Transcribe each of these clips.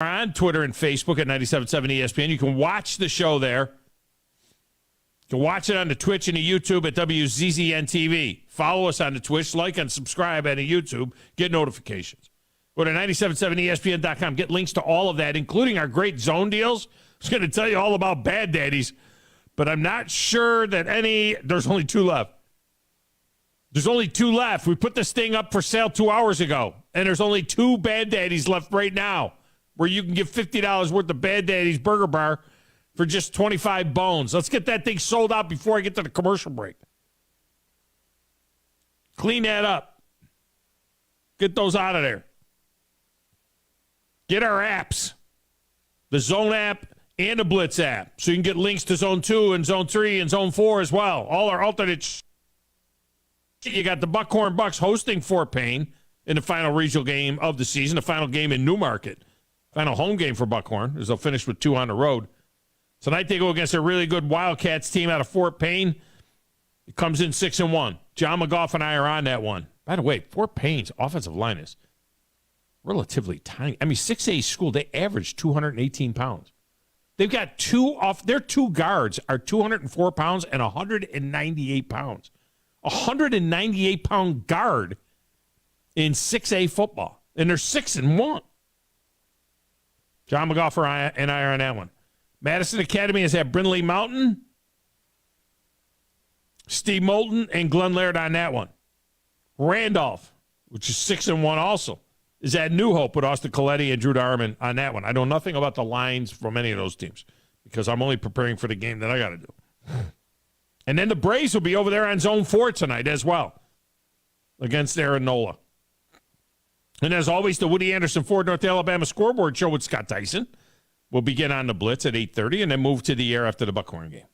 on Twitter and Facebook at 97.7 ESPN. You can watch the show there. You can watch it on the Twitch and the YouTube at WZZN TV. Follow us on the Twitch, like and subscribe on the YouTube. Get notifications. Go to 977ESPN.com. Get links to all of that, including our great zone deals. I was going to tell you all about Bad Daddies, but I'm not sure that there's only 2 left. There's only 2 left. We put this thing up for sale 2 hours ago, and there's only 2 Bad Daddies left right now, where you can get $50 worth of Bad Daddy's Burger Bar for just 25 bones. Let's get that thing sold out before I get to the commercial break. Clean that up. Get those out of there. Get our apps, the Zone app and the Blitz app, so you can get links to Zone 2 and Zone 3 and Zone 4 as well. All our alternate You got the Buckhorn Bucks hosting Fort Payne in the final regional game of the season, the final game in Newmarket. Final home game for Buckhorn, as they'll finish with 2 on the road. Tonight they go against a really good Wildcats team out of Fort Payne. It comes in 6-1. John McGough and I are on that one. By the way, Fort Payne's offensive line is relatively tiny. I mean, 6A school, they average 218 pounds. They've got their 2 guards are 204 pounds and 198 pounds. 198-pound guard in 6A football. And they're 6-1. John McGough and I are on that one. Madison Academy has had Brindley Mountain, Steve Moulton, and Glenn Laird on that one. Randolph, which is 6-1 also, is at New Hope with Austin Coletti and Drew Darman on that one. I know nothing about the lines from any of those teams because I'm only preparing for the game that I got to do. And then the Braves will be over there on Zone 4 tonight as well against Aaron Nola. And as always, the Woody Anderson Ford North Alabama Scoreboard Show with Scott Tyson will begin on the Blitz at 8:30 and then move to the air after the Buckhorn game.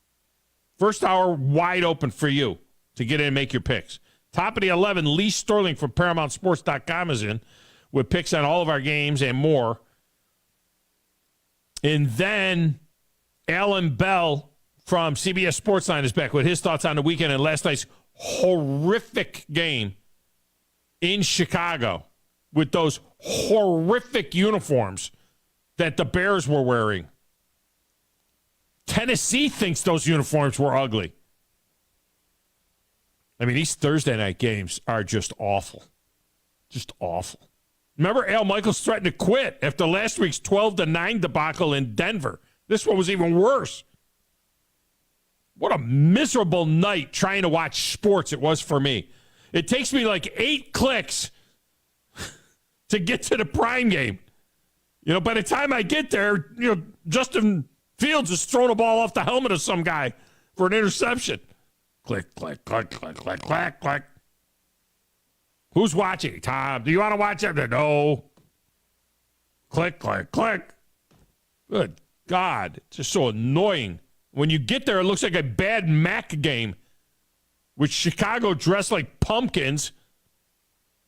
First hour wide open for you to get in and make your picks. Top of the 11, Lee Sterling from ParamountSports.com is in with picks on all of our games and more. And then Alan Bell from CBS Sportsline is back with his thoughts on the weekend and last night's horrific game in Chicago with those horrific uniforms that the Bears were wearing. Tennessee thinks those uniforms were ugly. I mean, these Thursday night games are just awful. Just awful. Remember, Al Michaels threatened to quit after last week's 12-9 debacle in Denver. This one was even worse. What a miserable night trying to watch sports it was for me. It takes me like 8 clicks to get to the prime game. You know, by the time I get there, Justin Fields has thrown a ball off the helmet of some guy for an interception. Click, click, click, click, click, click, click. Who's watching? Tom, do you want to watch it? No. Click, click, click. Good God. It's just so annoying. When you get there, it looks like a bad Mac game with Chicago dressed like pumpkins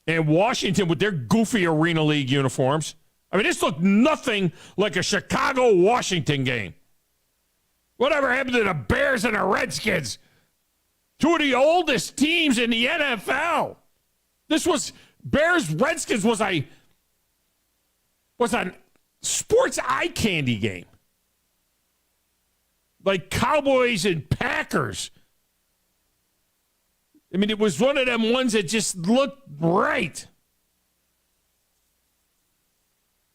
and Washington with their goofy Arena League uniforms. I mean, this looked nothing like a Chicago-Washington game. Whatever happened to the Bears and the Redskins? 2 of the oldest teams in the NFL. This was Bears-Redskins was a sports eye candy game. Like Cowboys and Packers. I mean, it was one of them ones that just looked right.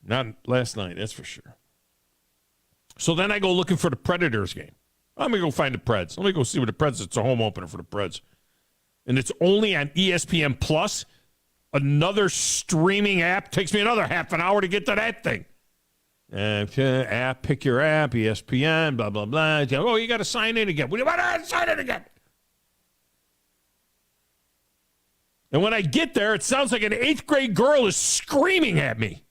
Not last night, that's for sure. So then I go looking for the Predators game. I'm going to go find the Preds. Let me go see what the Preds, it's a home opener for the Preds. And it's only on ESPN Plus. Another streaming app. Takes me another half an hour to get to that thing. App, pick your app, ESPN, blah, blah, blah. Oh, you got to sign in again. We got to sign in again. And when I get there, it sounds like an 8th grade girl is screaming at me.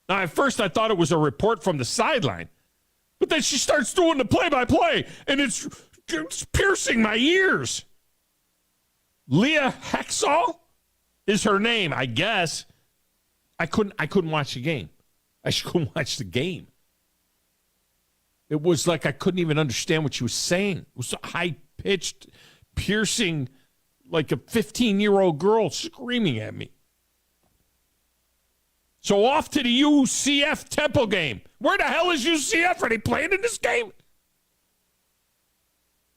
Now, at first, I thought it was a report from the sideline. But then she starts doing the play-by-play, and it's piercing my ears. Leah Hexall is her name, I guess. I couldn't watch the game. I couldn't watch the game. It was like I couldn't even understand what she was saying. It was high-pitched, piercing, like a 15-year-old girl screaming at me. So off to the UCF Temple game. Where the hell is UCF? Are they playing in this game?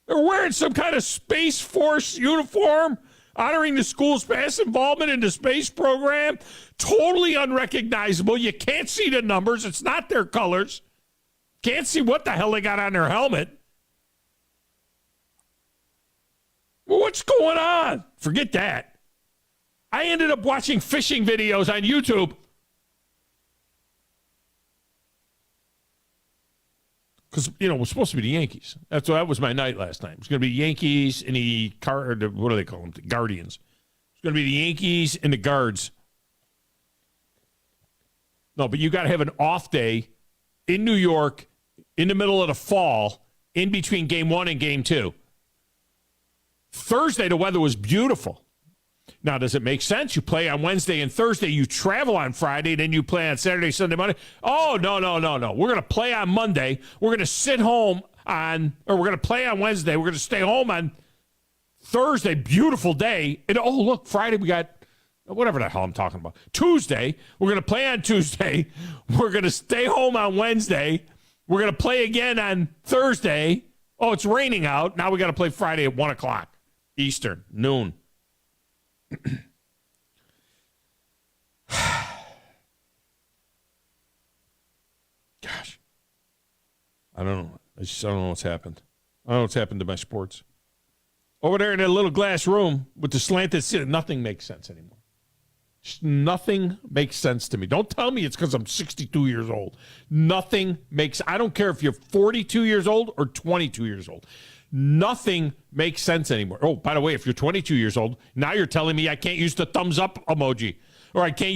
They're wearing some kind of Space Force uniform, honoring the school's past involvement in the space program. Totally unrecognizable. You can't see the numbers. It's not their colors. Can't see what the hell they got on their helmet. Well, what's going on? Forget that. I ended up watching fishing videos on YouTube. Because, it was supposed to be the Yankees. That was my night last night. It was going to be Yankees and what do they call them? The Guardians. It's going to be the Yankees and the Guards. No, but you got to have an off day in New York in the middle of the fall in between game 1 and game 2. Thursday, the weather was beautiful. Now, does it make sense? You play on Wednesday and Thursday. You travel on Friday. Then you play on Saturday, Sunday, Monday. Oh, no. We're going to play on Monday. We're going to sit home we're going to play on Wednesday. We're going to stay home on Thursday. Beautiful day. And, look, Friday we got whatever the hell I'm talking about. Tuesday, we're going to play on Tuesday. We're going to stay home on Wednesday. We're going to play again on Thursday. Oh, it's raining out. Now we got to play Friday at 1 o'clock Eastern, noon. Gosh. I don't know. I don't know what's happened. I don't know what's happened to my sports. Over there in that little glass room with the slanted ceiling, nothing makes sense anymore. Nothing makes sense to me. Don't tell me it's because I'm 62 years old. Nothing makes, I don't care if you're 42 years old or 22 years old. Nothing makes sense anymore. Oh, by the way, if you're 22 years old, now you're telling me I can't use the thumbs up emoji, or I can't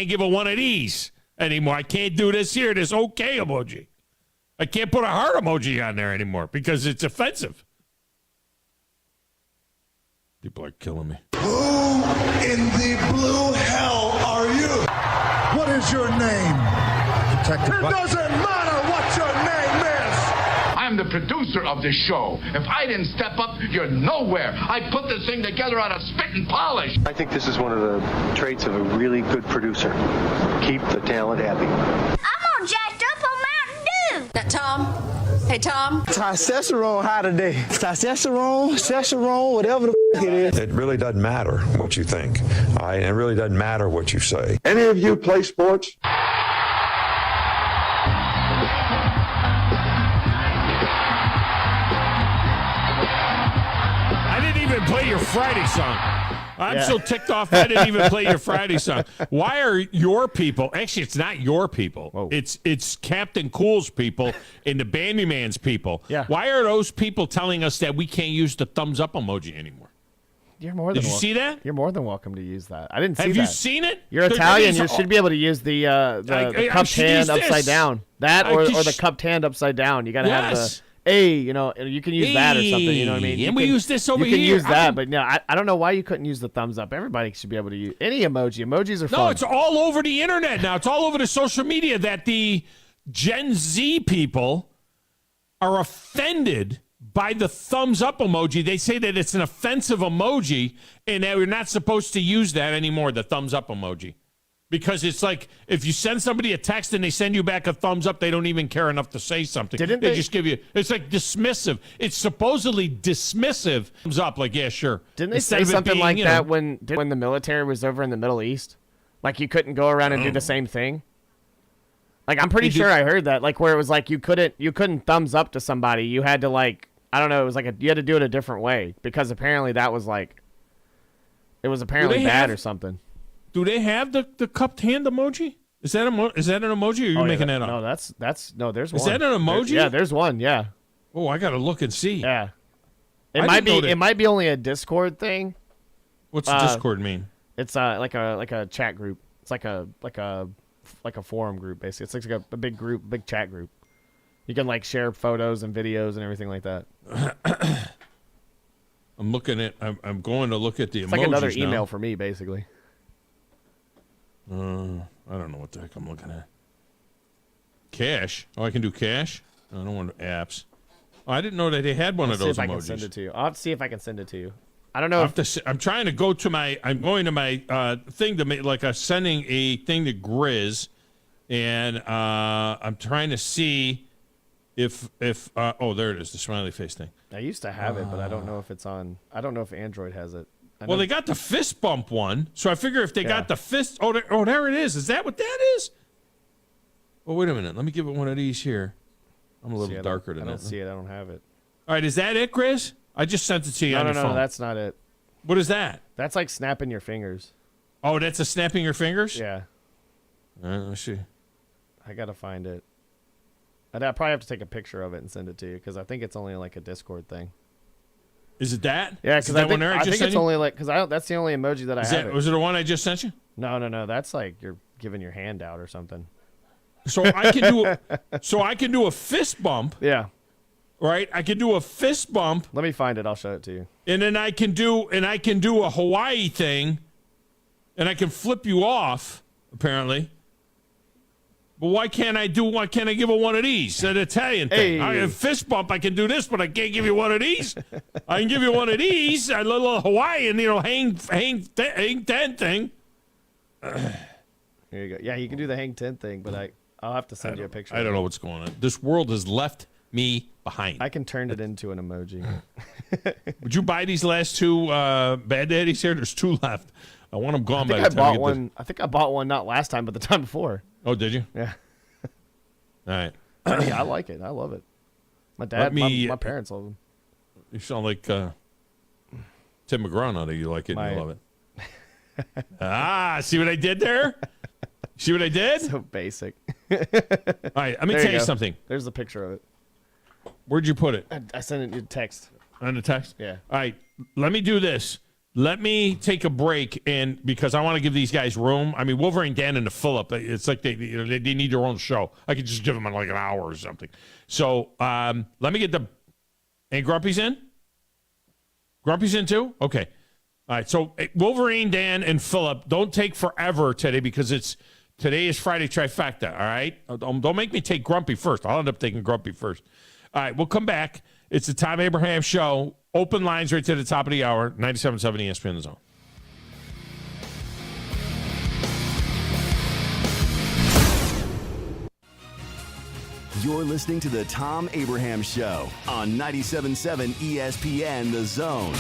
give a one of these anymore. I can't do this here, this okay emoji. I can't put a heart emoji on there anymore because it's offensive. People are killing me. Who in the blue hell are you? What is your name? Detective. It doesn't matter what your name is. I'm the producer of this show. If I didn't step up, you're nowhere. I put this thing together out of spit and polish. I think this is one of the traits of a really good producer. Keep the talent happy. I'm all jacked up on Mountain Dew. Now, Thom. Hey, Thom. Testosterone high today. Testosterone, whatever the it is. It really doesn't matter what you think. It really doesn't matter what you say. Any of you play sports? I didn't even play your Friday song. I'm so ticked off I didn't even play your Friday song. Why are your people, actually it's not your people, Whoa. It's Captain Cool's people and the Bandyman's people. Yeah. Why are those people telling us that we can't use the thumbs up emoji anymore? You're more than Did you see that? You're more than welcome to use that. I didn't see Have that. you seen it? You're Italian. You should be able to use the cupped hand upside down. That or the cupped hand upside down. You got to have the you can use that or something. You know what I mean? And we use this over here. You can use that, but no, I don't know why you couldn't use the thumbs up. Everybody should be able to use any emoji. Emojis are fun. No, it's all over the internet now. It's all over the social media that the Gen Z people are offended by the thumbs up emoji. They say that it's an offensive emoji and that we're not supposed to use that anymore, the thumbs up emoji. Because it's like if you send somebody a text and they send you back a thumbs up, they don't even care enough to say something. They just give you, it's like dismissive. It's supposedly dismissive. Thumbs up, like, yeah, sure. Didn't they say something like that when the military was over in the Middle East? Like you couldn't go around and do the same thing? Like I'm pretty sure I heard that. Like where it was like you couldn't thumbs up to somebody. You had to like, I don't know, it was like you had to do it a different way because apparently that was like, it was apparently bad or something. Do they have the cupped hand emoji? Is that an emoji or are you making that up? No, there's one. Is that an emoji? There's one, yeah. Oh, I got to look and see. Yeah. It might be only a Discord thing. What's Discord mean? It's like a chat group. It's like a forum group basically. It's like a big group, big chat group. You can like share photos and videos and everything like that. I'm going to look at the emojis. It's like another email now. for me basically. I don't know what the heck I'm looking at. Cash? Oh, I can do cash? I don't want apps. Oh, I didn't know that they had one of those emojis. I'll see if I can send it to you. I'll have to see if I can send it to you. I don't know. I'm trying to go to my. I'm going to my thing to make like sending a thing to Grizz, and I'm trying to see if oh, there it is, the smiley face thing. I used to have it, but I don't know if it's on. I don't know if Android has it. Well, they got the fist bump one, so I figure if they got the fist. Oh, there it is. Is that what that is? Oh, wait a minute. Let me give it one of these here. I'm a little darker than that. I don't see it. I don't have it. All right, is that it, Chris? I just sent it to you on your phone. No, that's not it. What is that? That's like snapping your fingers. Oh, that's a snapping your fingers? Yeah. All right, let's see. I got to find it. I'd probably have to take a picture of it and send it to you because I think it's only like a Discord thing. Is it that? Yeah, because I think it's only like because that's the only emoji that I have. Was it the one I just sent you? No. That's like you're giving your hand out or something. So I can do a fist bump. Yeah. Right? I can do a fist bump. Let me find it. I'll show it to you. And then I can do a Hawaii thing, and I can flip you off, apparently. But why can't I give her one of these? An Italian thing. I have fist bump, I can do this, but I can't give you one of these. I can give you one of these, a little Hawaiian, hang 10 thing. Here you go. Yeah, you can do the hang 10 thing, but I'll have to send you a picture. I don't know what's going on. This world has left me behind. I can turn it into an emoji. Would you buy these last two Bad Daddies here? There's two left. I want them gone by the time I bought one. I think I bought one not last time, but the time before. Oh, did you? Yeah. All right. Yeah, I like it. I love it. My dad, my parents love them. You sound like Tim McGraw now that you like it and you love it. See what I did there? See what I did? So basic. All right, let me tell you something. There's a picture of it. Where'd you put it? I sent it in text. On the text? Yeah. All right, let me do this. Let me take a break, and because I want to give these guys room. I mean, Wolverine, Dan, and the Phillip, it's like they need their own show. I could just give them like an hour or something. So let me get and Grumpy's in? Grumpy's in too? Okay. All right, so Wolverine, Dan, and Phillip, don't take forever today because today is Friday Trifecta, all right? Don't make me take Grumpy first. I'll end up taking Grumpy first. All right, we'll come back. It's the Thom Abraham Show. Open lines right to the top of the hour, 97.7 ESPN The Zone. You're listening to the Thom Abraham Show on 97.7 ESPN The Zone.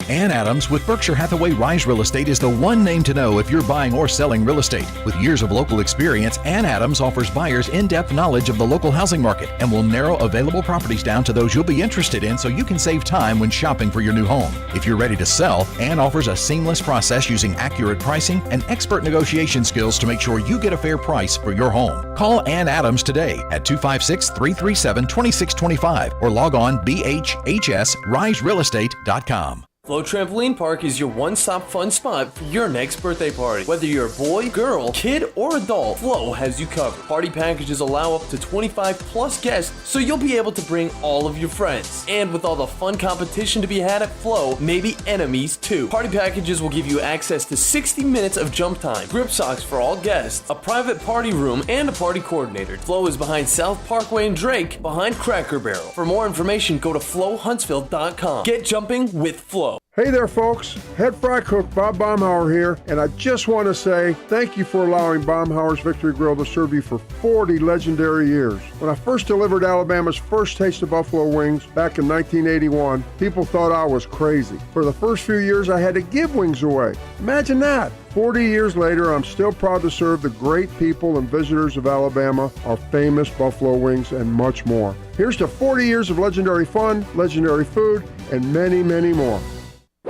Ann Adams with Berkshire Hathaway Rise Real Estate is the one name to know if you're buying or selling real estate. With years of local experience, Ann Adams offers buyers in-depth knowledge of the local housing market and will narrow available properties down to those you'll be interested in so you can save time when shopping for your new home. If you're ready to sell, Ann offers a seamless process using accurate pricing and expert negotiation skills to make sure you get a fair price for your home. Call Ann Adams today at 256-337-2625 or log on bhhsriserealestate.com. Flow Trampoline Park is your one-stop fun spot for your next birthday party. Whether you're a boy, girl, kid, or adult, Flow has you covered. Party packages allow up to 25 plus guests, so you'll be able to bring all of your friends. And with all the fun competition to be had at Flow, maybe enemies too. Party packages will give you access to 60 minutes of jump time, grip socks for all guests, a private party room, and a party coordinator. Flow is behind South Parkway and Drake, behind Cracker Barrel. For more information, go to flowhuntsville.com. Get jumping with Flow. Hey there, folks. Head fry cook Bob Baumhauer here, and I just want to say thank you for allowing Baumhauer's Victory Grill to serve you for 40 legendary years. When I first delivered Alabama's first taste of buffalo wings back in 1981, people thought I was crazy. For the first few years, I had to give wings away. Imagine that. 40 years later, I'm still proud to serve the great people and visitors of Alabama, our famous buffalo wings, and much more. Here's to 40 years of legendary fun, legendary food, and many, many more.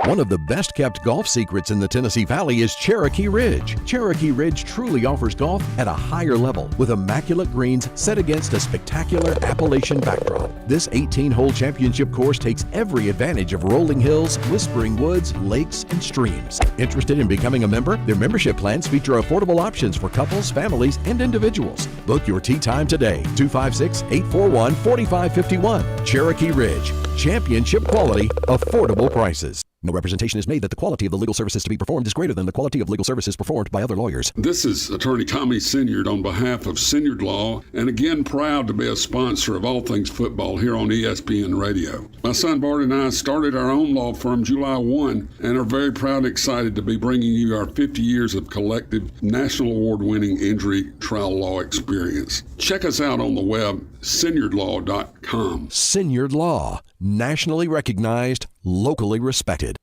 One of the best-kept golf secrets in the Tennessee Valley is Cherokee Ridge. Cherokee Ridge truly offers golf at a higher level with immaculate greens set against a spectacular Appalachian backdrop. This 18-hole championship course takes every advantage of rolling hills, whispering woods, lakes, and streams. Interested in becoming a member? Their membership plans feature affordable options for couples, families, and individuals. Book your tee time today, 256-841-4551. Cherokee Ridge. Championship quality, affordable prices. No representation is made that the quality of the legal services to be performed is greater than the quality of legal services performed by other lawyers. This is Attorney Tommy Sinyard on behalf of Sinyard Law, and again proud to be a sponsor of all things football here on ESPN Radio. My son Bart and I started our own law firm July 1 and are very proud and excited to be bringing you our 50 years of collective national award-winning injury trial law experience. Check us out on the web, sinyardlaw.com. Sinyard Law, nationally recognized, locally respected.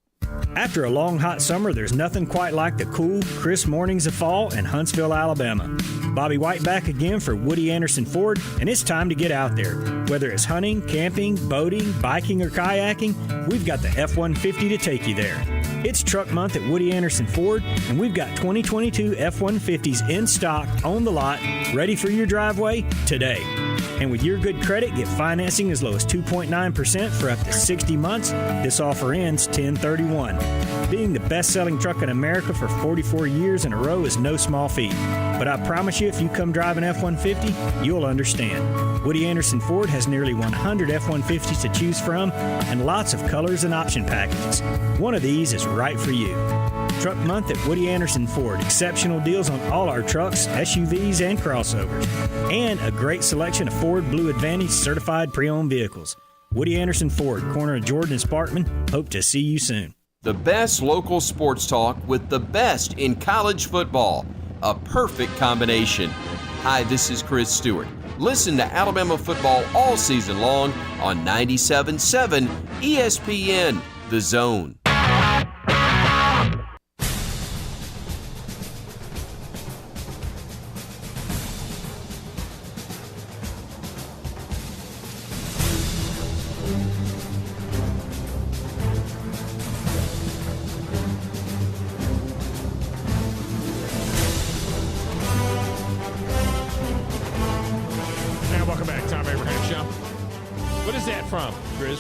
After a long, hot summer, there's nothing quite like the cool, crisp mornings of fall in Huntsville, Alabama. Bobby White back again for Woody Anderson Ford, and it's time to get out there. Whether it's hunting, camping, boating, biking, or kayaking, we've got the F-150 to take you there. It's truck month at Woody Anderson Ford, and we've got 2022 F-150s in stock on the lot, ready for your driveway today. And with your good credit, get financing as low as 2.9% for up to 60 months. This offer ends 10/31. Being the best-selling truck in America for 44 years in a row is no small feat. But I promise you, if you come drive an F-150, you'll understand. Woody Anderson Ford has nearly 100 F-150s to choose from and lots of colors and option packages. One of these is right for you. Truck month at Woody Anderson Ford. Exceptional deals on all our trucks, SUVs, and crossovers. And a great selection of Ford Blue Advantage certified pre-owned vehicles. Woody Anderson Ford, corner of Jordan and Sparkman. Hope to see you soon. The best local sports talk with the best in college football. A perfect combination. Hi, this is Chris Stewart. Listen to Alabama football all season long on 97.7 ESPN, The Zone.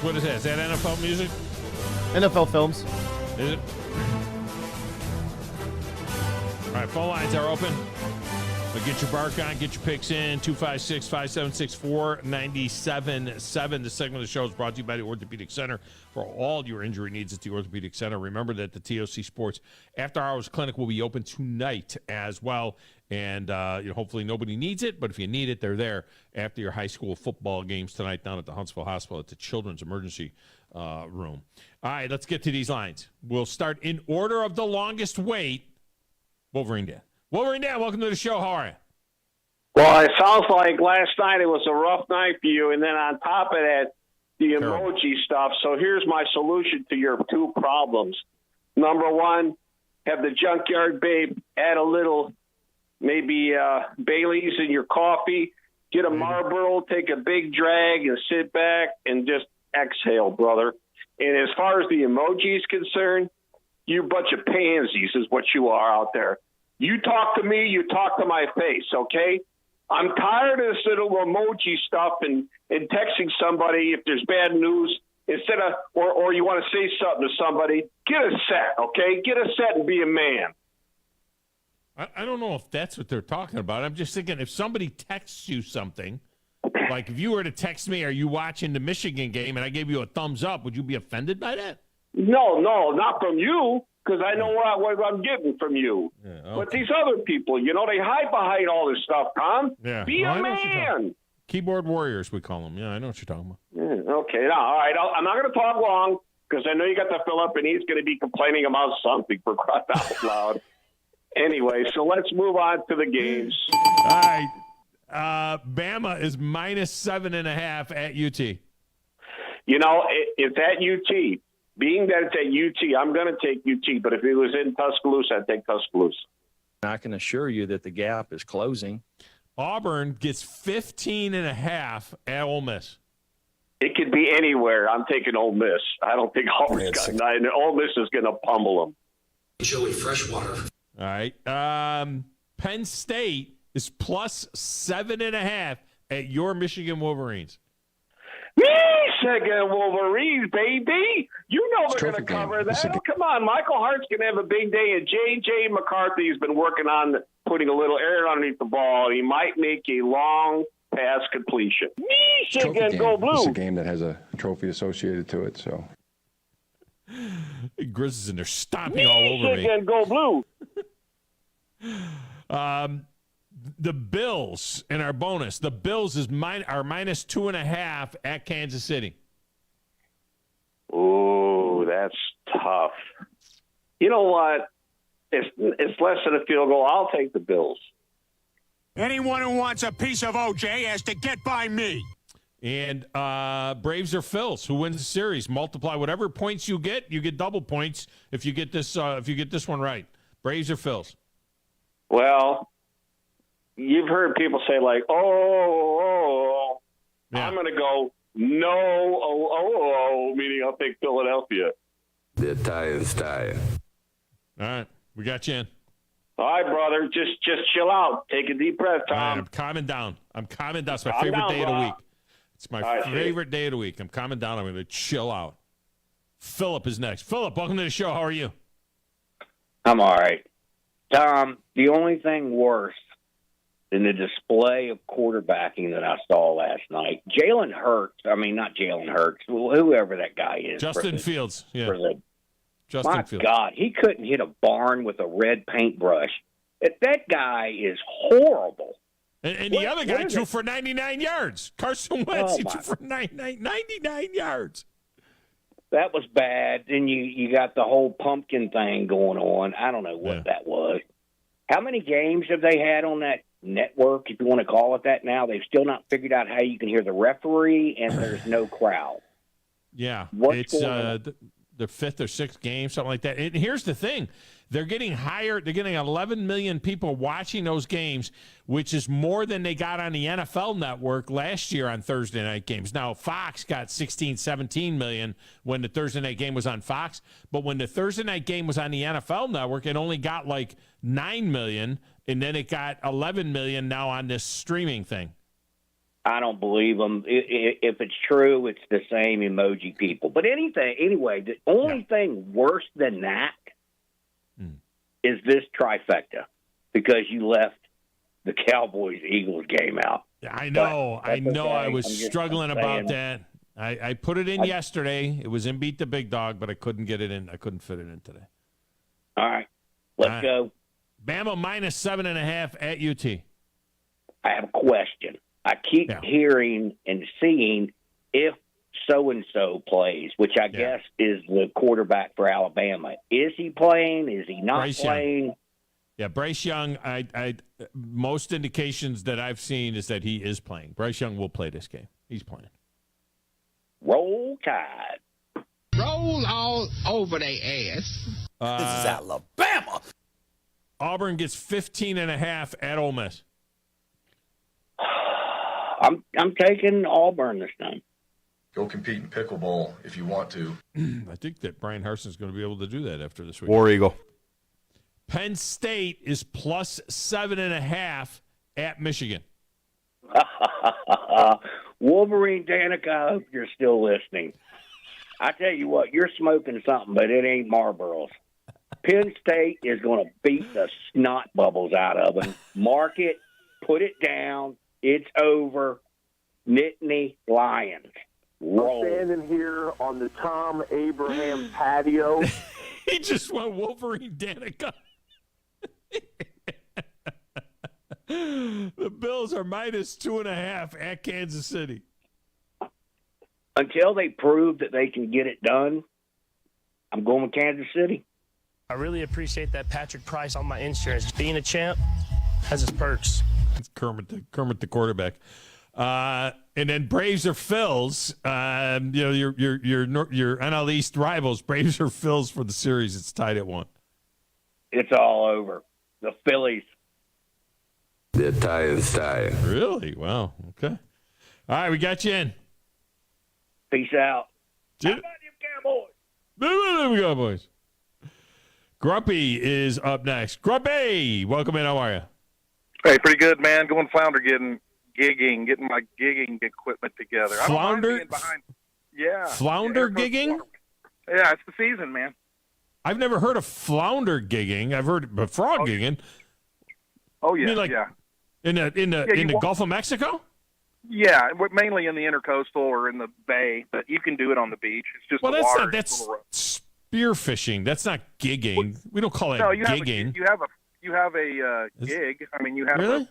What is that? Is that NFL music? NFL Films. Is it? All right, phone lines are open. But get your bark on, get your picks in. 256-576-4977. This segment of the show is brought to you by the Orthopedic Center. For all your injury needs at the Orthopedic Center, remember that the TOC Sports After Hours Clinic will be open tonight as well. And hopefully nobody needs it, but if you need it, they're there after your high school football games tonight down at the Huntsville Hospital at the Children's Emergency Room. All right, let's get to these lines. We'll start in order of the longest wait. Wolverine Dan. Wolverine Dan, welcome to the show. How are you? Well, it sounds like last night it was a rough night for you, and then on top of that, the emoji stuff. So here's my solution to your two problems. Number one, have the Junkyard Babe add a little maybe Bailey's in your coffee, get a Marlboro, take a big drag, and sit back and just exhale, brother. And as far as the emoji is concerned, you bunch of pansies is what you are out there. You talk to me, you talk to my face, okay? I'm tired of this little emoji stuff and texting somebody if there's bad news instead of, or you want to say something to somebody. Get a set, okay? Get a set and be a man. I don't know if that's what they're talking about. I'm just thinking if somebody texts you something, like if you were to text me, are you watching the Michigan game, and I gave you a thumbs up, would you be offended by that? No, not from you, because I know what I'm getting from you. Yeah, okay. But these other people, they hide behind all this stuff, Tom. Yeah. Be a man. Keyboard warriors, we call them. Yeah, I know what you're talking about. Yeah, okay, now, all right, I'm not going to talk long, because I know you got the Phillip, and he's going to be complaining about something for crying out loud. Anyway, so let's move on to the games. All right. Bama is minus 7.5 at UT. It's at UT. Being that it's at UT, I'm going to take UT. But if it was in Tuscaloosa, I'd take Tuscaloosa. I can assure you that the gap is closing. Auburn gets 15.5 at Ole Miss. It could be anywhere. I'm taking Ole Miss. I don't think Auburn's got 9. Ole Miss is going to pummel them. Joey Freshwater. All right. Penn State is plus 7.5 at your Michigan Wolverines. Michigan Wolverines, baby. You know they're going to cover that. Oh, come on. Michael Hart's going to have a big day, and J.J. McCarthy's been working on putting a little air underneath the ball. He might make a long pass completion. Michigan, go blue. It's a game that has a trophy associated to it, so. Grizzlies in there stomping all over me. Go blue. The Bills in our bonus. The Bills are minus 2.5 at Kansas City. Ooh, that's tough. You know what? It's less than a field goal. I'll take the Bills. Anyone who wants a piece of OJ has to get by me. And Braves or Phils, who wins the series? Multiply whatever points you get double points if you get this one right. Braves or Phils? Well, you've heard people say like, oh. Yeah. I'm going to go no, meaning I'll take Philadelphia. The Italians tie. All right, we got you in. All right, brother. Just chill out. Take a deep breath, Tom. Right, I'm calming down. It's my favorite day of the week. It's my favorite day of the week. I'm calming down. I'm going to chill out. Philip is next. Philip, welcome to the show. How are you? I'm all right. Tom, the only thing worse than the display of quarterbacking that I saw last night, Jalen Hurts, not Jalen Hurts, whoever that guy is. Justin Fields. Yeah. My God, he couldn't hit a barn with a red paintbrush. That guy is horrible. And the other guy threw for 99 yards. Carson Wentz, he threw for 99 yards. That was bad. Then you got the whole pumpkin thing going on. I don't know what that was. How many games have they had on that network, if you want to call it that now? They've still not figured out how you can hear the referee and there's no crowd. Yeah. What's it's going on? The fifth or sixth game, something like that. And here's the thing. They're getting higher. They're getting 11 million people watching those games, which is more than they got on the NFL network last year on Thursday night games. Now, Fox got 16, 17 million when the Thursday night game was on Fox. But when the Thursday night game was on the NFL network, it only got like 9 million, and then it got 11 million now on this streaming thing. I don't believe them. If it's true, it's the same emoji people. But anyway, the only thing worse than that is this trifecta, because you left the Cowboys-Eagles game out. I know. I was struggling about that. I put it in yesterday. It was in Beat the Big Dog, but I couldn't get it in. I couldn't fit it in today. All right. Let's go. Bama minus 7.5 at UT. I have a question. I keep hearing and seeing if so-and-so plays, which I guess is the quarterback for Alabama. Is he playing? Is he not Bryce playing? Young. Yeah, Bryce Young, most indications that I've seen is that he is playing. Bryce Young will play this game. He's playing. Roll Tide. Roll all over their ass. This is Alabama. Auburn gets 15.5 at Ole Miss. I'm taking Auburn this time. Go compete in pickleball if you want to. I think that Brian Harson's going to be able to do that after this week. War Eagle. Penn State is plus 7.5 at Michigan. Wolverine Danica, I hope you're still listening. I tell you what, you're smoking something, but it ain't Marlboros. Penn State is going to beat the snot bubbles out of them. Mark it, put it down. It's over. Nittany Lions. Roll. I'm standing here on the Thom Abraham patio. He just went Wolverine Danica. The Bills are minus 2.5 at Kansas City. Until they prove that they can get it done, I'm going with Kansas City. I really appreciate that Patrick Price on my insurance. Being a champ has its perks. It's Kermit the quarterback. And then Braves or Phils. Your NL East rivals, Braves or Phils for the series. It's tied at 1. It's all over. The Phillies. The Italians tie. Really? Wow. Okay. All right, we got you in. Peace out. How about you Cowboys? Grumpy is up next. Grumpy, welcome in. How are you? Hey, pretty good, man. Going flounder, getting my gigging equipment together. Flounder? Yeah. Flounder gigging? Yeah, it's the season, man. I've never heard of flounder gigging. I've heard of frog gigging. Oh, yeah, you mean like yeah. In the Gulf of Mexico? Yeah, mainly in the intercoastal or in the bay, but you can do it on the beach. It's just well, the that's water. that's Spear fishing. That's not gigging. We don't call it gigging. You have a gig. I mean, you have Really?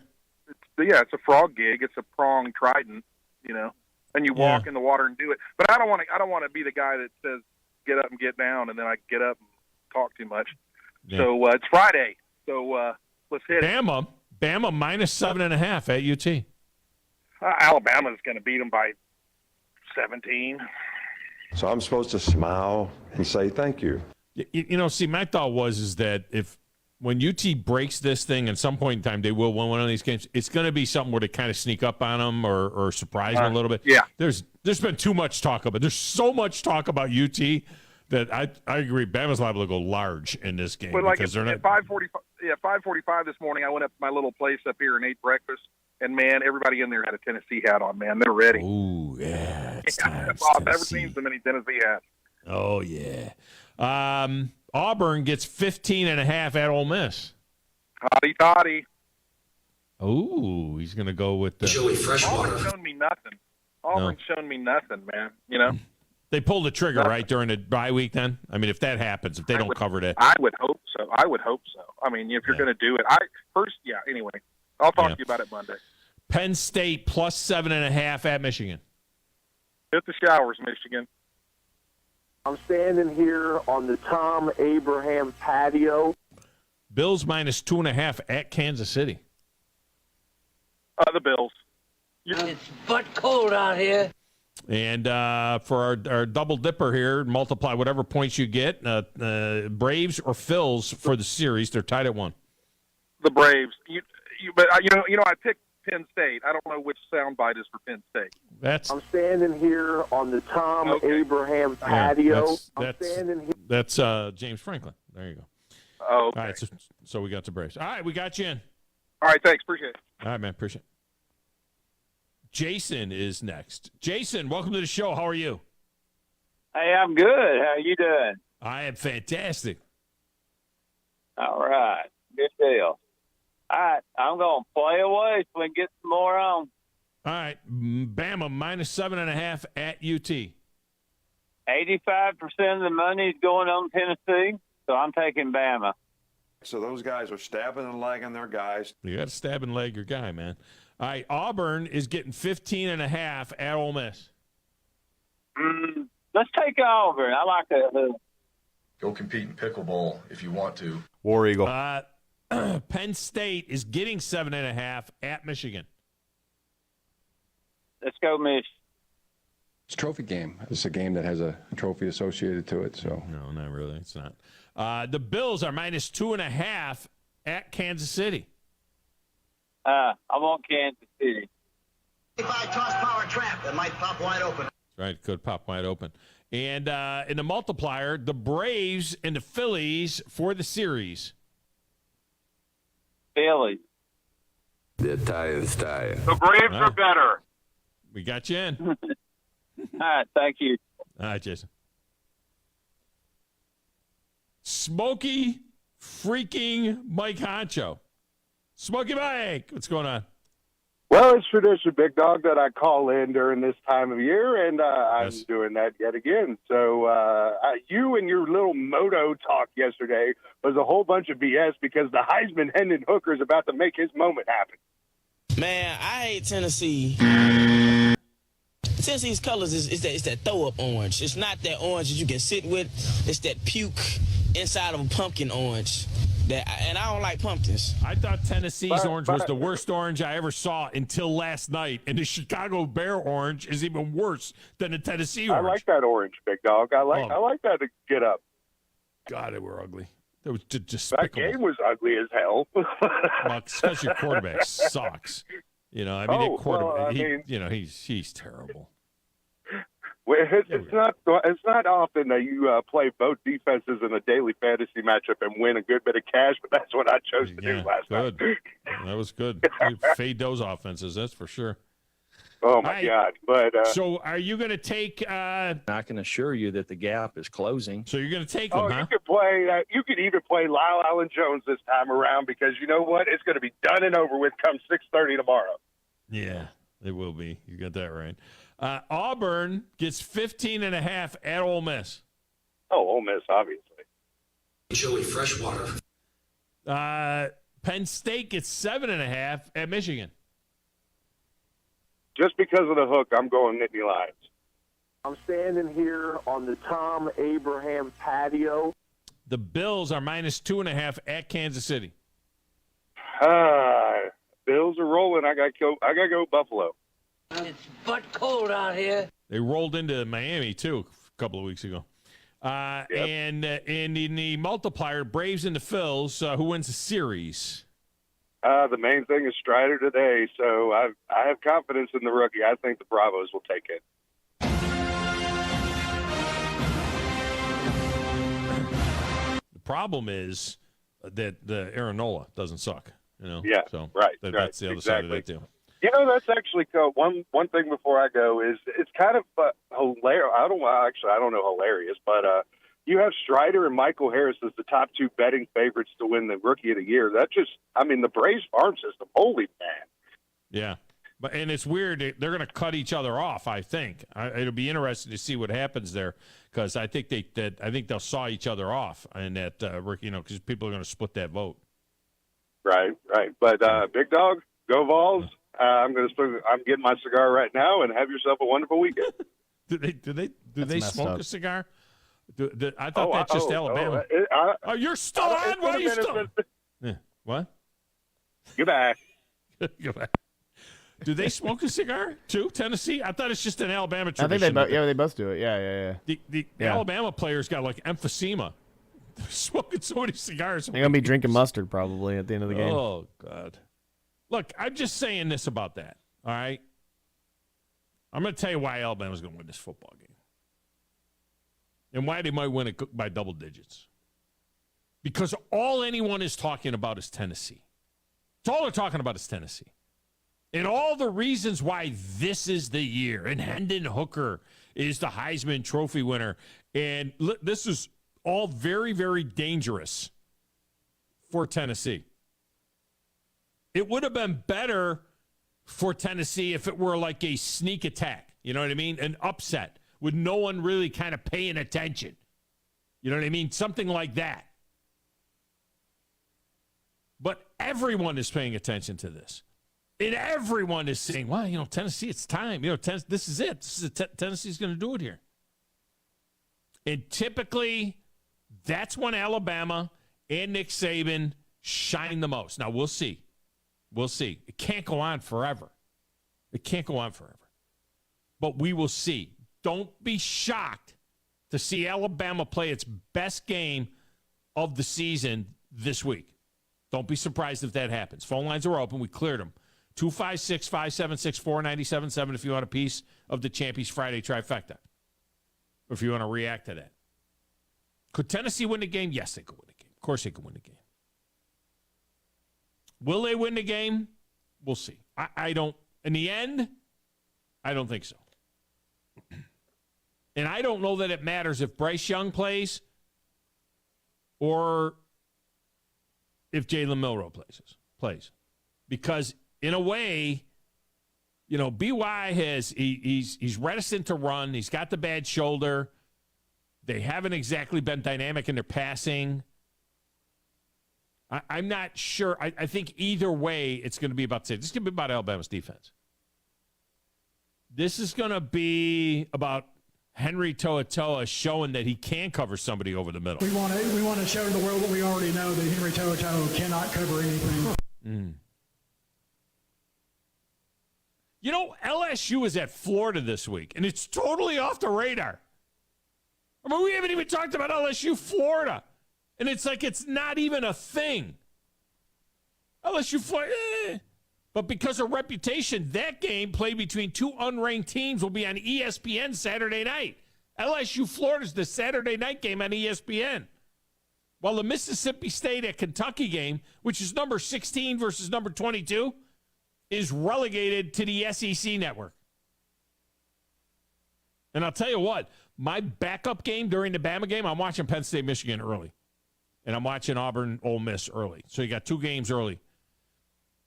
it's a frog gig. It's a prong trident, and you walk in the water and do it. But I don't want to be the guy that says get up and get down, and then I get up and talk too much. Yeah. So it's Friday. So let's hit it. Bama minus 7.5 at UT. Alabama's going to beat them by 17. So I'm supposed to smile and say thank you. See, my thought is that when UT breaks this thing, at some point in time they will win one of these games, it's going to be something where they kind of sneak up on them or surprise them a little bit. Yeah. There's been too much talk about it. There's so much talk about UT that I agree Bama's liable to go large in this game. But because they're not. At 5:45 this morning, I went up to my little place up here and ate breakfast. And, man, everybody in there had a Tennessee hat on, man. They're ready. Ooh, yeah. I've never seen so many Tennessee hats. Oh, yeah. Auburn gets 15.5 at Ole Miss. Hotty toddy. Ooh, he's going to go with the Joey Freshwater. Auburn's shown me nothing. Auburn's shown me nothing, man. They pulled the trigger, right, during the bye week then? I mean, if that happens, if they don't cover that. I would hope so. I mean, if you're going to do it. Anyway. I'll talk to you about it Monday. Penn State plus 7.5 at Michigan. Hit the showers, Michigan. I'm standing here on the Thom Abraham patio. Bills minus 2.5 at Kansas City. The Bills. It's butt cold out here. And for our double dipper here, multiply whatever points you get. Braves or Phils for the series. They're tied at 1. The Braves. I picked Penn State. I don't know which soundbite is for Penn State. I'm standing here on the Thom Abraham patio. That's James Franklin. There you go. Oh, okay. All right, so we got the Braves. All right, we got you in. All right, thanks. Appreciate it. All right, man. Appreciate it. Jason is next. Jason, welcome to the show. How are you? Hey, I'm good. How you doing? I am fantastic. All right. Good deal. All right, I'm going to play away so we can get some more on. All right, Bama minus 7.5 at UT. 85% of the money is going on Tennessee, so I'm taking Bama. So those guys are stabbing and legging their guys. You got to stab and leg your guy, man. All right, Auburn is getting 15.5 at Ole Miss. Let's take Auburn. I like that. Go compete in pickleball if you want to. War Eagle. Penn State is getting 7.5 at Michigan. Let's go, Michigan. It's a trophy game. It's a game that has a trophy associated to it. So no, not really. It's not. The Bills are minus 2.5 at Kansas City. I want Kansas City. If I toss power trap, it might pop wide open. Right, could pop wide open. And in the multiplier, the Braves and the Phillies for the series. Phillies. The Italians tired. The Braves are better. We got you in. All right, thank you. All right, Jason. Smokey freaking Mike Honcho. Smokey Mike, what's going on? Well, it's tradition, big dog, that I call in during this time of year, and I'm doing that yet again. So you and your little moto talk yesterday was a whole bunch of BS because the Heisman Hendon Hooker is about to make his moment happen. Man, I hate Tennessee. Tennessee's colors is that throw-up orange. It's not that orange that you can sit with. It's that puke inside of a pumpkin orange. And I don't like pumpkins. I thought Tennessee's orange was the worst orange I ever saw until last night. And the Chicago Bear orange is even worse than the Tennessee orange. I like that orange, big dog. I like that to get up. God, they were ugly. It was despicable. That game was ugly as hell. Well, because your quarterback sucks. That quarterback, he's terrible. Well, it's not often that you play both defenses in a daily fantasy matchup and win a good bit of cash, but that's what I chose to do last night. That was good. You fade those offenses, that's for sure. Oh my God! But so, are you going to take? I can assure you that the gap is closing. So you're going to take them, huh? You could play. You could even play Lyle Allen Jones this time around because you know what? It's going to be done and over with come 6:30 tomorrow. Yeah, it will be. You got that right. Auburn gets 15.5 at Ole Miss. Oh, Ole Miss, obviously. Joey Freshwater. Penn State gets 7.5 at Michigan. Just because of the hook, I'm going Nittany Lions. I'm standing here on the Thom Abraham patio. The Bills are -2.5 at Kansas City. Bills are rolling. I got to go Buffalo. It's butt cold out here. They rolled into Miami, too, a couple of weeks ago. And in the multiplier, Braves and the Phils, who wins the series? The main thing is Strider today, so I have confidence in the rookie. I think the Bravos will take it. The problem is that the Aaron Nola doesn't suck. Yeah, so right. That's the other side of that deal. That's actually one thing before I go is it's kind of hilarious. I don't know hilarious, but you have Strider and Michael Harris as the top two betting favorites to win the Rookie of the Year. The Braves farm system. Holy man! Yeah, and it's weird. They're going to cut each other off. I think it'll be interesting to see what happens there because I think they'll saw each other off and that because people are going to split that vote. Right. But Big Dog, go Vols. I'm getting my cigar right now, and have yourself a wonderful weekend. Do they smoke a cigar? I thought that's just Alabama. You're still on? Why are you still? What? Goodbye. Goodbye. Do they smoke a cigar too? Tennessee? I thought it's just an Alabama tradition. I think they both do it. Yeah. The Alabama players got like emphysema. They're smoking so many cigars. They're gonna be drinking mustard probably at the end of the game. Oh God. Look, I'm just saying this about that, all right? I'm going to tell you why Alabama's going to win this football game and why they might win it by double digits. Because all anyone is talking about is Tennessee. It's all they're talking about is Tennessee. And all the reasons why this is the year. And Hendon Hooker is the Heisman Trophy winner. And this is all very, very dangerous for Tennessee. It would have been better for Tennessee if it were like a sneak attack. You know what I mean? An upset with no one really kind of paying attention. You know what I mean? Something like that. But everyone is paying attention to this. And everyone is saying, well, Tennessee, it's time. This is it. Tennessee's going to do it here. And typically, that's when Alabama and Nick Saban shine the most. Now, we'll see. We'll see. It can't go on forever. But we will see. Don't be shocked to see Alabama play its best game of the season this week. Don't be surprised if that happens. Phone lines are open. We cleared them. 256-576-4977 if you want a piece of the Champions Friday trifecta. Or if you want to react to that. Could Tennessee win the game? Yes, they could win the game. Of course they could win the game. Will they win the game? We'll see. I don't, in the end, I don't think so. And I don't know that it matters if Bryce Young plays or if Jalen Milroe plays. Because in a way, BY he's reticent to run. He's got the bad shoulder. They haven't exactly been dynamic in their passing. I'm not sure. I think either way, it's going to be about this is going to be about Alabama's defense. This is going to be about Henry To'oTo'o showing that he can cover somebody over the middle. We want to show the world what we already know, that Henry To'oTo'o cannot cover anything. LSU is at Florida this week, and it's totally off the radar. We haven't even talked about LSU Florida. And it's like it's not even a thing. LSU Florida, But because of reputation, that game played between two unranked teams will be on ESPN Saturday night. LSU Florida's the Saturday night game on ESPN. While the Mississippi State at Kentucky game, which is number 16 versus number 22, is relegated to the SEC network. And I'll tell you what, my backup game during the Bama game, I'm watching Penn State, Michigan early. And I'm watching Auburn, Ole Miss early. So you got two games early.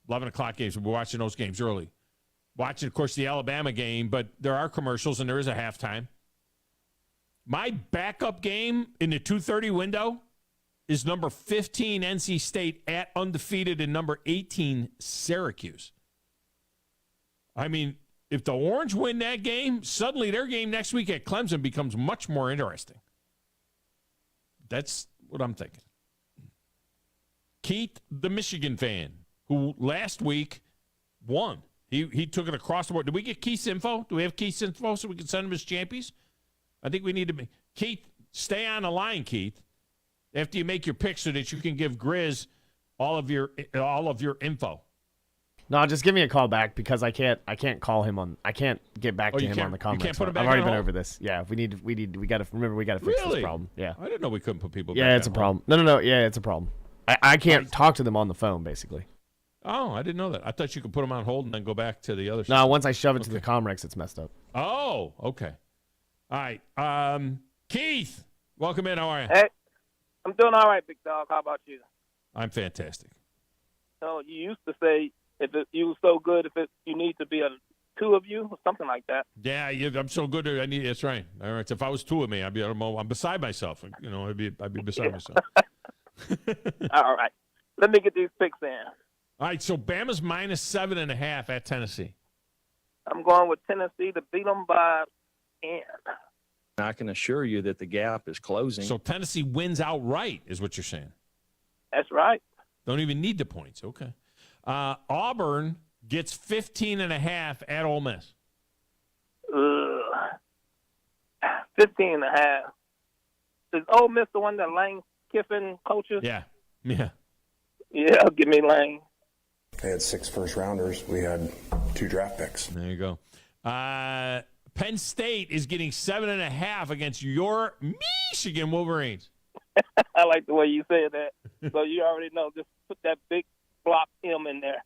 11 o'clock games. We're watching those games early. Watching, of course, the Alabama game, but there are commercials and there is a halftime. My backup game in the 2:30 window is number 15 NC State at undefeated and number 18 Syracuse. I mean, if the Orange win that game, suddenly their game next week at Clemson becomes much more interesting. That's what I'm thinking. Keith, the Michigan fan, who last week won. He took it across the board. Did we get Keith's info? Do we have Keith's info so we can send him his champions? I think we need to be. Keith, stay on the line, Keith, after you make your pick so that you can give Grizz all of your info. No, just give me a call back because I can't call him on. I can't get back to him on the comments. You can't put him back. I've already been over this. Yeah, we got to remember. We got to fix this problem. Yeah, I didn't know we couldn't put people. Yeah, back it's a problem. No. Yeah, it's a problem. I can't talk to them on the phone basically. Oh, I didn't know that. I thought you could put them on hold and then go back to the other. No, once I shove it to the Comrex, it's messed up. Oh, okay. All right. Keith, welcome in. How are you? Hey, I'm doing all right, big dog. How about you? I'm fantastic. So you used to say you were so good you need to be two of you or something like that. Yeah, I'm so good. That's right. All right. If I was two of me, I'm beside myself. I'd be beside myself. All right. Let me get these picks in. All right. So Bama's -7.5 at Tennessee. I'm going with Tennessee to beat them by 10. I can assure you that the gap is closing. So Tennessee wins outright, is what you're saying. That's right. Don't even need the points. Okay. Auburn gets 15.5 at Ole Miss. 15.5. Is Ole Miss the one that Lane Kiffin coaches? Yeah. Yeah, give me Lane. They had 6 first-rounders. We had 2 draft picks. There you go. Penn State is getting 7.5 against your Michigan Wolverines. I like the way you said that. So you already know. Just put that big block M in there.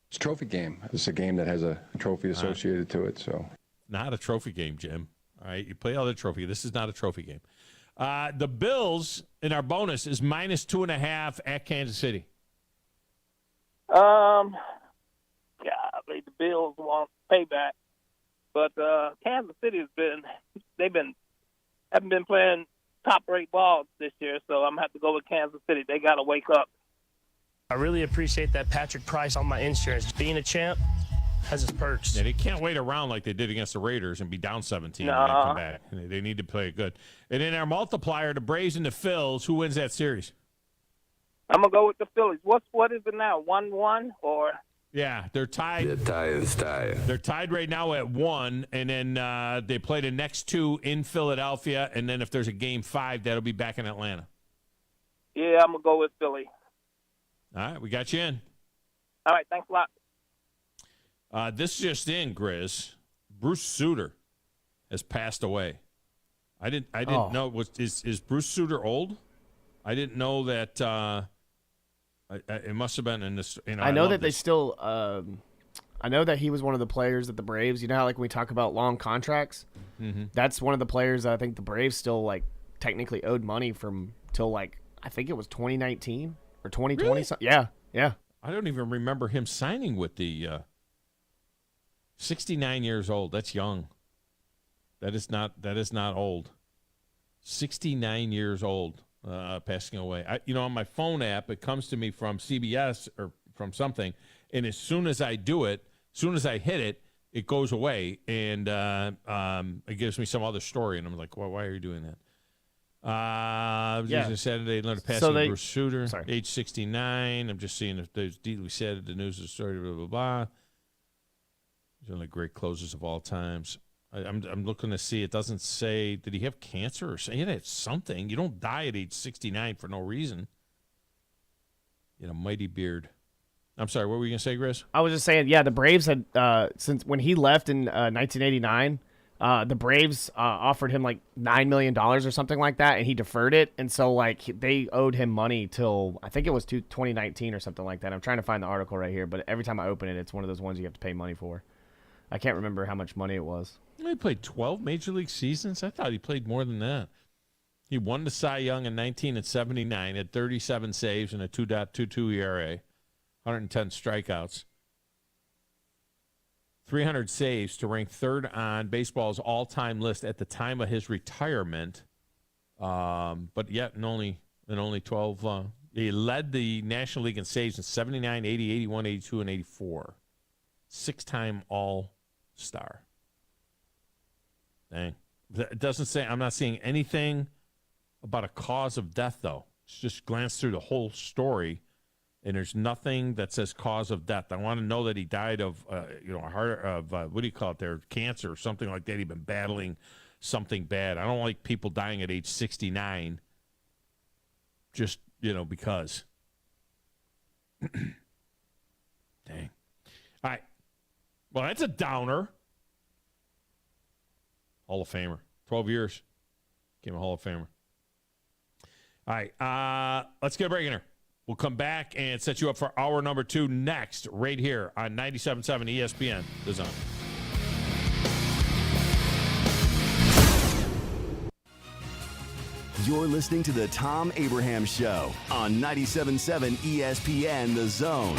It's a trophy game. It's a game that has a trophy associated to it. So, not a trophy game, Jim. All right, you play other trophy. This is not a trophy game. The Bills in our bonus is -2.5 at Kansas City. Golly, the Bills want payback, but Kansas City haven't been playing top-rate ball this year, so I'm gonna have to go with Kansas City. They got to wake up. I really appreciate that Patrick Price on my insurance. Being a champ has its perks. Yeah, they can't wait around like they did against the Raiders and be down 17 no. and then come back. They need to play good. And in our multiplier, the Braves and the Phils, who wins that series? I'm gonna go with the Phillies. What is it now? 1-1 or? Yeah, they're tied. The tie is tied. They're tied right now at 1, and then they play the next 2 in Philadelphia, and then if there's a game 5, that'll be back in Atlanta. Yeah, I'm gonna go with Philly. All right, we got you in. All right, thanks a lot. This just in, Grizz. Bruce Sutter has passed away. I didn't know. Is Bruce Sutter old? I didn't know that. It must have been in this. I know that they still. I know that he was one of the players that the Braves. You know how like when we talk about long contracts, that's one of the players that I think the Braves still like technically owed money from till like I think it was 2019 or 2020. Really? Yeah. I don't even remember him signing with the 69 years old. That's young. That is not old. 69 years old, passing away. On my phone app, it comes to me from CBS or from something, and as soon as I do it, as soon as I hit it, it goes away, and it gives me some other story, and I'm like, well, why are you doing that? Saturday, another passing of Bruce Sutter, age 69. I'm just seeing if there's we said the news is the story, blah, blah, blah. He's one of the great closers of all times. I'm looking to see. It doesn't say, did he have cancer or something? He had something. You don't die at age 69 for no reason. Mighty beard. I'm sorry, what were you going to say, Chris? I was just saying, the Braves had, since when he left in 1989, the Braves offered him like $9 million or something like that, and he deferred it. And so, like, they owed him money till, I think it was 2019 or something like that. I'm trying to find the article right here, but every time I open it, it's one of those ones you have to pay money for. I can't remember how much money it was. He played 12 Major League seasons? I thought he played more than that. He won the Cy Young in 1979, had 37 saves and a 2.22 ERA, 110 strikeouts. 300 saves to rank third on baseball's all-time list at the time of his retirement. But yet in only 12, he led the National League in saves in 79, 80, 81, 82, and 84. 6-time All-Star. Dang. It doesn't say, I'm not seeing anything about a cause of death, though. It's just glance through the whole story, and there's nothing that says cause of death. I want to know that he died of, what do you call it there, cancer or something like that. He'd been battling something bad. I don't like people dying at age 69 just, because. Dang. All right. Well, that's a downer. Hall of Famer. 12 years. Became a Hall of Famer. All right. Let's get a break in here. We'll come back and set you up for hour number 2 next, right here on 97.7 ESPN, The Zone. You're listening to the Thom Abraham Show on 97.7 ESPN, The Zone.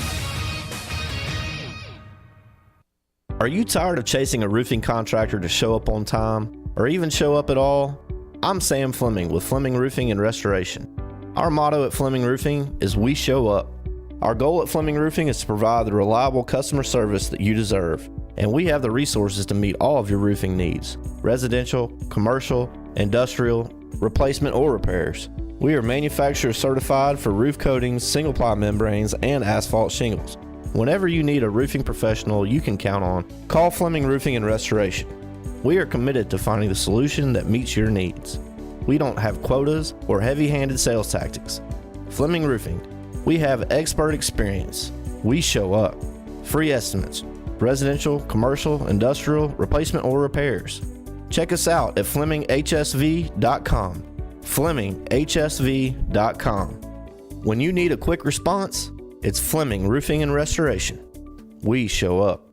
Are you tired of chasing a roofing contractor to show up on time, or even show up at all? I'm Sam Fleming with Fleming Roofing and Restoration. Our motto at Fleming Roofing is we show up. Our goal at Fleming Roofing is to provide the reliable customer service that you deserve, and we have the resources to meet all of your roofing needs: residential, commercial, industrial, replacement, or repairs. We are manufacturer certified for roof coatings, single-ply membranes, and asphalt shingles. Whenever you need a roofing professional you can count on, call Fleming Roofing and Restoration. We are committed to finding the solution that meets your needs. We don't have quotas or heavy-handed sales tactics. Fleming Roofing, we have expert experience. We show up. Free estimates, residential, commercial, industrial, replacement, or repairs. Check us out at FlemingHSV.com. FlemingHSV.com. When you need a quick response, it's Fleming Roofing and Restoration. We show up.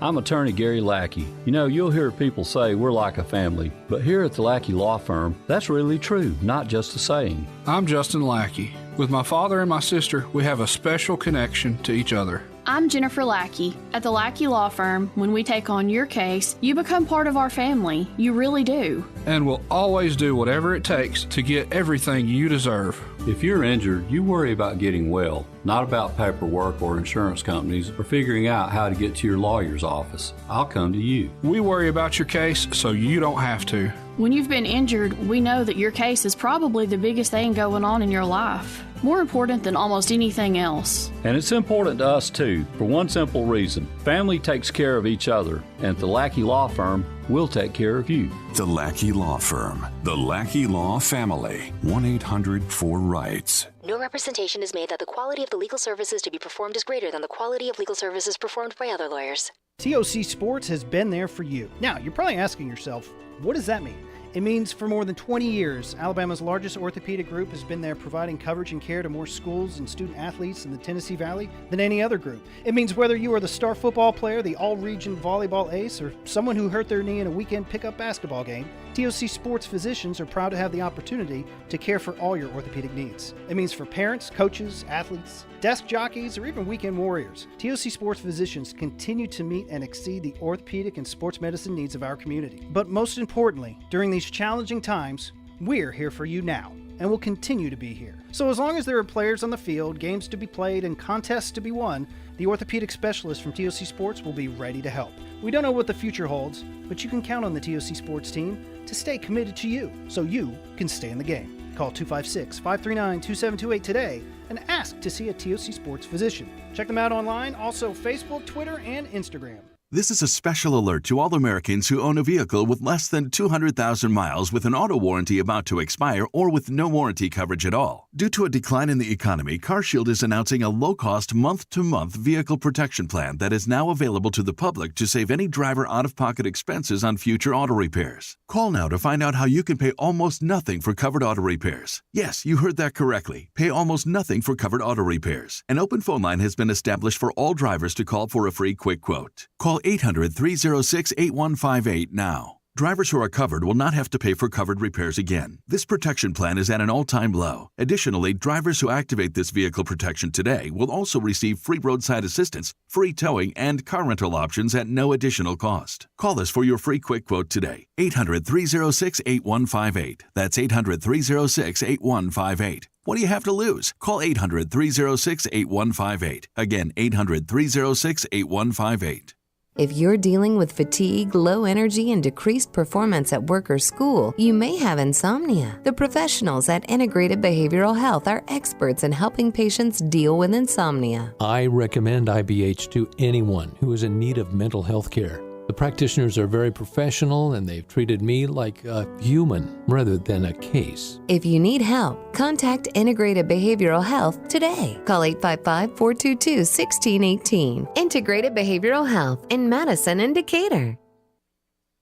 I'm attorney Gary Lackey. You'll hear people say we're like a family, but here at the Lackey Law Firm, that's really true, not just a saying. I'm Justin Lackey. With my father and my sister, we have a special connection to each other. I'm Jennifer Lackey. At the Lackey Law Firm, when we take on your case, you become part of our family. You really do. And we'll always do whatever it takes to get everything you deserve. If you're injured, you worry about getting well, not about paperwork or insurance companies or figuring out how to get to your lawyer's office. I'll come to you. We worry about your case so you don't have to. When you've been injured, we know that your case is probably the biggest thing going on in your life. More important than almost anything else. And it's important to us too, for one simple reason. Family takes care of each other, and at the Lackey Law Firm, we'll take care of you. The Lackey Law Firm. The Lackey Law Family. 1-800-4-RIGHTS. No representation is made that the quality of the legal services to be performed is greater than the quality of legal services performed by other lawyers. TOC Sports has been there for you. Now, you're probably asking yourself, what does that mean? It means for more than 20 years, Alabama's largest orthopedic group has been there providing coverage and care to more schools and student athletes in the Tennessee Valley than any other group. It means whether you are the star football player, the all-region volleyball ace, or someone who hurt their knee in a weekend pickup basketball game, TOC Sports physicians are proud to have the opportunity to care for all your orthopedic needs. It means for parents, coaches, athletes, desk jockeys, or even weekend warriors, TOC Sports physicians continue to meet and exceed the orthopedic and sports medicine needs of our community. But most importantly, during these challenging times, we're here for you now, and will continue to be here. So as long as there are players on the field, games to be played, and contests to be won, the orthopedic specialists from TOC Sports will be ready to help. We don't know what the future holds, but you can count on the TOC Sports team to stay committed to you, so you can stay in the game. Call 256-539-2728 today and ask to see a TOC Sports physician. Check them out online, also Facebook, Twitter, and Instagram. This is a special alert to all Americans who own a vehicle with less than 200,000 miles with an auto warranty about to expire or with no warranty coverage at all. Due to a decline in the economy, CarShield is announcing a low-cost month-to-month vehicle protection plan that is now available to the public to save any driver out-of-pocket expenses on future auto repairs. Call now to find out how you can pay almost nothing for covered auto repairs. Yes, you heard that correctly. Pay almost nothing for covered auto repairs. An open phone line has been established for all drivers to call for a free quick quote. Call 800-306-8158 now. Drivers who are covered will not have to pay for covered repairs again. This protection plan is at an all-time low. Additionally, drivers who activate this vehicle protection today will also receive free roadside assistance, free towing, and car rental options at no additional cost. Call us for your free quick quote today. 800-306-8158. That's 800-306-8158. What do you have to lose? Call 800-306-8158. Again, 800-306-8158. If you're dealing with fatigue, low energy, and decreased performance at work or school, you may have insomnia. The professionals at Integrated Behavioral Health are experts in helping patients deal with insomnia. I recommend IBH to anyone who is in need of mental health care. The practitioners are very professional, and they've treated me like a human rather than a case. If you need help, contact Integrated Behavioral Health today. Call 855-422-1618. Integrated Behavioral Health in Madison and Decatur.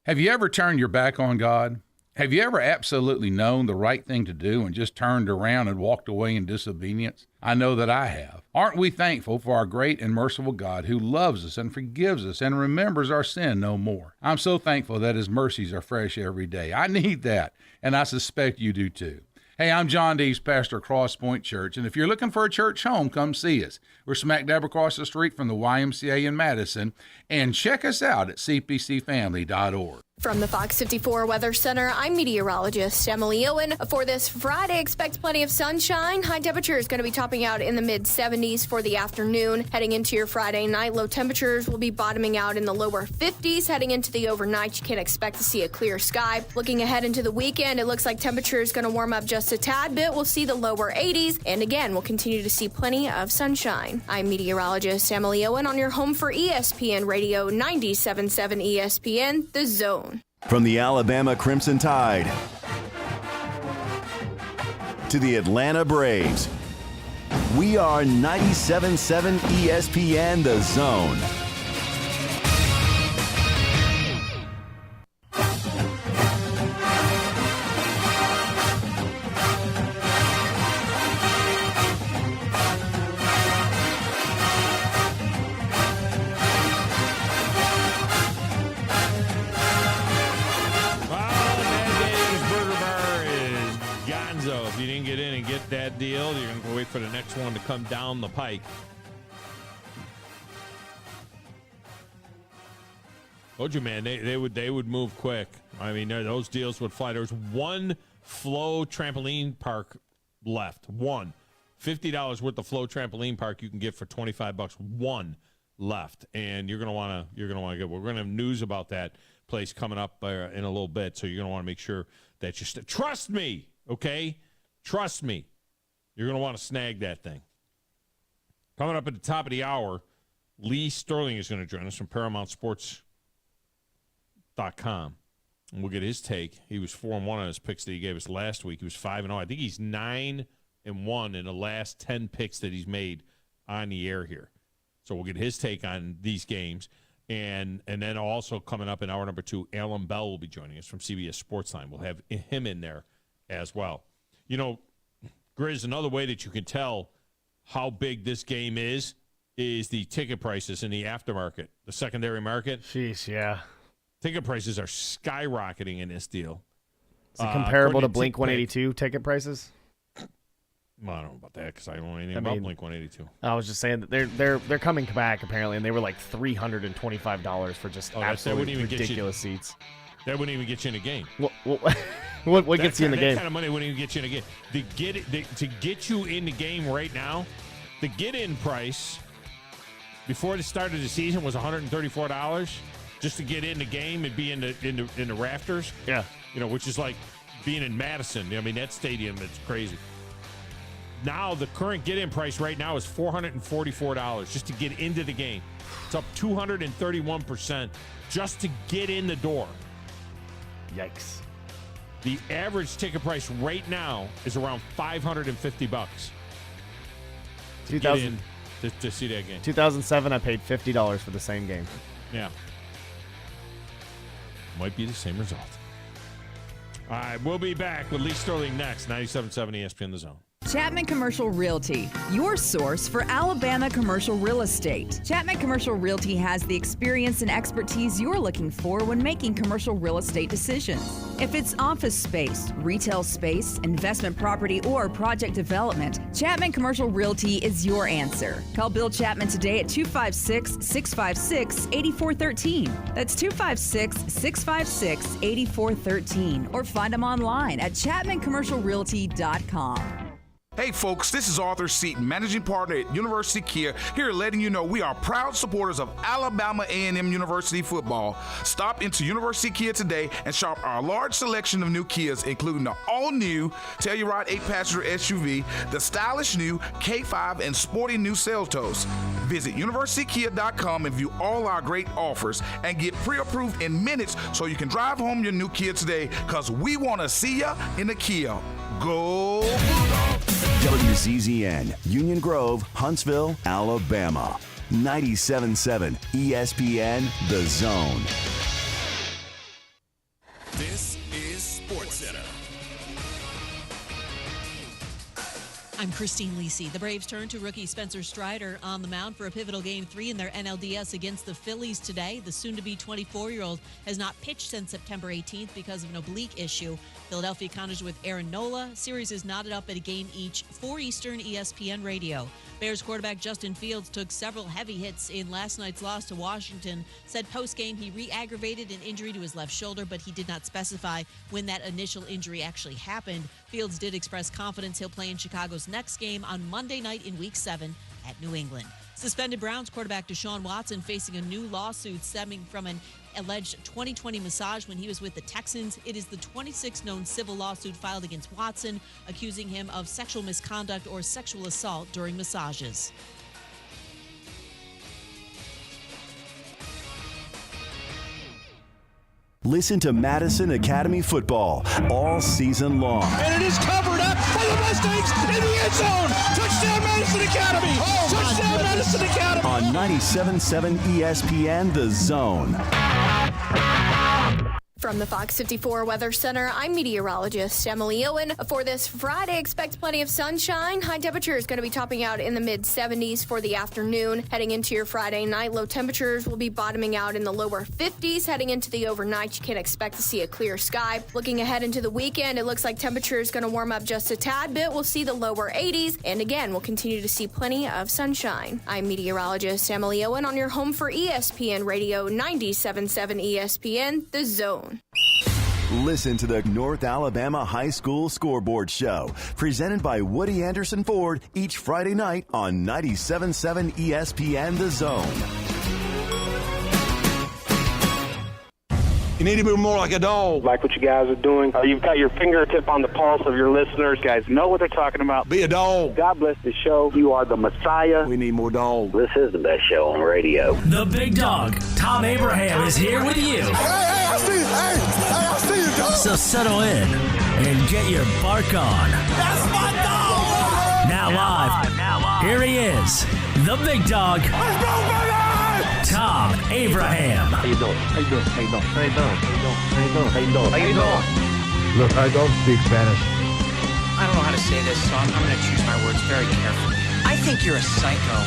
Have you ever turned your back on God? Have you ever absolutely known the right thing to do and just turned around and walked away in disobedience? I know that I have. Aren't we thankful for our great and merciful God who loves us and forgives us and remembers our sin no more? I'm so thankful that His mercies are fresh every day. I need that, and I suspect you do too. Hey, I'm John Dees, pastor of Cross Point Church, and if you're looking for a church home, come see us. We're smack dab across the street from the YMCA in Madison, and check us out at cpcfamily.org. From the Fox 54 Weather Center, I'm meteorologist Emily Owen. For this Friday, expect plenty of sunshine. High temperature is going to be topping out in the mid-70s for the afternoon. Heading into your Friday night, low temperatures will be bottoming out in the lower 50s. Heading into the overnight, you can expect to see a clear sky. Looking ahead into the weekend, it looks like temperature is going to warm up just a tad bit. We'll see the lower 80s, and again, we'll continue to see plenty of sunshine. I'm meteorologist Emily Owen on your home for ESPN Radio 97.7 ESPN, The Zone. From the Alabama Crimson Tide to the Atlanta Braves, we are 97.7 ESPN The Zone. That deal, you're going to wait for the next one to come down the pike. Told you, man, they would move quick. I mean, those deals would fly. There's one Flow trampoline park left. One. $50 worth of Flow trampoline park you can get for $25. One left, and you're gonna want to get. We're gonna have news about that place coming up in a little bit, so you're gonna want to make sure that you trust me, okay? Trust me. You're going to want to snag that thing. Coming up at the top of the hour, Lee Sterling is going to join us from ParamountSports.com. And we'll get his take. He was 4-1 on his picks that he gave us last week. He was 5-0. I think he's 9-1 in the last 10 picks that he's made on the air here. So we'll get his take on these games. And then also coming up in hour number 2, Alan Bell will be joining us from CBS Sportsline. We'll have him in there as well. You know, Grizz, another way that you can tell how big this game is the ticket prices in the aftermarket, the secondary market. Jeez, yeah. Ticket prices are skyrocketing in this deal. Is it comparable to Blink 182 ticket prices? Well, I don't know about that because I don't know anything about Blink 182. I was just saying that they're coming back apparently, and they were like $325 for just absolutely ridiculous seats. That wouldn't even get you in the game. What gets you in the game? That kind of money wouldn't even get you in the game. To get you in the game right now, the get-in price before the start of the season was $134 just to get in the game and be in the rafters. Yeah, which is like being in Madison. I mean, that stadium, it's crazy. Now the current get-in price right now is $444 just to get into the game. It's up 231% just to get in the door. Yikes. The average ticket price right now is around $550. To see that game. 2007, I paid $50 for the same game. Yeah. Might be the same result. All right, we'll be back with Lee Sterling next. 97.7 ESPN The Zone. Chapman Commercial Realty, your source for Alabama commercial real estate. Chapman Commercial Realty has the experience and expertise you're looking for when making commercial real estate decisions. If it's office space, retail space, investment property, or project development, Chapman Commercial Realty is your answer. Call Bill Chapman today at 256-656-8413. That's 256-656-8413. Or find them online at chapmancommercialrealty.com. Hey folks, this is Arthur Seaton, managing partner at University Kia, here letting you know we are proud supporters of Alabama A&M University football. Stop into University Kia today and shop our large selection of new Kias, including the all-new Telluride 8-passenger SUV, the stylish new K5, and sporty new Seltos. Visit universitykia.com and view all our great offers and get pre-approved in minutes so you can drive home your new Kia today, because we want to see ya in the Kia. Go Bulldogs! WCZN, Union Grove, Huntsville, Alabama. 97.7 ESPN, The Zone. This is SportsCenter. I'm Christine Lisi. The Braves turn to rookie Spencer Strider on the mound for a pivotal Game 3 in their NLDS against the Phillies today. The soon-to-be 24-year-old has not pitched since September 18th because of an oblique issue. Philadelphia counters with Aaron Nola. Series is knotted up at a game each, 4 Eastern, ESPN Radio. Bears quarterback Justin Fields took several heavy hits in last night's loss to Washington. Said post-game he re-aggravated an injury to his left shoulder, but he did not specify when that initial injury actually happened. Fields did express confidence he'll play in Chicago's next game on Monday night in Week 7 at New England. Suspended Browns quarterback Deshaun Watson facing a new lawsuit stemming from an alleged 2020 massage when he was with the Texans. It is the 26th known civil lawsuit filed against Watson, accusing him of sexual misconduct or sexual assault during massages. Listen to Madison Academy football all season long. And it is covered up by the Mustangs in the end zone. Touchdown Madison Academy. Touchdown Madison Academy. On 97.7 ESPN, The Zone. From the Fox 54 Weather Center, I'm meteorologist Emily Owen. For this Friday, expect plenty of sunshine. High temperature is going to be topping out in the mid-70s for the afternoon. Heading into your Friday night, low temperatures will be bottoming out in the lower 50s. Heading into the overnight, you can expect to see a clear sky. Looking ahead into the weekend, it looks like temperature is going to warm up just a tad bit. We'll see the lower 80s. And again, we'll continue to see plenty of sunshine. I'm meteorologist Emily Owen on your home for ESPN Radio 97.7 ESPN, The Zone. Listen to the North Alabama High School Scoreboard Show, presented by Woody Anderson Ford, each Friday night on 97.7 ESPN The Zone. You need to be more like a dog. Like what you guys are doing. You've got your fingertip on the pulse of your listeners. You guys know what they're talking about. Be a dog. God bless the show. You are the Messiah. We need more dogs. This is the best show on radio. The big dog, Thom Abraham, is here with you. Hey, I see you. I see you, dog. So settle in and get your bark on. That's my dog. Now live. Here he is, the big dog. Let's go, baby! Thom Abraham. How you doing? How you doing? How you doing? How you doing? How you doing? How you doing? How you doing? Look, I don't speak Spanish. I don't know how to say this, so I'm going to choose my words very carefully. I think you're a psycho.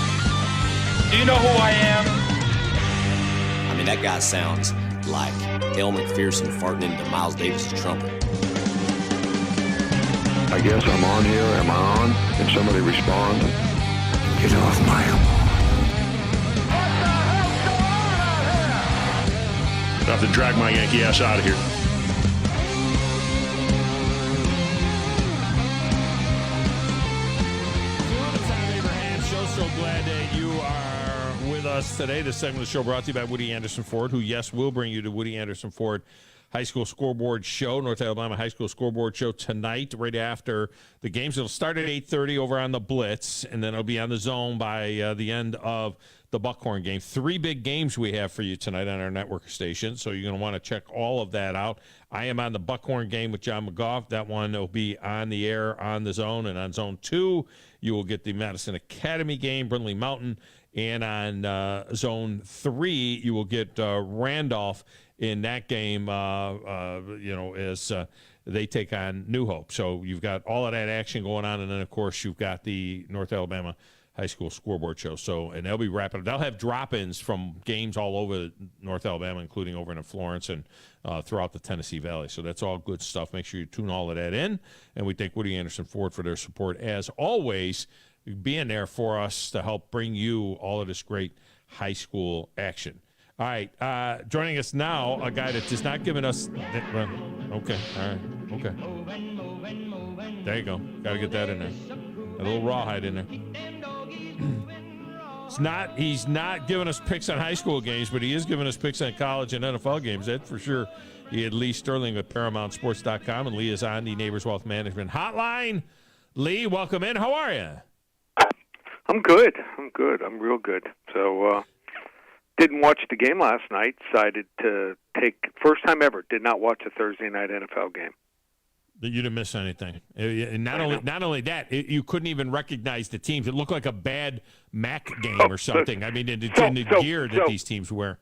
Do you know who I am? I mean, that guy sounds like El McPherson farting into Miles Davis' trumpet. I guess I'm on here. Am I on? Can somebody respond? Get off my lawn. I have to drag my Yankee ass out of here. Thom Abraham Show. So glad that you are with us today. This segment of the show brought to you by Woody Anderson Ford, who, yes, will bring you to Woody Anderson Ford High School Scoreboard Show, North Alabama High School Scoreboard Show tonight, right after the games. It'll start at 8:30 over on the Blitz, and then it'll be on the Zone by the end of the Buckhorn game. 3 big games we have for you tonight on our network station, so you're going to want to check all of that out. I am on the Buckhorn game with John McGough. That one will be on the air on the Zone, and on Zone 2, you will get the Madison Academy game, Brindley Mountain, and on Zone 3, you will get Randolph in that game, as they take on New Hope. So you've got all of that action going on, and then, of course, you've got the North Alabama High School Scoreboard Show. So, and they'll be wrapping. They'll have drop-ins from games all over North Alabama, including over in Florence and throughout the Tennessee Valley. So that's all good stuff. Make sure you tune all of that in. And we thank Woody Anderson Ford for their support, as always, being there for us to help bring you all of this great high school action. All right, joining us now, a guy that has not given us. Okay, all right, okay. There you go. Got to get that in there. A little rawhide in there. He's not giving us picks on high school games, but he is giving us picks on college and NFL games. That's for sure. He had Lee Sterling with ParamountSports.com, and Lee is on the Neighbors Wealth Management Hotline. Lee, welcome in. How are you? I'm good. I'm real good. So, didn't watch the game last night. Decided to first time ever, did not watch a Thursday night NFL game. You didn't miss anything. And not only that, you couldn't even recognize the teams. It looked like a bad Mac game or something. I mean, in the gear that these teams wear.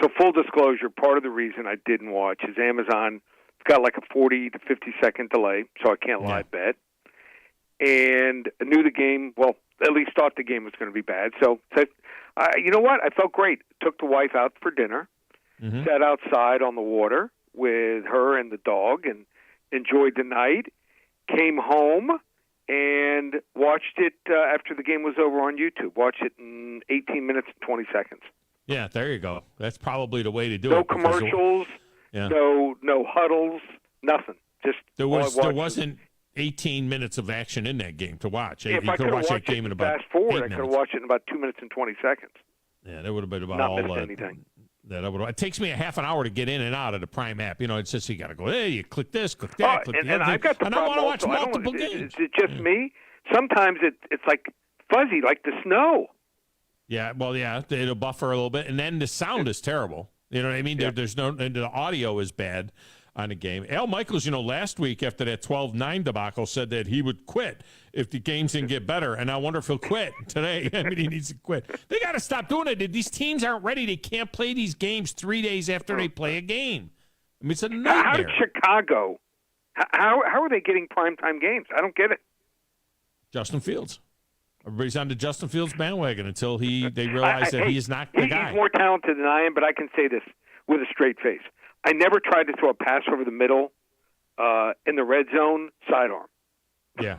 So full disclosure, part of the reason I didn't watch is Amazon got like a 40 to 50-second delay, so I can't live bet. And I knew the game, well, at least thought the game was going to be bad. So you know what? I felt great. Took the wife out for dinner, sat outside on the water with her and the dog, and enjoyed the night, came home, and watched it after the game was over on YouTube. Watched it in 18 minutes and 20 seconds. Yeah, there you go. That's probably the way to do it. No commercials, no huddles, nothing. Just there wasn't 18 minutes of action in that game to watch. If I could have watched that game in about fast forward, I could have watched it in about 2 minutes and 20 seconds. Yeah, that would have been about not all missed anything. It takes me a half an hour to get in and out of the Prime app. You know, it's just you got to go, hey, you click this, click that, click the other I've got the and I want to watch also, multiple games. Is it just me? Sometimes it's like fuzzy, like the snow. Yeah, well, yeah, it'll buffer a little bit, and then the sound is terrible. You know what I mean? Yeah. There's no, and the audio is bad on the game. Al Michaels, last week after that 12-9 debacle said that he would quit if the games didn't get better, and I wonder if he'll quit today. I mean, he needs to quit. They got to stop doing it. These teams aren't ready. They can't play these games 3 days after they play a game. I mean, it's a nightmare. How did Chicago, how are they getting primetime games? I don't get it. Justin Fields. Everybody's on the Justin Fields bandwagon until they realize that he is not the guy. He's more talented than I am, but I can say this with a straight face. I never tried to throw a pass over the middle in the red zone sidearm. Yeah,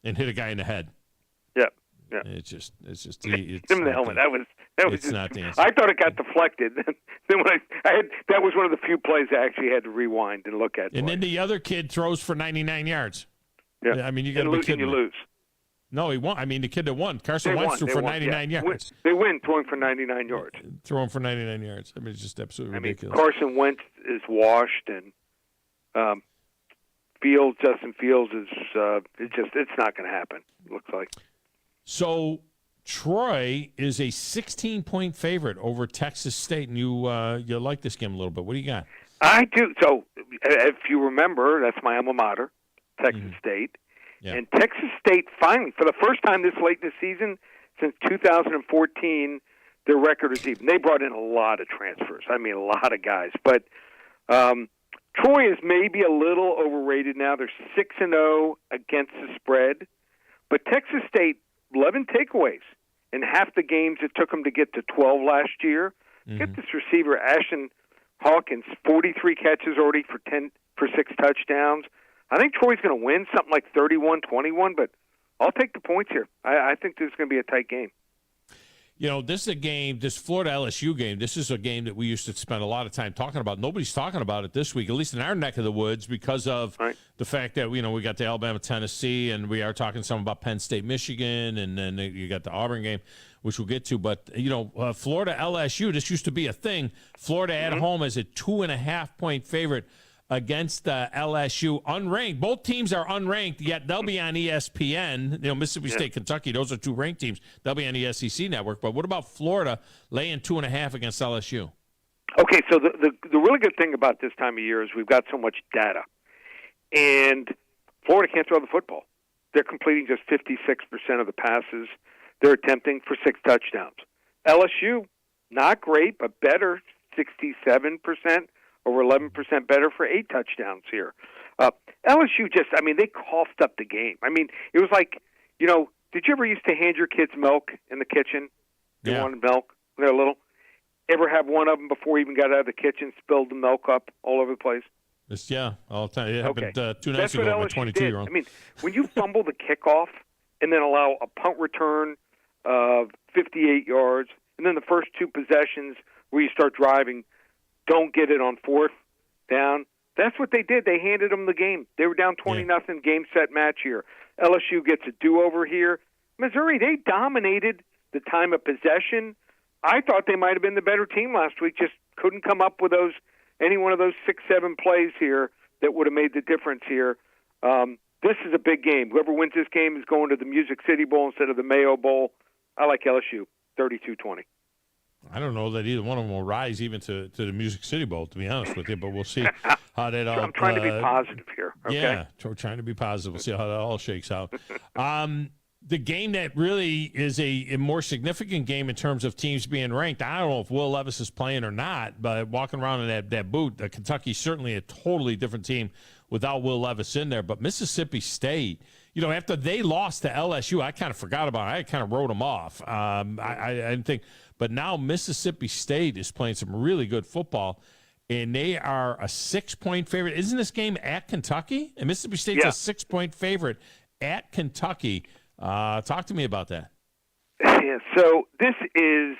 and hit a guy in the head. Yeah. It's just him in the helmet. That was it's just, not the answer. I thought it got deflected. Then when that was one of the few plays I actually had to rewind and look at. And then the other kid throws for 99 yards. Yeah, I mean, you got to be kidding me. You lose. No, he won. I mean, the kid that won, Carson Wentz, threw for 99 yards. They win throwing for 99 yards. Throwing for 99 yards. I mean, it's just absolutely ridiculous. Carson Wentz is washed, and Justin Fields is it's not going to happen. It looks like. So Troy is a 16-point favorite over Texas State, and you like this game a little bit. What do you got? I do. So if you remember, that's my alma mater, Texas State. Yeah. And Texas State finally, for the first time this late in the season, since 2014, their record is even. They brought in a lot of transfers. I mean, a lot of guys. But Troy is maybe a little overrated now. They're 6-0 against the spread. But Texas State, 11 takeaways in half the games it took them to get to 12 last year. Get this receiver, Ashton Hawkins, 43 catches already for 6 touchdowns. I think Troy's going to win something like 31-21, but I'll take the points here. I think this is going to be a tight game. This is a game, this Florida-LSU game, this is a game that we used to spend a lot of time talking about. Nobody's talking about it this week, at least in our neck of the woods, because of the fact that, we got the Alabama-Tennessee, and we are talking some about Penn State-Michigan, and then you got the Auburn game, which we'll get to. But, Florida-LSU, this used to be a thing. Florida at home as a 2.5-point favorite against LSU, unranked. Both teams are unranked, yet they'll be on ESPN. Mississippi State, Kentucky, those are two ranked teams. They'll be on the SEC network. But what about Florida laying 2.5 against LSU? Okay, so the really good thing about this time of year is we've got so much data. And Florida can't throw the football. They're completing just 56% of the passes they're attempting for 6 touchdowns. LSU, not great, but better, 67%. Over 11% better for 8 touchdowns here. LSU they coughed up the game. It was like, did you ever used to hand your kids milk in the kitchen? They wanted milk when they were little. Ever have one of them before he even got out of the kitchen spilled the milk up all over the place? All the time. It happened 2 That's nights ago what with my LSU 22-year-old. did. When you fumble the kickoff and then allow a punt return of 58 yards, and then the first 2 possessions where you start driving, don't get it on 4th down. That's what they did. They handed them the game. They were down 20-0, game, set, match here. LSU gets a do-over here. Missouri, they dominated the time of possession. I thought they might have been the better team last week, just couldn't come up with any one of those 6-7 plays here that would have made the difference here. This is a big game. Whoever wins this game is going to the Music City Bowl instead of the Mayo Bowl. I like LSU, 32-20. I don't know that either one of them will rise even to the Music City Bowl, to be honest with you, but we'll see how that all... I'm trying to be positive here, okay? Yeah, we're trying to be positive. We'll see how that all shakes out. The game that really is a more significant game in terms of teams being ranked, I don't know if Will Levis is playing or not, but walking around in that boot, Kentucky's certainly a totally different team without Will Levis in there. But Mississippi State, after they lost to LSU, I kind of forgot about it. I kind of wrote them off. I didn't think. But now Mississippi State is playing some really good football, and they are a 6-point favorite. Isn't this game at Kentucky? And Mississippi State's a 6-point favorite at Kentucky. Talk to me about that. Yeah, so this is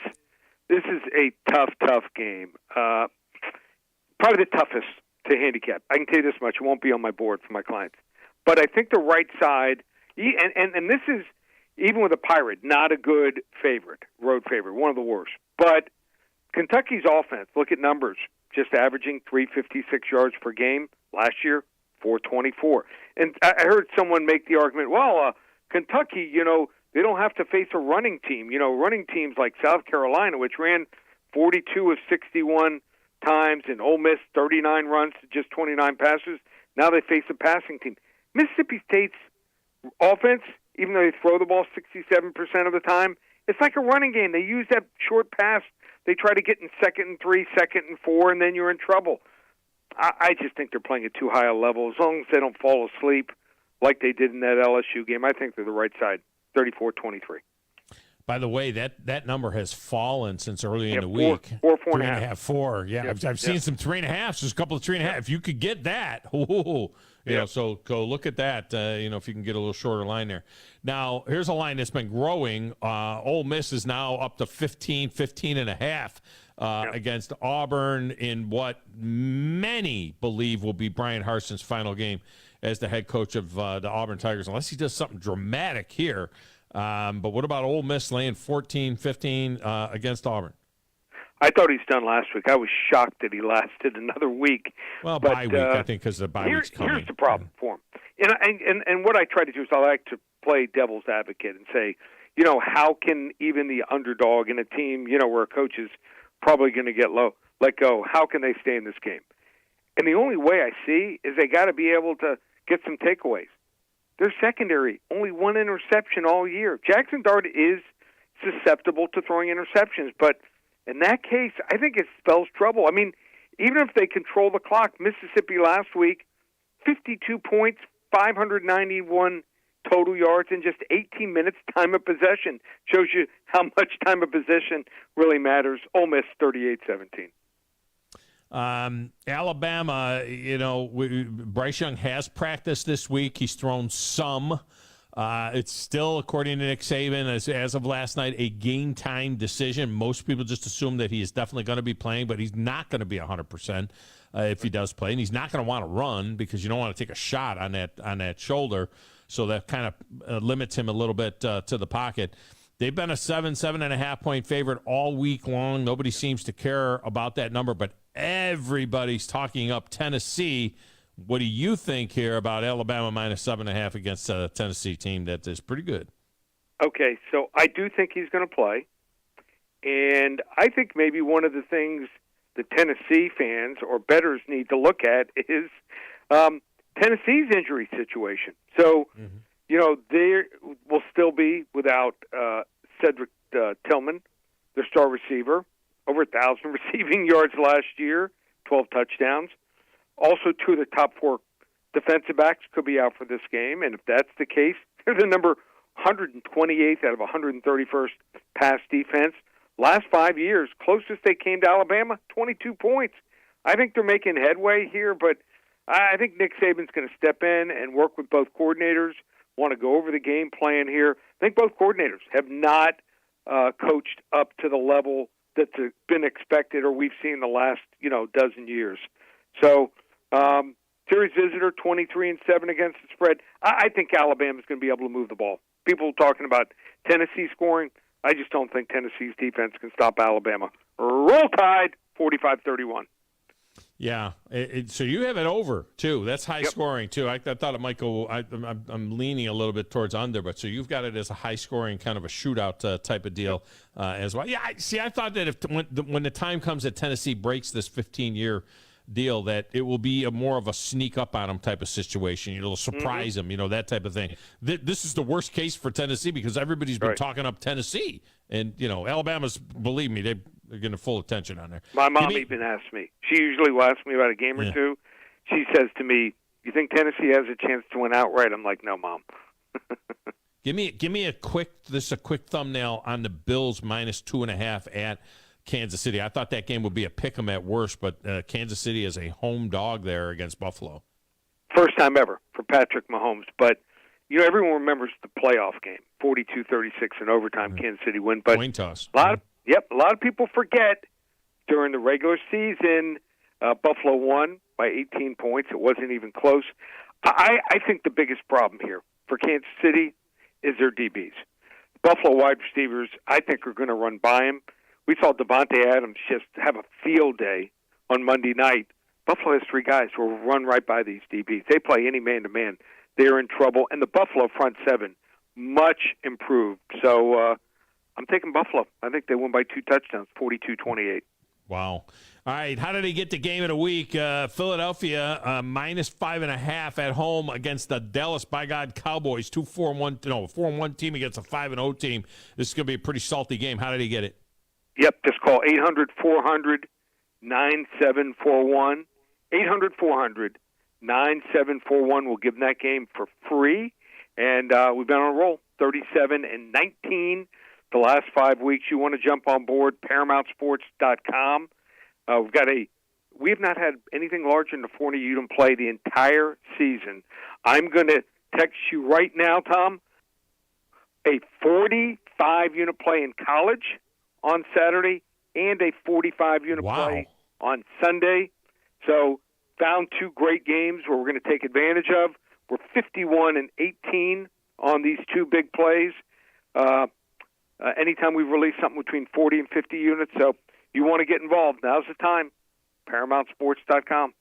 a tough game. Probably the toughest to handicap. I can tell you this much: it won't be on my board for my clients. But I think the right side, and this is even with a Pirate, not a good favorite, road favorite, one of the worst. But Kentucky's offense, look at numbers, just averaging 356 yards per game. Last year, 424. And I heard someone make the argument, Kentucky, they don't have to face a running team. Running teams like South Carolina, which ran 42 of 61 times, and Ole Miss 39 runs to just 29 passes. Now they face a passing team. Mississippi State's offense, even though they throw the ball 67% of the time, it's like a running game. They use that short pass. They try to get in 2nd and 3, 2nd and 4, and then you're in trouble. I just think they're playing at too high a level. As long as they don't fall asleep like they did in that LSU game, I think they're the right side, 34-23. By the way, that number has fallen since early in the week. 4.5. 4. Yeah, yep. I've seen some 3.5s. There's a couple of 3.5. If you could get that, so go look at that. If you can get a little shorter line there. Now, here's a line that's been growing. Ole Miss is now up to 15.5 against Auburn in what many believe will be Brian Harson's final game as the head coach of the Auburn Tigers, unless he does something dramatic here. But what about Ole Miss laying 14-15 against Auburn? I thought he's done last week. I was shocked that he lasted another week. Well, bye week, I think, because the bye week's coming. Here's the problem for him. And what I try to do is I like to play devil's advocate and say, how can even the underdog in a team, where a coach is probably going to get let go, how can they stay in this game? And the only way I see is they got to be able to get some takeaways. Their secondary, only 1 interception all year. Jackson Dart is susceptible to throwing interceptions, but in that case, I think it spells trouble. Even if they control the clock, Mississippi last week, 52 points, 591 total yards in just 18 minutes time of possession. Shows you how much time of possession really matters. Ole Miss 38-17. Alabama, Bryce Young has practiced this week. He's thrown some. It's still, according to Nick Saban, as of last night, a game time decision. Most people just assume that he is definitely going to be playing, but he's not going to be 100% if he does play. And he's not going to want to run because you don't want to take a shot on that shoulder. So that kind of limits him a little bit to the pocket. They've been a 7.5 point favorite all week long. Nobody seems to care about that number, but everybody's talking up Tennessee. What do you think here about Alabama minus 7.5 against a Tennessee team that is pretty good? Okay, so I do think he's going to play. And I think maybe one of the things the Tennessee fans or bettors need to look at is Tennessee's injury situation. So, they will still be without Cedric Tillman, their star receiver, over 1,000 receiving yards last year, 12 touchdowns. Also, 2 of the top 4 defensive backs could be out for this game, and if that's the case, they're the number 128th out of 131st pass defense. Last 5 years, closest they came to Alabama, 22 points. I think they're making headway here, but I think Nick Saban's going to step in and work with both coordinators, want to go over the game plan here. I think both coordinators have not coached up to the level that's been expected or we've seen the last, dozen years. So, series visitor, 23-7 against the spread. I think Alabama's going to be able to move the ball. People talking about Tennessee scoring. I just don't think Tennessee's defense can stop Alabama. Roll Tide, 45-31. Yeah, so you have it over, too. That's high scoring, too. I thought it might go – I'm leaning a little bit towards under, but so you've got it as a high-scoring kind of a shootout type of deal as well. Yeah, I thought that when the time comes that Tennessee breaks this 15-year deal, that it will be more of a sneak up on them type of situation. It'll surprise them, that type of thing. This is the worst case for Tennessee because everybody's been talking up Tennessee. And, Alabama's, believe me, they're getting full attention on there. My mom even asked me. She usually will ask me about a game or two. She says to me, "You think Tennessee has a chance to win outright?" I'm like, "No, Mom." Give me a quick thumbnail on the Bills minus 2.5 at Kansas City. I thought that game would be a pick 'em at worst, but Kansas City is a home dog there against Buffalo. First time ever for Patrick Mahomes, but everyone remembers the playoff game, 42-36 in overtime. Kansas City win, but coin toss. A lot of people forget during the regular season, Buffalo won by 18 points. It wasn't even close. I think the biggest problem here for Kansas City is their DBs. Buffalo wide receivers, I think, are going to run by him. We saw Devontae Adams just have a field day on Monday night. Buffalo has 3 guys who will run right by these DBs. They play any man-to-man. They're in trouble. And the Buffalo front seven, much improved. So I'm taking Buffalo. I think they win by 2 touchdowns, 42-28. Wow. All right, how did he get the game of the week? Philadelphia minus 5.5 at home against the Dallas by God Cowboys. 4-1 team against a 5-0 team. This is going to be a pretty salty game. How did he get it? Yep, just call 800-400-9741. 800-400-9741. We'll give them that game for free. And we've been on a roll, 37-19 the last 5 weeks. You want to jump on board, ParamountSports.com. We have not had anything larger than the 40 unit play the entire season. I'm going to text you right now, Tom, a 45 unit play in college on Saturday and a 45 unit play on Sunday. So found 2 great games where we're going to take advantage of. We're 51-18 on these 2 big plays. Anytime we release something between 40 and 50 units, so you want to get involved, now's the time. ParamountSports.com.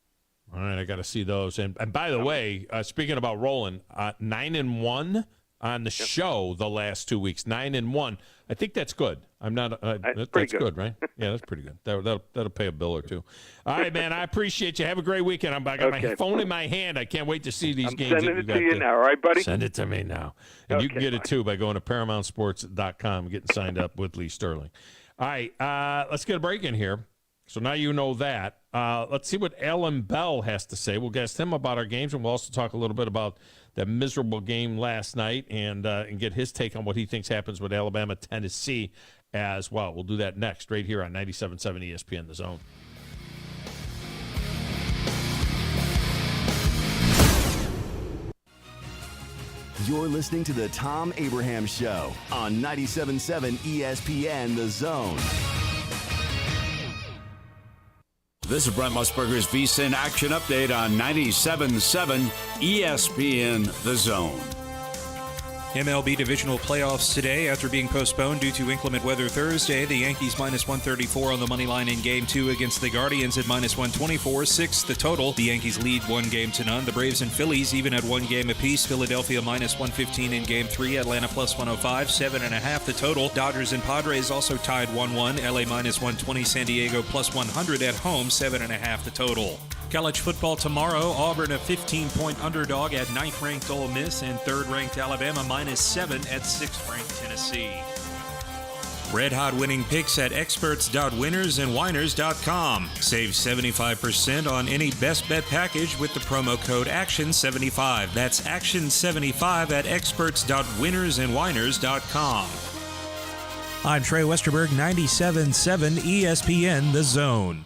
All right, I got to see those. And by the way, speaking about rolling, 9-1 on the show the last 2 weeks. 9-1. I think that's good. I'm not. That's good, right? Yeah, that's pretty good. That'll pay a bill or two. All right, man. I appreciate you. Have a great weekend. I got my phone in my hand. I can't wait to see these games. Sending it to you now, all right, buddy? Send it to me now. And you can get it too by going to ParamountSports.com and getting signed up with Lee Sterling. All right, let's get a break in here. So now you know that. Let's see what Alan Bell has to say. We'll ask him about our games, and we'll also talk a little bit about that miserable game last night and get his take on what he thinks happens with Alabama, Tennessee as well. We'll do that next right here on 97.7 ESPN The Zone. You're listening to the Thom Abraham Show on 97.7 ESPN The Zone. This is Brent Musburger's VSiN Action Update on 97.7 ESPN The Zone. MLB divisional playoffs today after being postponed due to inclement weather Thursday. The Yankees minus 134 on the money line in Game 2 against the Guardians at minus 124. 6 the total. The Yankees lead 1-0. The Braves and Phillies even at 1 game apiece. Philadelphia minus 115 in Game 3. Atlanta plus 105. 7.5 the total. Dodgers and Padres also tied 1-1. LA minus 120. San Diego plus 100 at home. 7.5 the total. College football tomorrow. Auburn a 15-point underdog at 9th-ranked Ole Miss and 3rd-ranked Alabama minus 7 at 6th-ranked Tennessee. Red Hot winning picks at experts.winnersandwiners.com. Save 75% on any best bet package with the promo code ACTION75. That's ACTION75 at experts.winnersandwiners.com. I'm Trey Westerberg, 97.7 ESPN The Zone.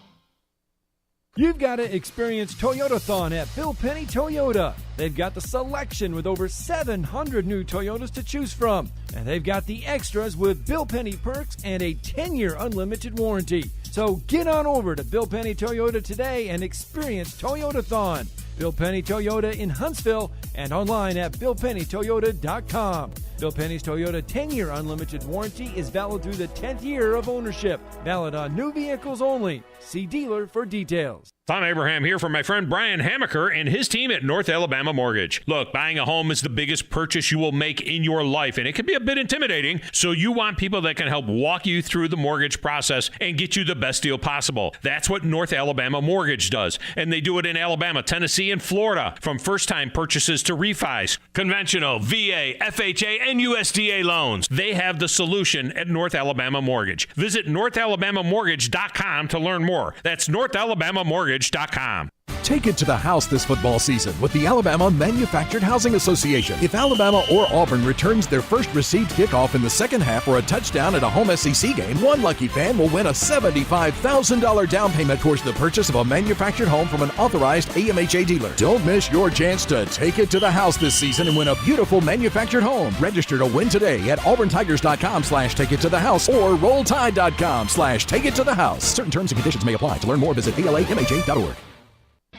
You've got to experience Toyotathon at Bill Penny Toyota. They've got the selection with over 700 new Toyotas to choose from. And they've got the extras with Bill Penny perks and a 10-year unlimited warranty. So get on over to Bill Penny Toyota today and experience Toyotathon. Bill Penny Toyota in Huntsville and online at BillPennyToyota.com. Bill Penny's Toyota 10-year unlimited warranty is valid through the 10th year of ownership. Valid on new vehicles only. See dealer for details. Thom Abraham here for my friend Brian Hamaker and his team at North Alabama Mortgage. Look, buying a home is the biggest purchase you will make in your life, and it can be a bit intimidating, so you want people that can help walk you through the mortgage process and get you the best deal possible. That's what North Alabama Mortgage does, and they do it in Alabama, Tennessee, and Florida, from first-time purchases to refis, conventional, VA, FHA, and USDA loans. They have the solution at North Alabama Mortgage. Visit NorthAlabamaMortgage.com to learn more. That's NorthAlabamaMortgage.com. Take it to the house this football season with the Alabama Manufactured Housing Association. If Alabama or Auburn returns their first received kickoff in the second half or a touchdown at a home SEC game, one lucky fan will win a $75,000 down payment towards the purchase of a manufactured home from an authorized AMHA dealer. Don't miss your chance to take it to the house this season and win a beautiful manufactured home. Register to win today at auburntigers.com/take-it-to-the-house or rolltide.com/take-it-to-the-house. Certain terms and conditions may apply. To learn more, visit alamha.org.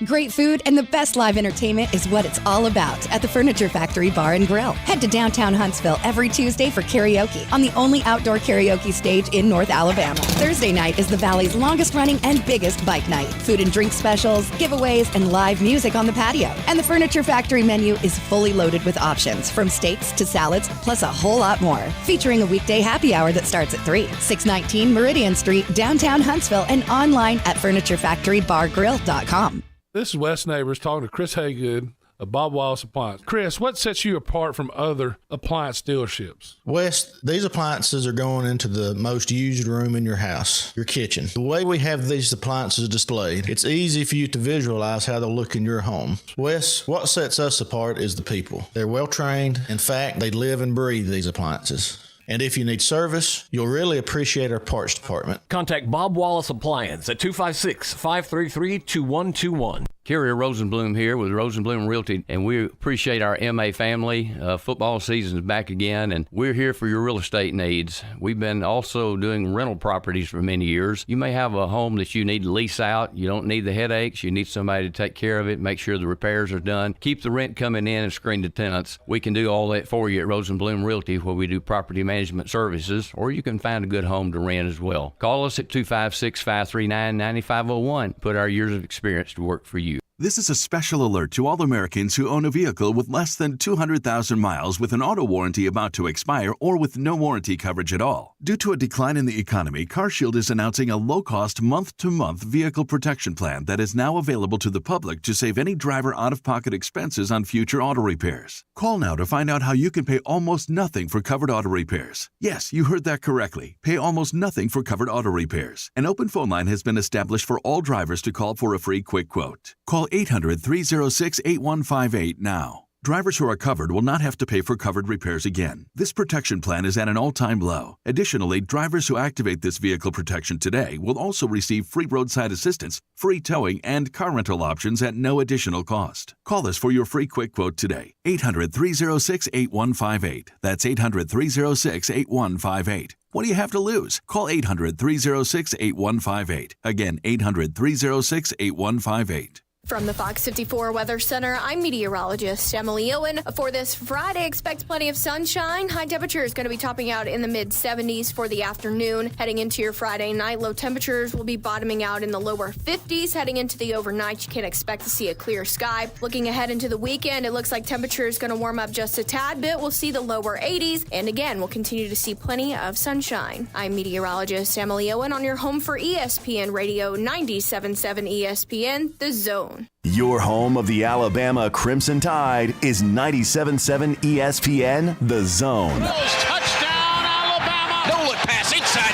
Great food and the best live entertainment is what it's all about at the Furniture Factory Bar and Grill. Head to downtown Huntsville every Tuesday for karaoke on the only outdoor karaoke stage in North Alabama. Thursday night is the Valley's longest running and biggest bike night. Food and drink specials, giveaways, and live music on the patio. And the Furniture Factory menu is fully loaded with options from steaks to salads, plus a whole lot more. Featuring a weekday happy hour that starts at 3. 619 Meridian Street, downtown Huntsville, and online at FurnitureFactoryBarGrill.com. This is Wes Neighbors talking to Chris Haygood of Bob Wallace Appliance. Chris, what sets you apart from other appliance dealerships? Wes, these appliances are going into the most used room in your house, your kitchen. The way we have these appliances displayed, it's easy for you to visualize how they'll look in your home. Wes, what sets us apart is the people. They're well trained. In fact, they live and breathe these appliances. And if you need service, you'll really appreciate our parts department. Contact Bob Wallace Appliance at 256-533-2121. Carrier Rosenblum here with Rosenblum Realty, and we appreciate our MA family. Football season is back again, and we're here for your real estate needs. We've been also doing rental properties for many years. You may have a home that you need to lease out. You don't need the headaches. You need somebody to take care of it, make sure the repairs are done, keep the rent coming in, and screen the tenants. We can do all that for you at Rosenblum Realty, where we do property management services, or you can find a good home to rent as well. Call us at 256-539-9501. Put our years of experience to work for you. This is a special alert to all Americans who own a vehicle with less than 200,000 miles with an auto warranty about to expire or with no warranty coverage at all. Due to a decline in the economy, CarShield is announcing a low-cost month-to-month vehicle protection plan that is now available to the public to save any driver out-of-pocket expenses on future auto repairs. Call now to find out how you can pay almost nothing for covered auto repairs. Yes, you heard that correctly. Pay almost nothing for covered auto repairs. An open phone line has been established for all drivers to call for a free quick quote. Call 800-306-8158 now. Drivers who are covered will not have to pay for covered repairs again. This protection plan is at an all-time low. Additionally, drivers who activate this vehicle protection today will also receive free roadside assistance, free towing, and car rental options at no additional cost. Call us for your free quick quote today. 800-306-8158. That's 800-306-8158. What do you have to lose? Call 800-306-8158. Again, 800-306-8158. From the Fox 54 Weather Center, I'm meteorologist Emily Owen. For this Friday, expect plenty of sunshine. High temperature is going to be topping out in the mid-70s for the afternoon. Heading into your Friday night, low temperatures will be bottoming out in the lower 50s. Heading into the overnight, you can expect to see a clear sky. Looking ahead into the weekend, it looks like temperature is going to warm up just a tad bit. We'll see the lower 80s, and again, we'll continue to see plenty of sunshine. I'm meteorologist Emily Owen on your home for ESPN Radio 97.7 ESPN, The Zone. Your home of the Alabama Crimson Tide is 97.7 ESPN, The Zone. Touchdown, Alabama! No look pass inside.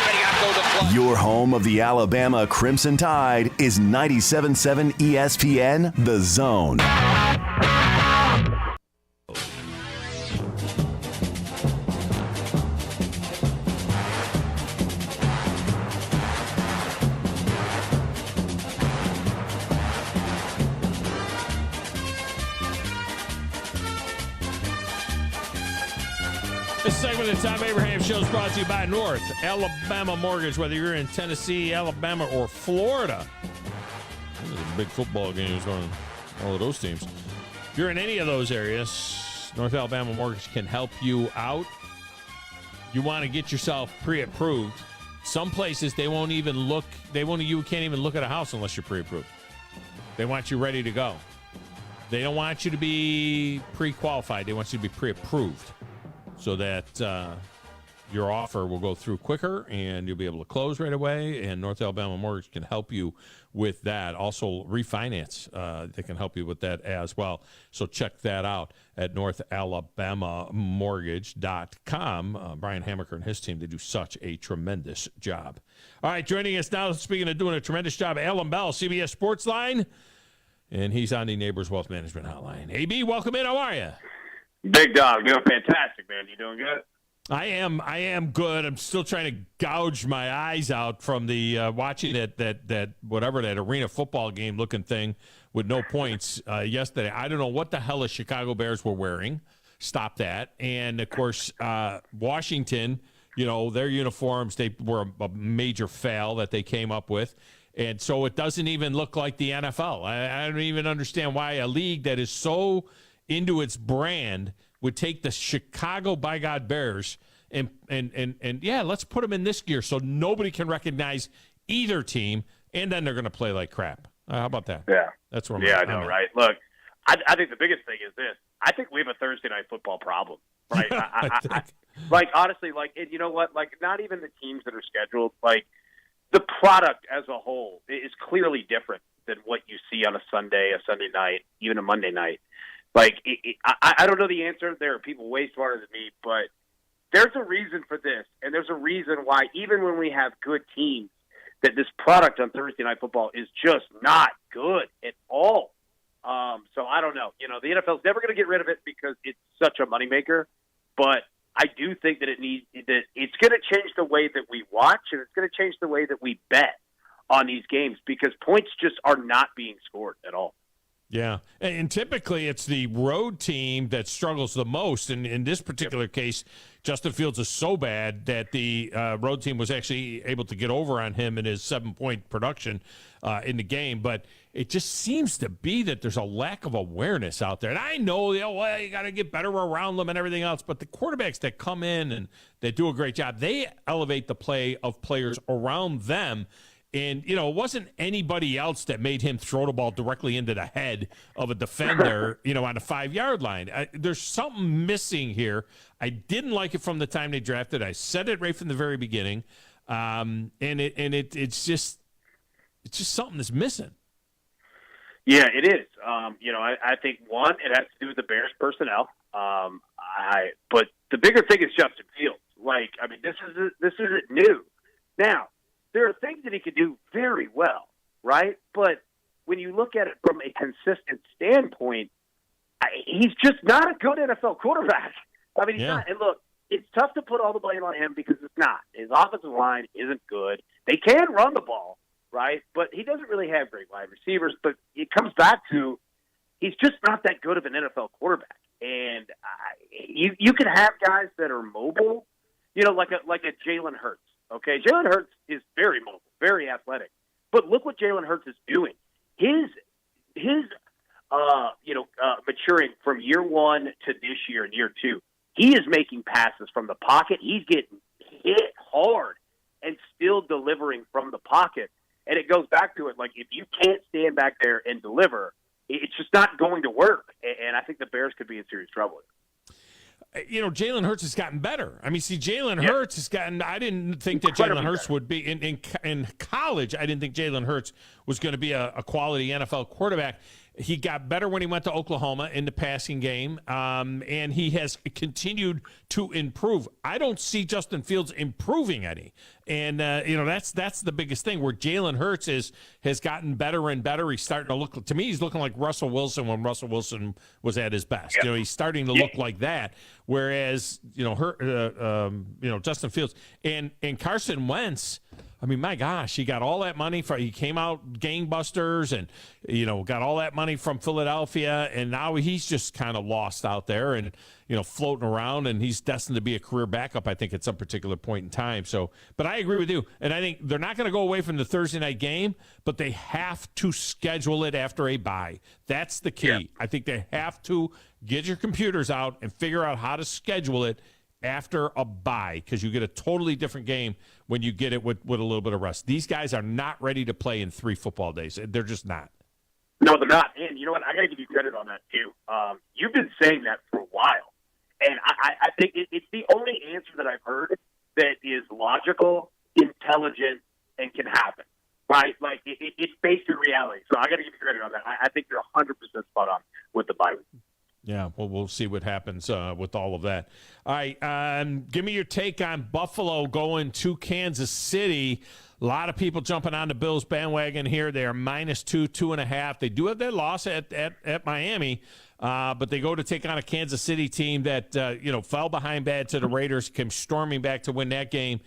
Your home of the Alabama Crimson Tide is 97.7 ESPN The Zone. This segment of the Tom Abraham Show is brought to you by North Alabama Mortgage. Whether you're in Tennessee, Alabama, or Florida, there's a big football games on all of those teams. If you're in any of those areas, North Alabama Mortgage can help you out. You want to get yourself pre-approved. Some places they won't even look. You can't even look at a house unless you're pre-approved. They want you ready to go. They don't want you to be pre-qualified. They want you to be pre-approved, so that your offer will go through quicker and you'll be able to close right away. And North Alabama Mortgage can help you with that. Also, refinance. They can help you with that as well. So check that out at NorthAlabamaMortgage.com. Brian Hammaker and his team, they do such a tremendous job. All right, joining us now, speaking of doing a tremendous job, Alan Bell, CBS Sports Line. And he's on the Neighbors Wealth Management Hotline. AB, welcome in. How are you? Big dog, doing fantastic, man. You doing good? I am good. I'm still trying to gouge my eyes out from the watching that whatever that arena football game looking thing with no points yesterday. I don't know what the hell the Chicago Bears were wearing. Stop that. And of course, Washington, their uniforms, they were a major fail that they came up with. And so it doesn't even look like the NFL. I don't even understand why a league that is so into its brand would take the Chicago by God Bears and yeah, let's put them in this gear so nobody can recognize either team, and then they're going to play like crap. How about that? Yeah, that's where I know, right? Look, I think the biggest thing is this. I think we have a Thursday night football problem, right? Like honestly, like, and you know what? Like, not even the teams that are scheduled. Like, the product as a whole is clearly different than what you see on a Sunday night, even a Monday night. Like, I don't know the answer. There are people way smarter than me, but there's a reason for this, and there's a reason why even when we have good teams, that this product on Thursday Night Football is just not good at all. So I don't know. The NFL's never going to get rid of it because it's such a moneymaker, but I do think that it's going to change the way that we watch, and it's going to change the way that we bet on these games because points just are not being scored at all. Yeah, and typically it's the road team that struggles the most. And in this particular case, Justin Fields is so bad that the road team was actually able to get over on him in his 7-point production in the game. But it just seems to be that there's a lack of awareness out there. And I know, you got to get better around them and everything else. But the quarterbacks that come in and they do a great job, they elevate the play of players around them. And, it wasn't anybody else that made him throw the ball directly into the head of a defender, on the 5-yard line. There's something missing here. I didn't like it from the time they drafted. I said it right from the very beginning. It's just something that's missing. Yeah, it is. I think, one, it has to do with the Bears personnel. But the bigger thing is Justin Fields. This isn't new. Now, there are things that he could do very well, right? But when you look at it from a consistent standpoint, he's just not a good NFL quarterback. He's not. And look, it's tough to put all the blame on him because it's not. His offensive line isn't good. They can run the ball, right? But he doesn't really have great wide receivers. But it comes back to he's just not that good of an NFL quarterback. And you can have guys that are mobile, like a Jalen Hurts. Okay, Jalen Hurts is very mobile, very athletic. But look what Jalen Hurts is doing. His maturing from year one to this year and year two. He is making passes from the pocket. He's getting hit hard and still delivering from the pocket. And it goes back to it, like, if you can't stand back there and deliver, it's just not going to work. And I think the Bears could be in serious trouble. Jalen Hurts has gotten better. Jalen Hurts has gotten – I didn't think that Jalen Hurts would be – in college, I didn't think Jalen Hurts was going to be a quality NFL quarterback. He got better when he went to Oklahoma in the passing game, and he has continued to improve. I don't see Justin Fields improving any, and that's the biggest thing. Where Jalen Hurts has gotten better and better. He's starting to look, to me, he's looking like Russell Wilson when Russell Wilson was at his best. Yep. He's starting to look like that. Whereas Justin Fields and Carson Wentz. I mean, my gosh, he got all that money he came out gangbusters and, got all that money from Philadelphia. And now he's just kind of lost out there and, floating around, and he's destined to be a career backup, I think, at some particular point in time. So, but I agree with you. And I think they're not going to go away from the Thursday night game, but they have to schedule it after a bye. That's the key. Yeah. I think they have to get your computers out and figure out how to schedule it after a bye, because you get a totally different game when you get it with a little bit of rest. These guys are not ready to play in 3 football days. They're just not. No, they're not. And you know what? I got to give you credit on that, too. You've been saying that for a while. And I think it's the only answer that I've heard that is logical, intelligent, and can happen. Right? Like, it's based in reality. So I got to give you credit on that. I think you're 100% spot on with the bye week. Yeah, well, we'll see what happens with all of that. All right, give me your take on Buffalo going to Kansas City. A lot of people jumping on the Bills bandwagon here. They are -2, 2.5. They do have that loss at Miami, but they go to take on a Kansas City team that fell behind bad to the Raiders, came storming back to win that game.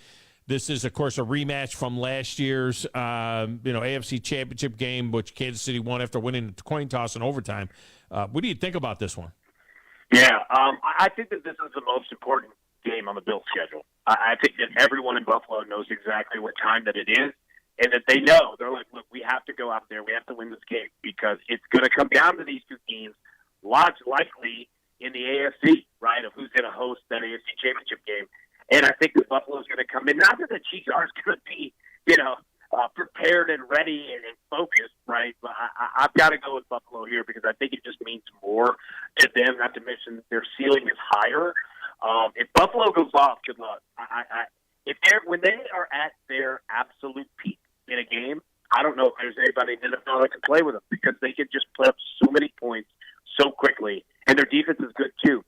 This is, of course, a rematch from last year's AFC Championship game, which Kansas City won after winning the coin toss in overtime. What do you think about this one? Yeah, I think that this is the most important game on the Bills' schedule. I think that everyone in Buffalo knows exactly what time that it is, and that they know. They're like, look, we have to go out there. We have to win this game because it's going to come down to these two teams, likely in the AFC, right, of who's going to host that AFC Championship game. And I think that Buffalo's going to come in. Not that the Chiefs are going to be, prepared and ready and focused, right? But I've got to go with Buffalo here because I think it just means more to them, not to mention their ceiling is higher. If Buffalo goes off, good luck. When they are at their absolute peak in a game, I don't know if there's anybody in the NFL that can play with them because they can just put up so many points so quickly, and their defense is good too.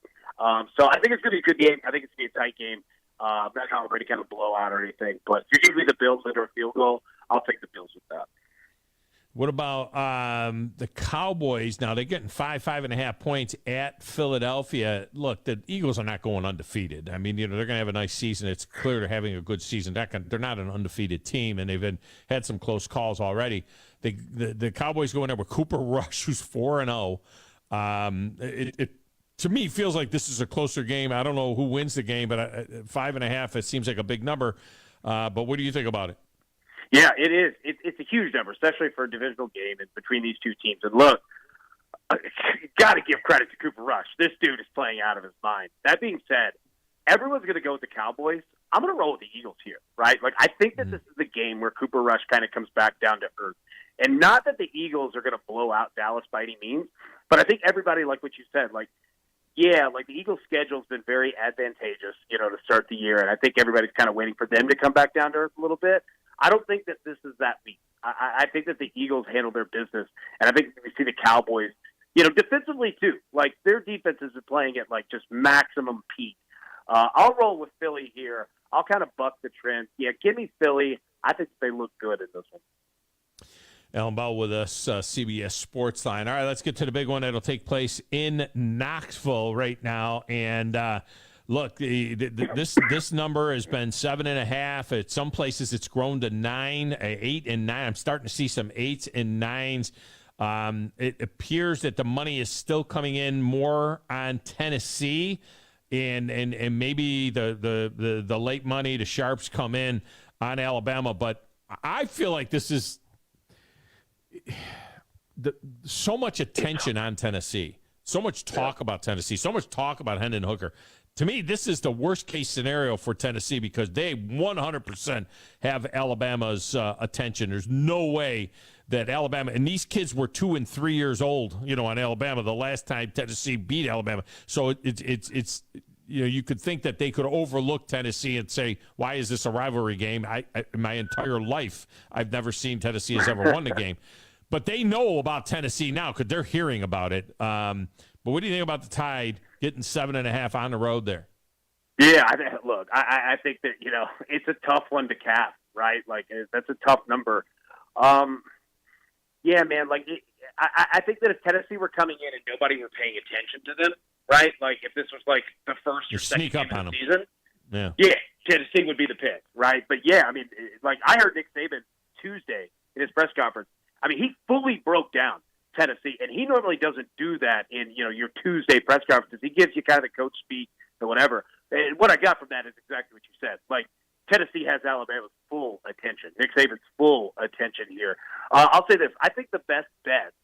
So I think it's going to be a good game. I think it's going to be a tight game. I'm not calling for any kind of blowout or anything, but if you give me the Bills under a field goal, I'll take the Bills with that. What about the Cowboys? Now, they're getting 5.5 points at Philadelphia. Look, the Eagles are not going undefeated. I mean, they're going to have a nice season. It's clear they're having a good season. They're not an undefeated team, and they've had some close calls already. The Cowboys go in there with Cooper Rush, who's 4-0. It to me feels like this is a closer game. I don't know who wins the game, but 5.5, it seems like a big number. But what do you think about it? Yeah, it is. It's a huge number, especially for a divisional game and between these two teams. And look, you got to give credit to Cooper Rush. This dude is playing out of his mind. That being said, everyone's going to go with the Cowboys. I'm going to roll with the Eagles here, right? Like, I think that this is the game where Cooper Rush kind of comes back down to earth. And not that the Eagles are going to blow out Dallas by any means, but I think everybody, like what you said, like the Eagles' schedule's been very advantageous, to start the year, and I think everybody's kind of waiting for them to come back down to earth a little bit. I don't think that this is that week. I think that the Eagles handle their business, and I think we see the Cowboys, defensively too. Like, their defense is playing at, just maximum peak. I'll roll with Philly here. I'll kind of buck the trend. Yeah, give me Philly. I think they look good in this one. Alan Bell with us, CBS Sports Line. All right, let's get to the big one that'll take place in Knoxville right now. And look, this number has been 7.5. At some places, it's grown to 9, 8, and 9. I'm starting to see some 8s and 9s. It appears that the money is still coming in more on Tennessee, and maybe the late money, the sharps come in on Alabama. But I feel like this is so much attention on Tennessee, so much talk about Tennessee, so much talk about Hendon Hooker. To me, this is the worst case scenario for Tennessee because they 100% have Alabama's attention. There's no way that Alabama, and these kids were 2 and 3 years old, on Alabama the last time Tennessee beat Alabama. So it's you could think that they could overlook Tennessee and say, why is this a rivalry game? In my entire life, I've never seen Tennessee has ever won the game. But they know about Tennessee now because they're hearing about it. But what do you think about the Tide getting 7.5 on the road there? Yeah, I think that, it's a tough one to cap, right? Like, that's a tough number. Yeah, man, like, I think that if Tennessee were coming in and nobody were paying attention to them, right? Like, if this was, like, the first or second game of the season, yeah, Tennessee would be the pick, right? But, yeah, I mean, like, I heard Nick Saban Tuesday in his press conference. I mean, he fully broke down Tennessee, and he normally doesn't do that in, your Tuesday press conferences. He gives you kind of the coach speak or whatever. And what I got from that is exactly what you said. Like, Tennessee has Alabama's full attention. Nick Saban's full attention here. I'll say this. I think the best bets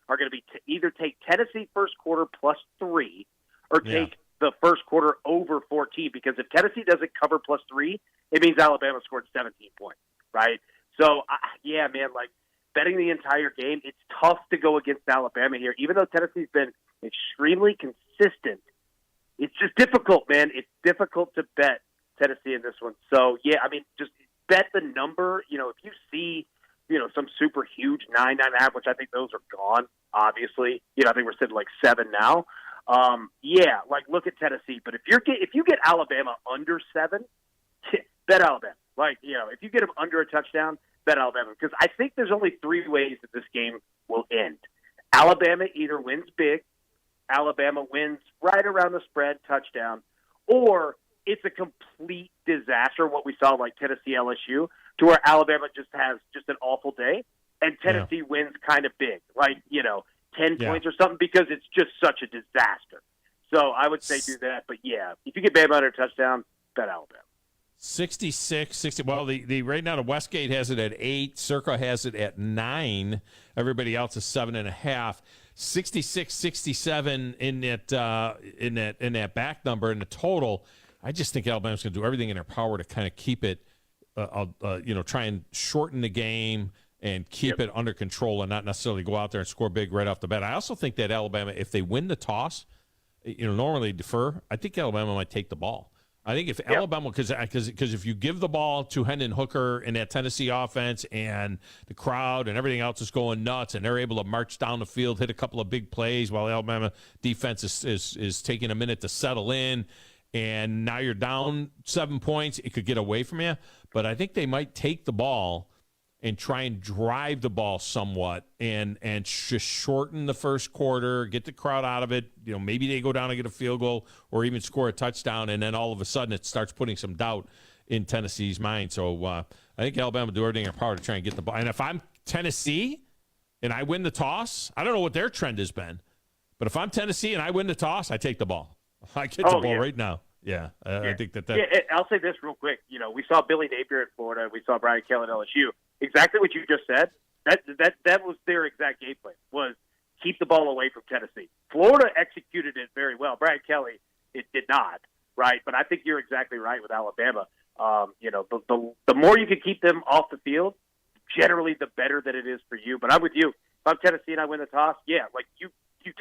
are going to be to either take Tennessee first quarter +3 or take the first quarter over 14, because if Tennessee doesn't cover +3, it means Alabama scored 17 points, right? So, yeah, man, like, betting the entire game, it's tough to go against Alabama here. Even though Tennessee's been extremely consistent, it's just difficult, man. It's difficult to bet Tennessee in this one. So, yeah, I mean, just bet the number. If you see, some super huge 9.5, which I think those are gone, obviously. I think we're sitting like 7 now. Yeah, like, look at Tennessee. But if you get Alabama under 7, bet Alabama. Like, if you get them under a touchdown, bet Alabama. Because I think there's only 3 ways that this game will end. Alabama either wins big, Alabama wins right around the spread, touchdown, or it's a complete disaster, what we saw like Tennessee LSU, to where Alabama just has just an awful day, and Tennessee wins kind of big, like, 10 points or something, because it's just such a disaster. So I would say do that. But, yeah, if you get Bama under a touchdown, bet Alabama. 66, 60. Well, the right now the Westgate has it at 8. Circa has it at 9. Everybody else is 7.5. 66, 67 in that back number in the total. I just think Alabama's going to do everything in their power to kind of keep it, try and shorten the game and keep it under control and not necessarily go out there and score big right off the bat. I also think that Alabama, if they win the toss, normally defer. I think Alabama might take the ball. I think if Alabama, because if you give the ball to Hendon Hooker in that Tennessee offense and the crowd and everything else is going nuts and they're able to march down the field, hit a couple of big plays while Alabama defense is taking a minute to settle in, and now you're down 7 points, it could get away from you. But I think they might take the ball and try and drive the ball somewhat and just shorten the first quarter, get the crowd out of it. Maybe they go down and get a field goal or even score a touchdown, and then all of a sudden it starts putting some doubt in Tennessee's mind. So I think Alabama will do everything in their power to try and get the ball. And if I'm Tennessee and I win the toss, I don't know what their trend has been, but if I'm Tennessee and I win the toss, I take the ball. I get the ball right now. Yeah, I think that. Yeah, I'll say this real quick. We saw Billy Napier in Florida. We saw Brian Kelly at LSU. Exactly what you just said. That was their exact game plan, was keep the ball away from Tennessee. Florida executed it very well. Brian Kelly, it did not, right? But I think you're exactly right with Alabama. The more you can keep them off the field, generally the better that it is for you. But I'm with you. If I'm Tennessee and I win the toss, yeah, like you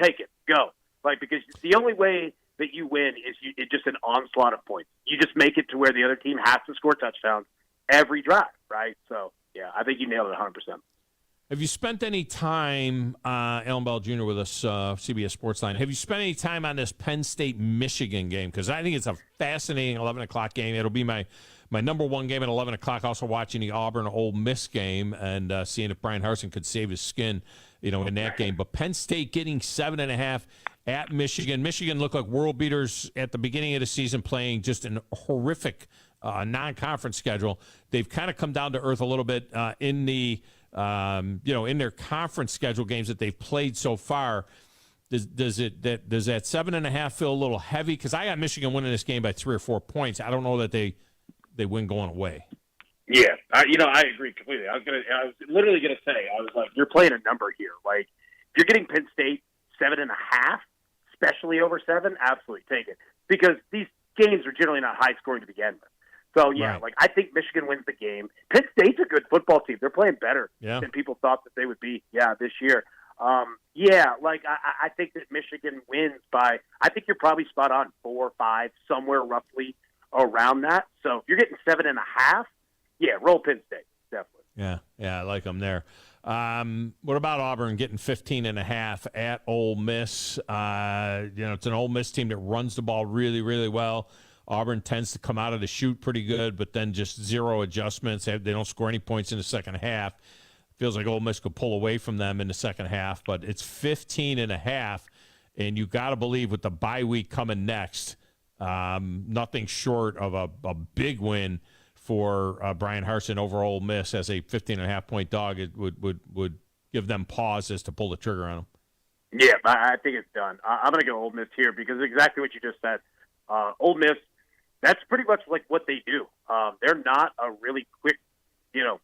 take it, go. Like, because the only way that you win is it's just an onslaught of points. You just make it to where the other team has to score touchdowns every drive, right? So, yeah, I think you nailed it 100%. Have you spent any time, Alan Bell Jr. with us, CBS Sportsline, have you spent any time on this Penn State-Michigan game? Because I think it's a fascinating 11 o'clock game. It'll be my number one game at 11 o'clock, also watching the Auburn-Ole Miss game and seeing if Brian Harsin could save his skin, in that game. But Penn State getting 7.5 at Michigan. Michigan looked like world beaters at the beginning of the season, playing just an horrific non-conference schedule. They've kind of come down to earth a little bit in the in their conference schedule games that they've played so far. Does that 7.5 feel a little heavy? Because I got Michigan winning this game by 3 or 4 points. I don't know that they win going away. Yeah, I agree completely. I was literally gonna say, I was like, you're playing a number here. Like, if you're getting Penn State 7.5, especially over 7, absolutely take it, because these games are generally not high scoring to begin with. So, yeah, right. Like, I think Michigan wins the game. Penn State's a good football team. They're playing better than people thought that they would be, this year. I think that Michigan wins by, I think you're probably spot on, 4 or 5, somewhere roughly around that. So if you're getting 7.5, roll Penn State, definitely. Yeah, I like them there. What about Auburn getting 15.5 at Ole Miss? It's an Ole Miss team that runs the ball really, really well. Auburn tends to come out of the chute pretty good, but then just zero adjustments. They don't score any points in the second half. Feels like Ole Miss could pull away from them in the second half, but it's 15.5, and you got to believe with the bye week coming next, nothing short of a big win for Brian Harsin over Ole Miss as a 15.5-point dog. It would give them pause as to pull the trigger on them. Yeah, I think it's done. I'm going to go Ole Miss here because exactly what you just said. Ole Miss, that's pretty much like what they do. They're not a really quick,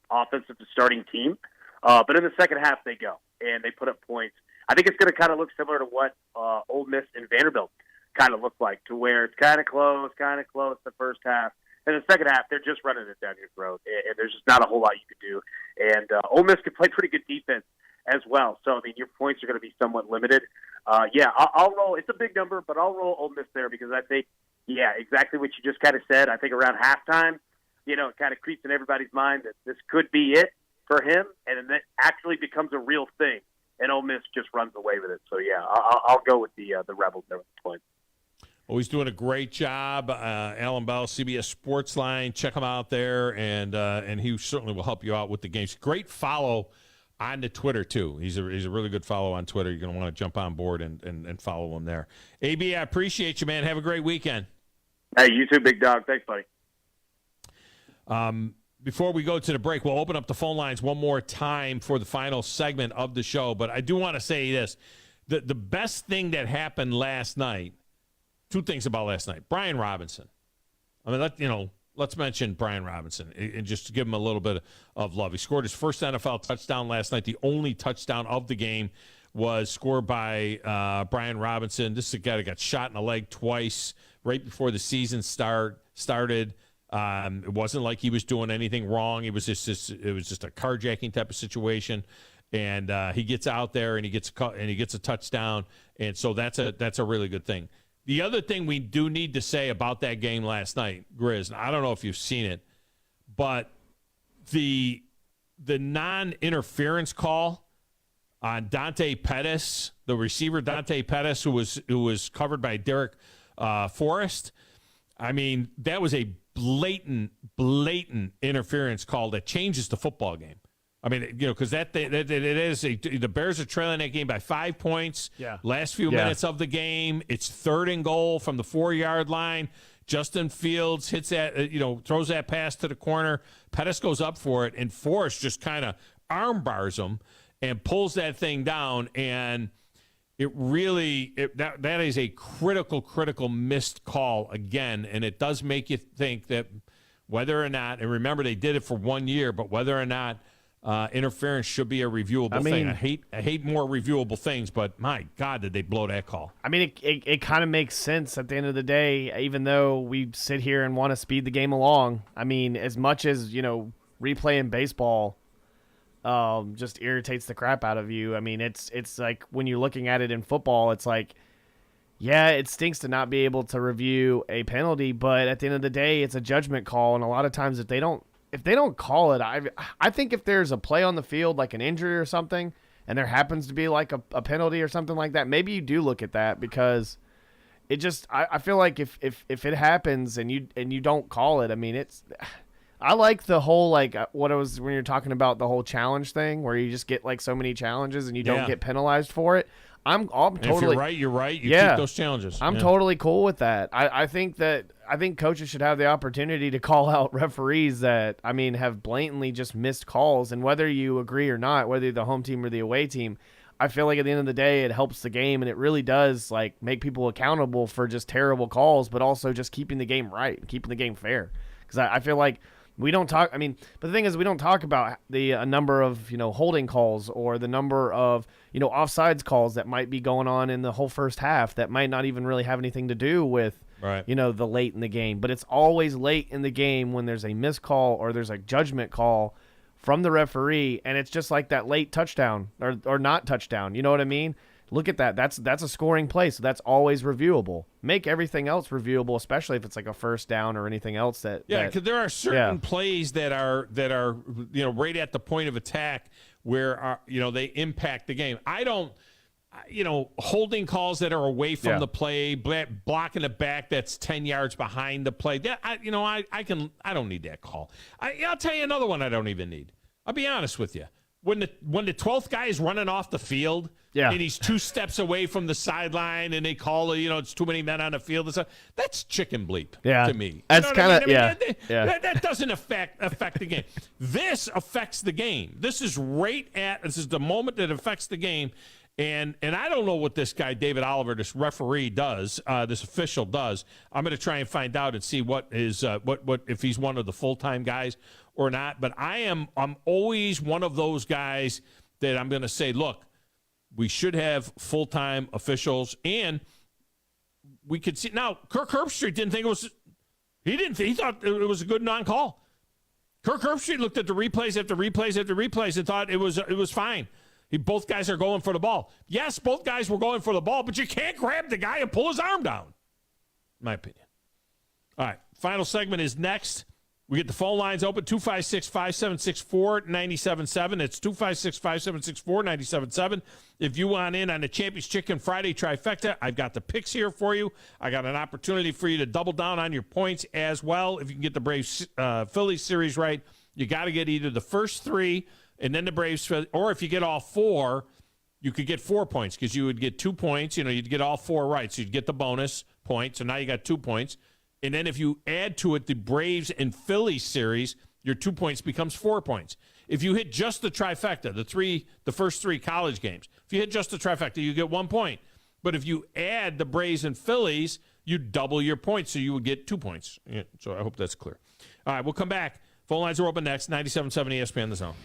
offensive starting team, but in the second half they go and they put up points. I think it's going to kind of look similar to what Ole Miss and Vanderbilt kind of look like, to where it's kind of close the first half. In the second half, they're just running it down your throat, and there's just not a whole lot you could do. And Ole Miss can play pretty good defense as well. So, your points are going to be somewhat limited. I'll roll. It's a big number, but I'll roll Ole Miss there because I think, exactly what you just kind of said. I think around halftime, it kind of creeps in everybody's mind that this could be it for him, and then it actually becomes a real thing, and Ole Miss just runs away with it. So, I'll go with the Rebels there with the points. Well, he's doing a great job. Alan Bell, CBS Sportsline. Check him out there, and he certainly will help you out with the games. Great follow on the Twitter, too. He's a really good follow on Twitter. You're going to want to jump on board and follow him there. AB, I appreciate you, man. Have a great weekend. Hey, you too, big dog. Thanks, buddy. Before we go to the break, we'll open up the phone lines one more time for the final segment of the show. But I do want to say this. The best thing that happened last night, two things about last night. Brian Robinson. Let's mention Brian Robinson and just give him a little bit of love. He scored his first NFL touchdown last night. The only touchdown of the game was scored by Brian Robinson. This is a guy that got shot in the leg twice right before the season started. It wasn't like he was doing anything wrong. It was just a carjacking type of situation. And he gets out there and he gets a touchdown. And so that's a really good thing. The other thing we do need to say about that game last night, Grizz, and I don't know if you've seen it, but the non-interference call on Dante Pettis, the receiver Dante Pettis, who was covered by Derek Forrest, that was a blatant interference call that changes the football game. Because the Bears are trailing that game by 5 points. Yeah. Last few minutes of the game, it's 3rd and goal from the 4-yard line. Justin Fields hits that, throws that pass to the corner. Pettis goes up for it, and Forrest just kind of arm bars him and pulls that thing down. And that is a critical missed call again, and it does make you think that whether or not, and remember they did it for 1 year, but whether or not interference should be a reviewable thing. I hate more reviewable things, but my God, did they blow that call? It kind of makes sense at the end of the day, even though we sit here and want to speed the game along. As much as, replaying baseball just irritates the crap out of you. It's like when you're looking at it in football, it's like, yeah, it stinks to not be able to review a penalty, but at the end of the day, it's a judgment call, and a lot of times if they don't call it, I think if there's a play on the field, like an injury or something, and there happens to be like a penalty or something like that, maybe you do look at that, because it just, I feel like if it happens and you don't call it, I like the whole, what it was when you're talking about the whole challenge thing, where you just get like so many challenges and you don't get penalized for it. I'm totally. If you're right. You keep those challenges. I'm totally cool with that. I think coaches should have the opportunity to call out referees that have blatantly just missed calls, and whether you agree or not, whether you're the home team or the away team, I feel like at the end of the day it helps the game, and it really does make people accountable for just terrible calls, but also just keeping the game right and keeping the game fair. Because I feel like we don't talk. But the thing is, we don't talk about the number of holding calls or the number of offsides calls that might be going on in the whole first half that might not even really have anything to do with the late in the game. But it's always late in the game when there's a missed call or there's a judgment call from the referee, and it's just like that late touchdown or not touchdown. You know what I mean? Look at that. That's a scoring play, so that's always reviewable. Make everything else reviewable, especially if it's like a first down or anything else that. Yeah, because there are certain plays that are right at the point of attack where they impact the game. I don't. Holding calls that are away from the play, blocking it back that's 10 yards behind the play. I don't need that call. I'll tell you another one I don't even need. I'll be honest with you. When the 12th guy is running off the field and he's 2 steps away from the sideline and they call it's too many men on the field, that's chicken bleep to me. That's kind of That doesn't affect the game. This affects the game. This is the moment that affects the game. And I don't know what this guy, David Oliver, this referee does, this official does. I'm going to try and find out and see what is what if he's one of the full-time guys or not. But I'm always one of those guys that I'm going to say, look, we should have full-time officials, and we could see. Now, Kirk Herbstreit didn't think it was. He thought it was a good non-call. Kirk Herbstreit looked at the replays after replays after replays and thought it was fine. Both guys are going for the ball. Yes, both guys were going for the ball, but you can't grab the guy and pull his arm down, in my opinion. All right, final segment is next. We get the phone lines open, 256-576-4977. It's 256-576-4977. If you want in on the Champions Chicken Friday trifecta, I've got the picks here for you. I got an opportunity for you to double down on your points as well. If you can get the Braves Phillies series right, you got to get either the first 3 and then the Braves, or if you get all 4, you could get 4 points because you would get 2 points. You'd get all 4 right, so you'd get the bonus point. So now you got 2 points. And then if you add to it the Braves and Phillies series, your 2 points becomes 4 points. If you hit just the trifecta, the first 3 college games, if you hit just the trifecta, you get 1 point. But if you add the Braves and Phillies, you double your points, so you would get 2 points. Yeah, so I hope that's clear. All right, we'll come back. Phone lines are open next, 97.7 ESPN The Zone.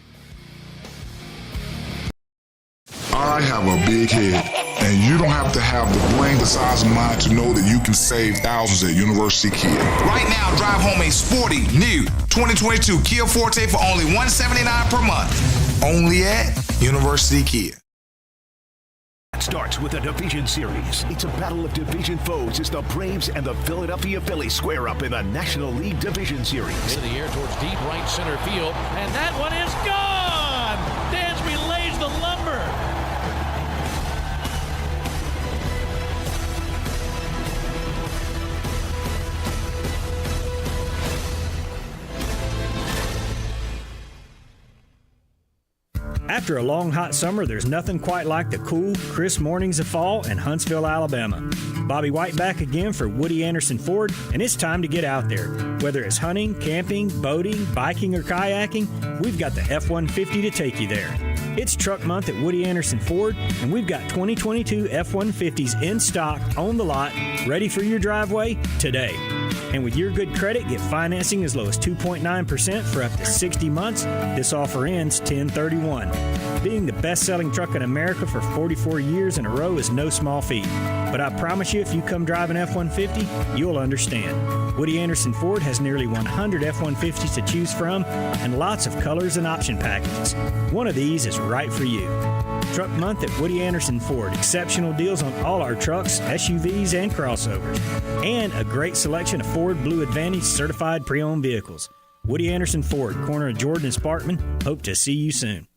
I have a big head, and you don't have to have the brain the size of mine to know that you can save thousands at University Kia. Right now, drive home a sporty, new 2022 Kia Forte for only $179 per month. Only at University Kia. It starts with the Division Series. It's a battle of division foes as the Braves and the Philadelphia Phillies square up in the National League Division Series. Into the air towards deep right center field, and that one is gone! Dansby lays the lumber. After a long, hot summer, there's nothing quite like the cool, crisp mornings of fall in Huntsville, Alabama. Bobby White back again for Woody Anderson Ford, and it's time to get out there. Whether it's hunting, camping, boating, biking, or kayaking, we've got the F-150 to take you there. It's truck month at Woody Anderson Ford, and we've got 2022 F-150s in stock on the lot, ready for your driveway today. And with your good credit, get financing as low as 2.9% for up to 60 months. This offer ends 10/31. Being the best-selling truck in America for 44 years in a row is no small feat. But I promise you, if you come drive an F-150, you'll understand. Woody Anderson Ford has nearly 100 F-150s to choose from and lots of colors and option packages. One of these is right for you. Truck month at Woody Anderson Ford. Exceptional deals on all our trucks, SUVs, and crossovers. And a great selection of Ford Blue Advantage certified pre-owned vehicles. Woody Anderson Ford, corner of Jordan and Sparkman. Hope to see you soon.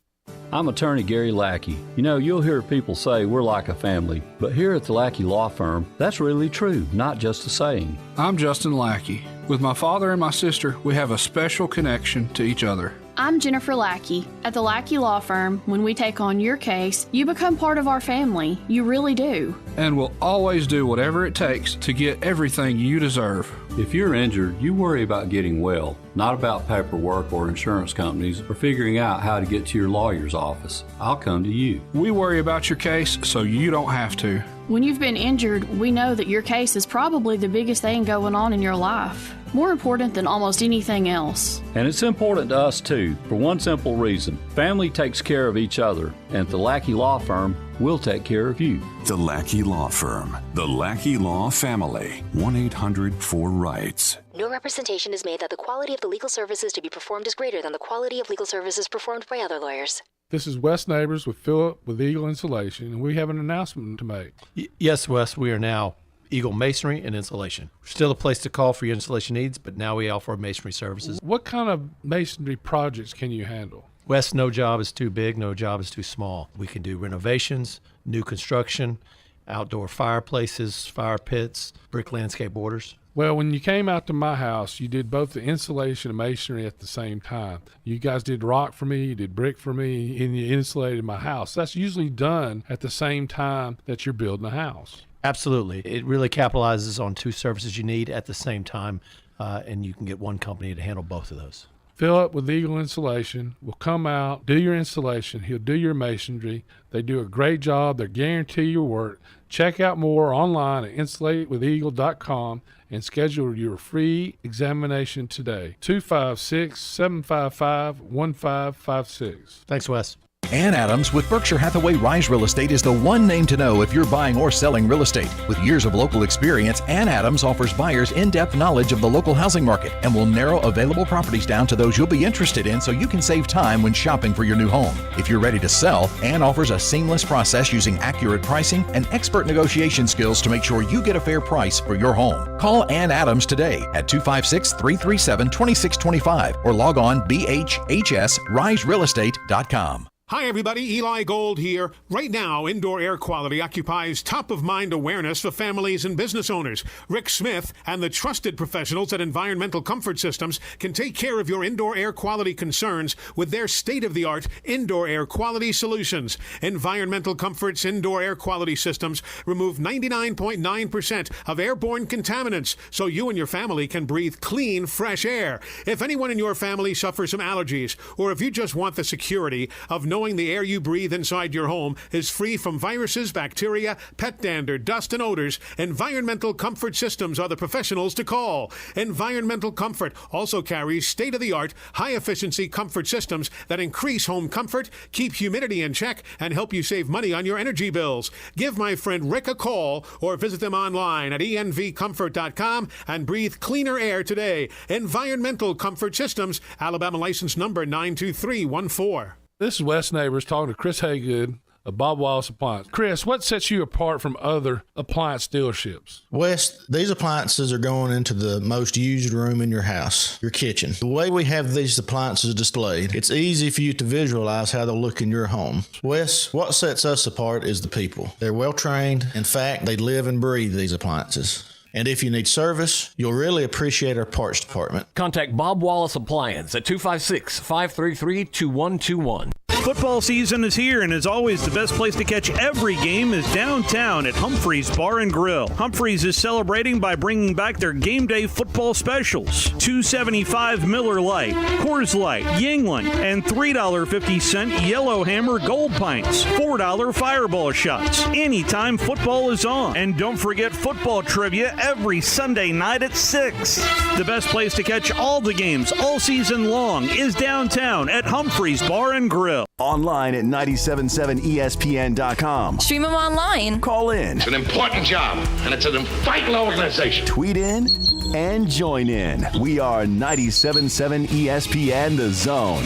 I'm attorney Gary Lackey. You know, you'll hear people say we're like a family, but here at the Lackey Law Firm, that's really true, not just a saying. I'm Justin Lackey. With my father and my sister, we have a special connection to each other. I'm Jennifer Lackey. At the Lackey Law Firm, when we take on your case, you become part of our family. You really do. And we'll always do whatever it takes to get everything you deserve. If you're injured, you worry about getting well, not about paperwork or insurance companies or figuring out how to get to your lawyer's office. I'll come to you. We worry about your case so you don't have to. When you've been injured, we know that your case is probably the biggest thing going on in your life. More important than almost anything else. And it's important to us too, for one simple reason. Family takes care of each other, and at the Lackey Law Firm, we'll take care of you. The Lackey Law Firm. The Lackey Law Family. 1-800-4-RIGHTS. No representation is made that the quality of the legal services to be performed is greater than the quality of legal services performed by other lawyers. This is Wes Neighbors with Philip with Eagle Insulation, and we have an announcement to make. Yes, Wes, we are now Eagle Masonry and Insulation. We're still a place to call for your insulation needs, but now we offer masonry services. What kind of masonry projects can you handle? Wes, no job is too big, no job is too small. We can do renovations, new construction, outdoor fireplaces, fire pits, brick landscape borders. Well, when you came out to my house, you did both the insulation and masonry at the same time. You guys did rock for me, you did brick for me, and you insulated my house. That's usually done at the same time that you're building a house. Absolutely. It really capitalizes on two services you need at the same time, and you can get one company to handle both of those. Philip with Eagle Insulation will come out, do your installation. He'll do your masonry. They do a great job. They guarantee your work. Check out more online at insulatewitheagle.com and schedule your free examination today. 256-755-1556. Thanks, Wes. Ann Adams with Berkshire Hathaway Rise Real Estate is the one name to know if you're buying or selling real estate. With years of local experience, Ann Adams offers buyers in-depth knowledge of the local housing market and will narrow available properties down to those you'll be interested in so you can save time when shopping for your new home. If you're ready to sell, Ann offers a seamless process using accurate pricing and expert negotiation skills to make sure you get a fair price for your home. Call Ann Adams today at 256-337-2625 or log on bhhsriserealestate.com. Hi everybody, Eli Gold here. Right now, indoor air quality occupies top-of-mind awareness for families and business owners. Rick Smith and the trusted professionals at Environmental Comfort Systems can take care of your indoor air quality concerns with their state-of-the-art indoor air quality solutions. Environmental Comfort's indoor air quality systems remove 99.9% of airborne contaminants so you and your family can breathe clean, fresh air. If anyone in your family suffers from allergies, or if you just want the security of knowing the air you breathe inside your home is free from viruses, bacteria, pet dander, dust, and odors, Environmental Comfort Systems are the professionals to call. Environmental Comfort also carries state-of-the-art, high-efficiency comfort systems that increase home comfort, keep humidity in check, and help you save money on your energy bills. Give my friend Rick a call or visit them online at envcomfort.com and breathe cleaner air today. Environmental Comfort Systems, Alabama license number 92314. This is Wes Neighbors talking to Chris Haygood of Bob Wallace Appliance. Chris, what sets you apart from other appliance dealerships? Wes, these appliances are going into the most used room in your house, your kitchen. The way we have these appliances displayed, it's easy for you to visualize how they'll look in your home. Wes, what sets us apart is the people. They're well trained. In fact, they live and breathe these appliances. And if you need service, you'll really appreciate our parts department. Contact Bob Wallace Appliance at 256-533-2121. Football season is here, and as always, the best place to catch every game is downtown at Humphrey's Bar and Grill. Humphrey's is celebrating by bringing back their game day football specials. $2.75 Miller Lite, Coors Light, Yingling, and $3.50 Yellowhammer Gold Pints. $4 Fireball shots. Anytime football is on. And don't forget football trivia every Sunday night at 6. The best place to catch all the games all season long is downtown at Humphrey's Bar and Grill. Online at 977ESPN.com. Stream them online. Call in. It's an important job, and it's an vital organization. Tweet in and join in. We are 977 ESPN The Zone.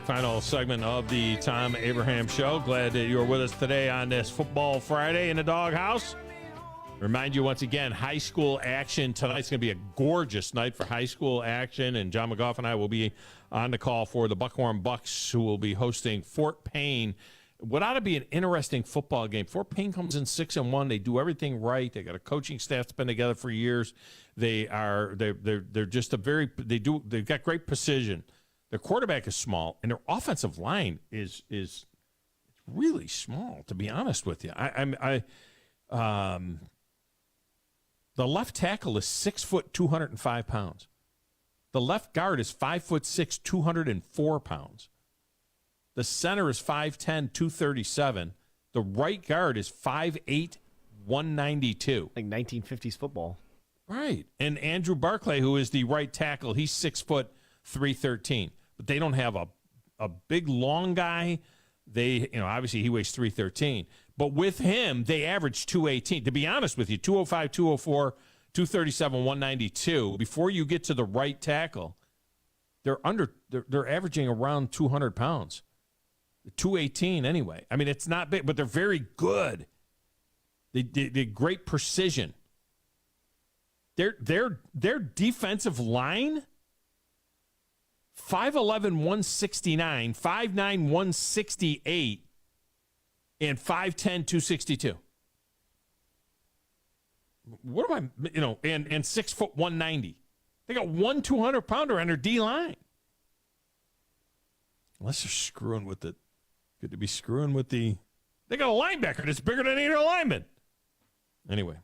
Final segment of the Tom Abraham Show. Glad that you're with us today on this Football Friday in the Doghouse. Remind you once again, high school action tonight's going to be a gorgeous night for high school action, and John McGough and I will be on the call for the Buckhorn Bucks, who will be hosting Fort Payne. What ought to be an interesting football game. Fort Payne comes in 6-1. They do everything right. They got a coaching staff that's been together for years. They're just they've got great precision. Their quarterback is small, and their offensive line is really small, to be honest with you. The left tackle is 6 foot, 205 pounds. The left guard is 5'6", 204 pounds. The center is 5'10", 237. The right guard is 5'8", 192. Like 1950s football. Right. And Andrew Barclay, who is the right tackle, he's 6 foot, 313. But they don't have a big, long guy. Obviously he weighs 313. But with him, they average 218. To be honest with you, 205, 204, 237, 192. Before you get to the right tackle, they're averaging around 200 pounds. 218 anyway. I mean, it's not big, but they're very good. They great precision. Their defensive line, 5'11", 169, 5'9", 168, and 5'10", 262. What am I, and 6 foot 190. They got 200-pounder on their D-line. Unless they're screwing with it. Good to be screwing with they got a linebacker that's bigger than either lineman. Anyway,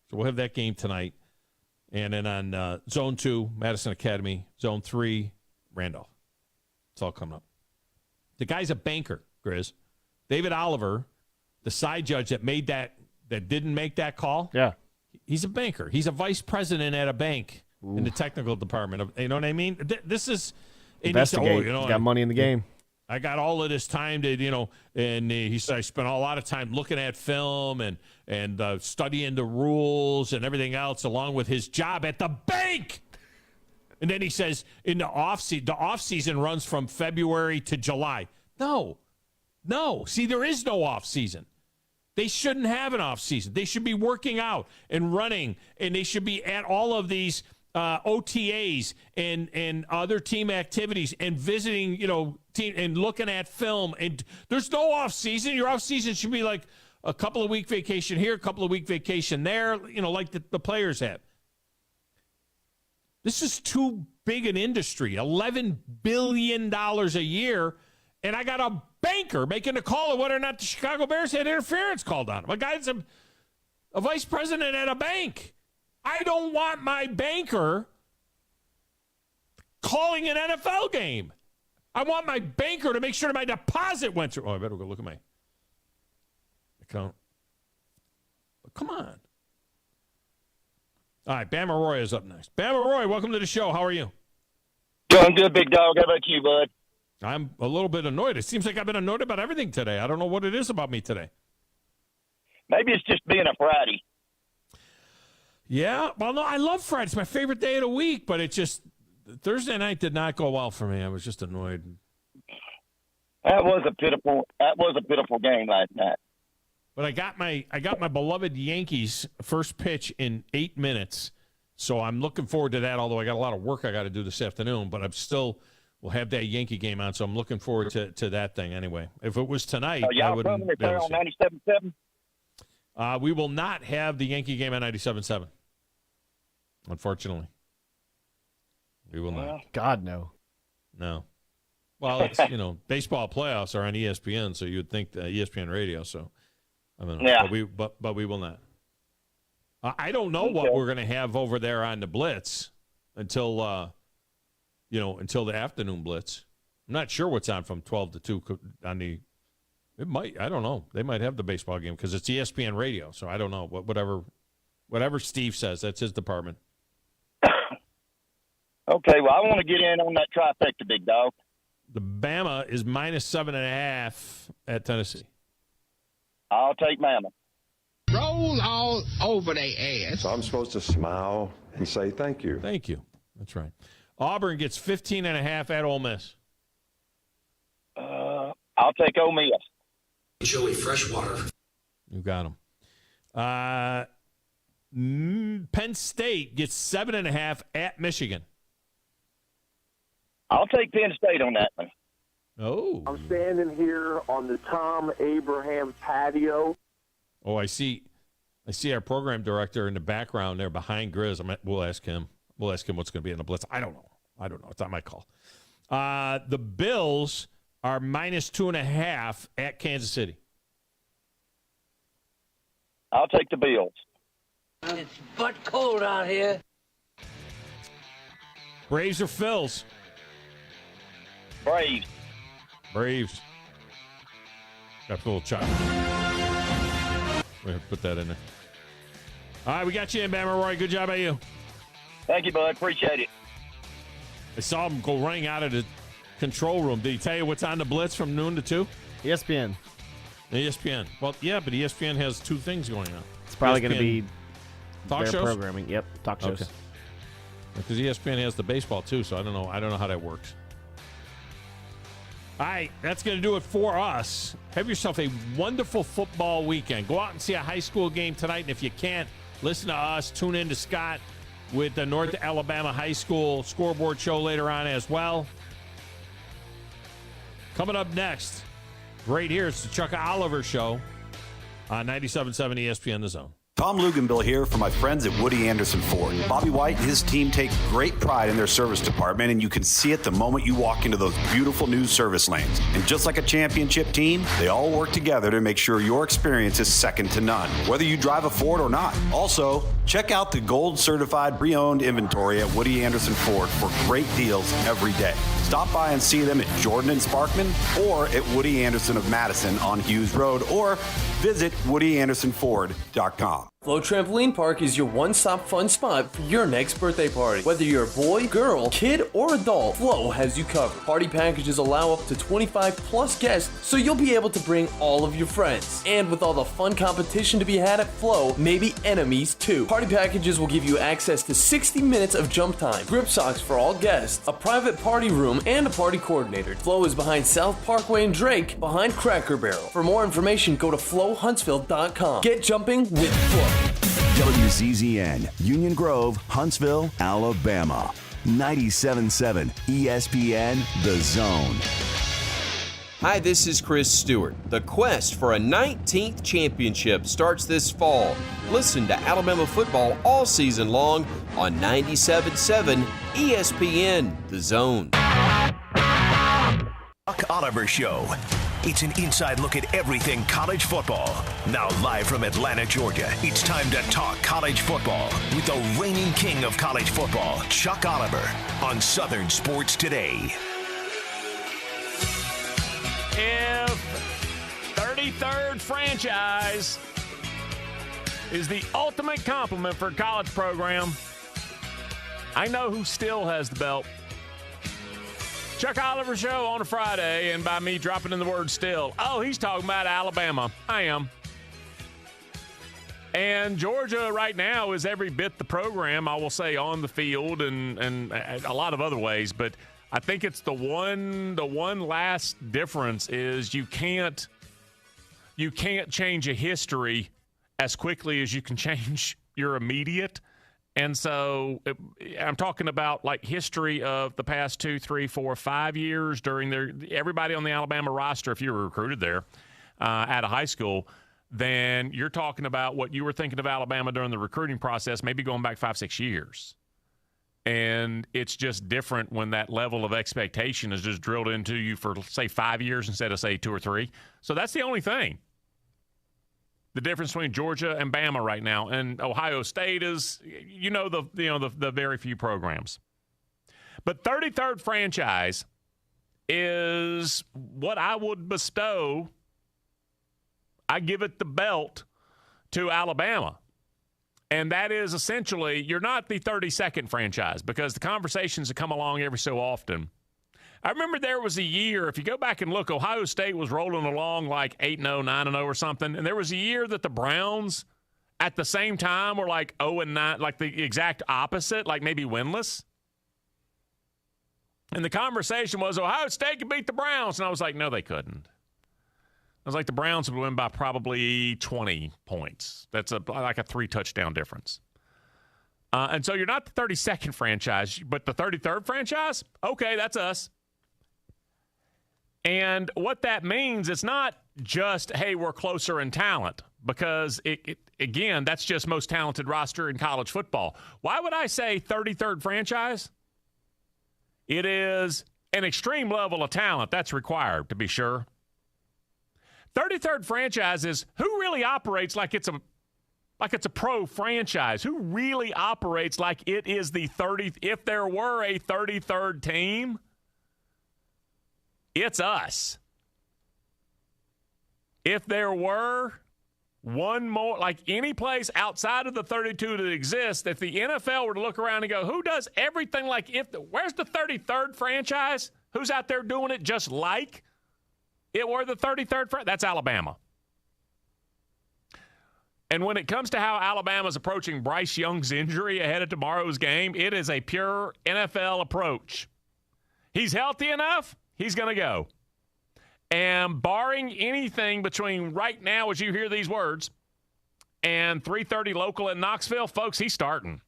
so we'll have that game tonight. And then on Zone 2, Madison Academy. Zone 3, Randolph. It's all coming up. The guy's a banker, Grizz. David Oliver, the side judge that didn't make that call. Yeah. He's a banker. He's a vice president at a bank in the technical department. You know what I mean? This is... Investigate. He's got money in the game. I got all of this time to, and he said I spent a lot of time looking at film and studying the rules and everything else along with his job at the bank. And then he says in the off season runs from February to July. No. See, there is no off season. They shouldn't have an off season. They should be working out and running, and they should be at all of these OTAs and other team activities and visiting, team and looking at film. And there's no off season. Your off season should be like a couple of week vacation here, a couple of week vacation there, like the players have. This is too big an industry, $11 billion a year. And I got a banker making a call of whether or not the Chicago Bears had interference called on him. A guy that's a vice president at a bank. I don't want my banker calling an NFL game. I want my banker to make sure that my deposit went through. Oh, I better go look at my account. But come on. All right, Bama Roy is up next. Bama Roy, welcome to the show. How are you? Doing good, big dog. How about you, bud? I'm a little bit annoyed. It seems like I've been annoyed about everything today. I don't know what it is about me today. Maybe it's just being a Friday. Yeah, well, no, I love Friday. It's my favorite day of the week, but it just Thursday night did not go well for me. I was just annoyed. That was a pitiful game last night. But I got my beloved Yankees first pitch in 8 minutes, so I'm looking forward to that. Although I got a lot of work I got to do this afternoon, but we'll have that Yankee game on, so I'm looking forward to that thing anyway. If it was tonight, I would. Y'all coming there on 97.7? We will not have the Yankee game on 97.7. Unfortunately, we will not. God, no. No. Well, it's baseball playoffs are on ESPN, so you'd think ESPN radio. So, I mean, yeah. But we will not. I don't know what we're going to have over there on the Blitz until the afternoon Blitz. I'm not sure what's on from 12 to 2 on the. It might. I don't know. They might have the baseball game because it's ESPN radio. So I don't know. Whatever Steve says, that's his department. Okay. Well, I want to get in on that trifecta, big dog. The Bama is -7.5 at Tennessee. I'll take Bama. Roll all over their ass. So I'm supposed to smile and say thank you. Thank you. That's right. Auburn gets 15.5 at Ole Miss. I'll take Ole Miss. Joey Freshwater. You got him. Penn State gets 7.5 at Michigan. I'll take Penn State on that one. Oh. I'm standing here on the Tom Abraham patio. Oh, I see our program director in the background there behind Grizz. We'll ask him. We'll ask him what's going to be in the Blitz. I don't know. It's not my call. The Bills are -2.5 at Kansas City. I'll take the Bills. It's butt cold out here. Braves or Phils? Braves. Got a little chop. We have to put that in there. All right, we got you in, Bama Roy. Good job by you. Thank you, bud. Appreciate it. I saw him go running out of the control room. Did he tell you what's on the Blitz from noon to 2? ESPN. ESPN. Well, yeah, but ESPN has two things going on. It's probably going to be Talk their shows? programming. Yep, talk shows. Okay. Because ESPN has the baseball too, so I don't know how that works. All right, that's going to do it for us. Have yourself a wonderful football weekend. Go out and see a high school game tonight, and if you can't, listen to us. Tune in to Scott with the North Alabama High School scoreboard show later on as well. Coming up next, right here, it's the Chuck Oliver Show on 97.7 ESPN The Zone. Tom Luganbill here for my friends at Woody Anderson Ford. Bobby White and his team take great pride in their service department, and you can see it the moment you walk into those beautiful new service lanes. And just like a championship team, they all work together to make sure your experience is second to none, whether you drive a Ford or not. Also, check out the gold certified pre-owned inventory at Woody Anderson Ford for great deals every day. Stop by and see them at Jordan and Sparkman or at Woody Anderson of Madison on Hughes Road, or visit WoodyAndersonFord.com. Flow Trampoline Park is your one-stop fun spot for your next birthday party. Whether you're a boy, girl, kid, or adult, Flow has you covered. Party packages allow up to 25 plus guests, so you'll be able to bring all of your friends. And with all the fun competition to be had at Flow, maybe enemies too. Party packages will give you access to 60 minutes of jump time, grip socks for all guests, a private party room, and a party coordinator. Flow is behind South Parkway and Drake, behind Cracker Barrel. For more information, go to flowhuntsville.com. Get jumping with Flow. WZZN, Union Grove, Huntsville, Alabama. 97.7 ESPN The Zone. Hi, this is Chris Stewart. The quest for a 19th championship starts this fall. Listen to Alabama football all season long on 97.7 ESPN The Zone. Chuck Oliver Show. It's an inside look at everything college football. Now live from Atlanta, Georgia, it's time to talk college football with the reigning king of college football, Chuck Oliver, on Southern Sports Today. If 33rd franchise is the ultimate compliment for a college program, I know who still has the belt. Chuck Oliver Show on a Friday, and by me dropping in the word still. Oh, he's talking about Alabama. I am. And Georgia right now is every bit the program, I will say, on the field and a lot of other ways. But I think it's the one last difference is you can't change a history as quickly as you can change your immediate. And so I'm talking about like history of the past 2, 3, 4, 5 years during everybody on the Alabama roster, if you were recruited there at a high school, then you're talking about what you were thinking of Alabama during the recruiting process, maybe going back 5, 6 years. And it's just different when that level of expectation is just drilled into you for, say, 5 years instead of, say, 2 or 3. So that's the only thing. The difference between Georgia and Bama right now, and Ohio State is, the very few programs. But 33rd franchise is what I would bestow. I give it the belt to Alabama. And that is essentially, you're not the 32nd franchise because the conversations that come along every so often. I remember there was a year, if you go back and look, Ohio State was rolling along like 8-0, 9-0 or something. And there was a year that the Browns at the same time were like 0-9, like the exact opposite, like maybe winless. And the conversation was Ohio State could beat the Browns. And I was like, no, they couldn't. I was like, the Browns would win by probably 20 points. That's like a 3-touchdown difference. And so you're not the 32nd franchise, but the 33rd franchise? Okay, that's us. And what that means, it's not just, hey, we're closer in talent, because, again, that's just most talented roster in college football. Why would I say 33rd franchise? It is an extreme level of talent that's required, to be sure. 33rd franchise is who really operates like it's a pro franchise. Who really operates like it is the 30th? If there were a 33rd team, it's us. If there were one more, like any place outside of the 32 that exists, if the NFL were to look around and go, who does everything like where's the 33rd franchise? Who's out there doing it just like it were the 33rd franchise? That's Alabama. And when it comes to how Alabama's approaching Bryce Young's injury ahead of tomorrow's game, it is a pure NFL approach. He's healthy enough, he's going to go. And barring anything between right now as you hear these words and 3:30 local in Knoxville, folks, he's starting.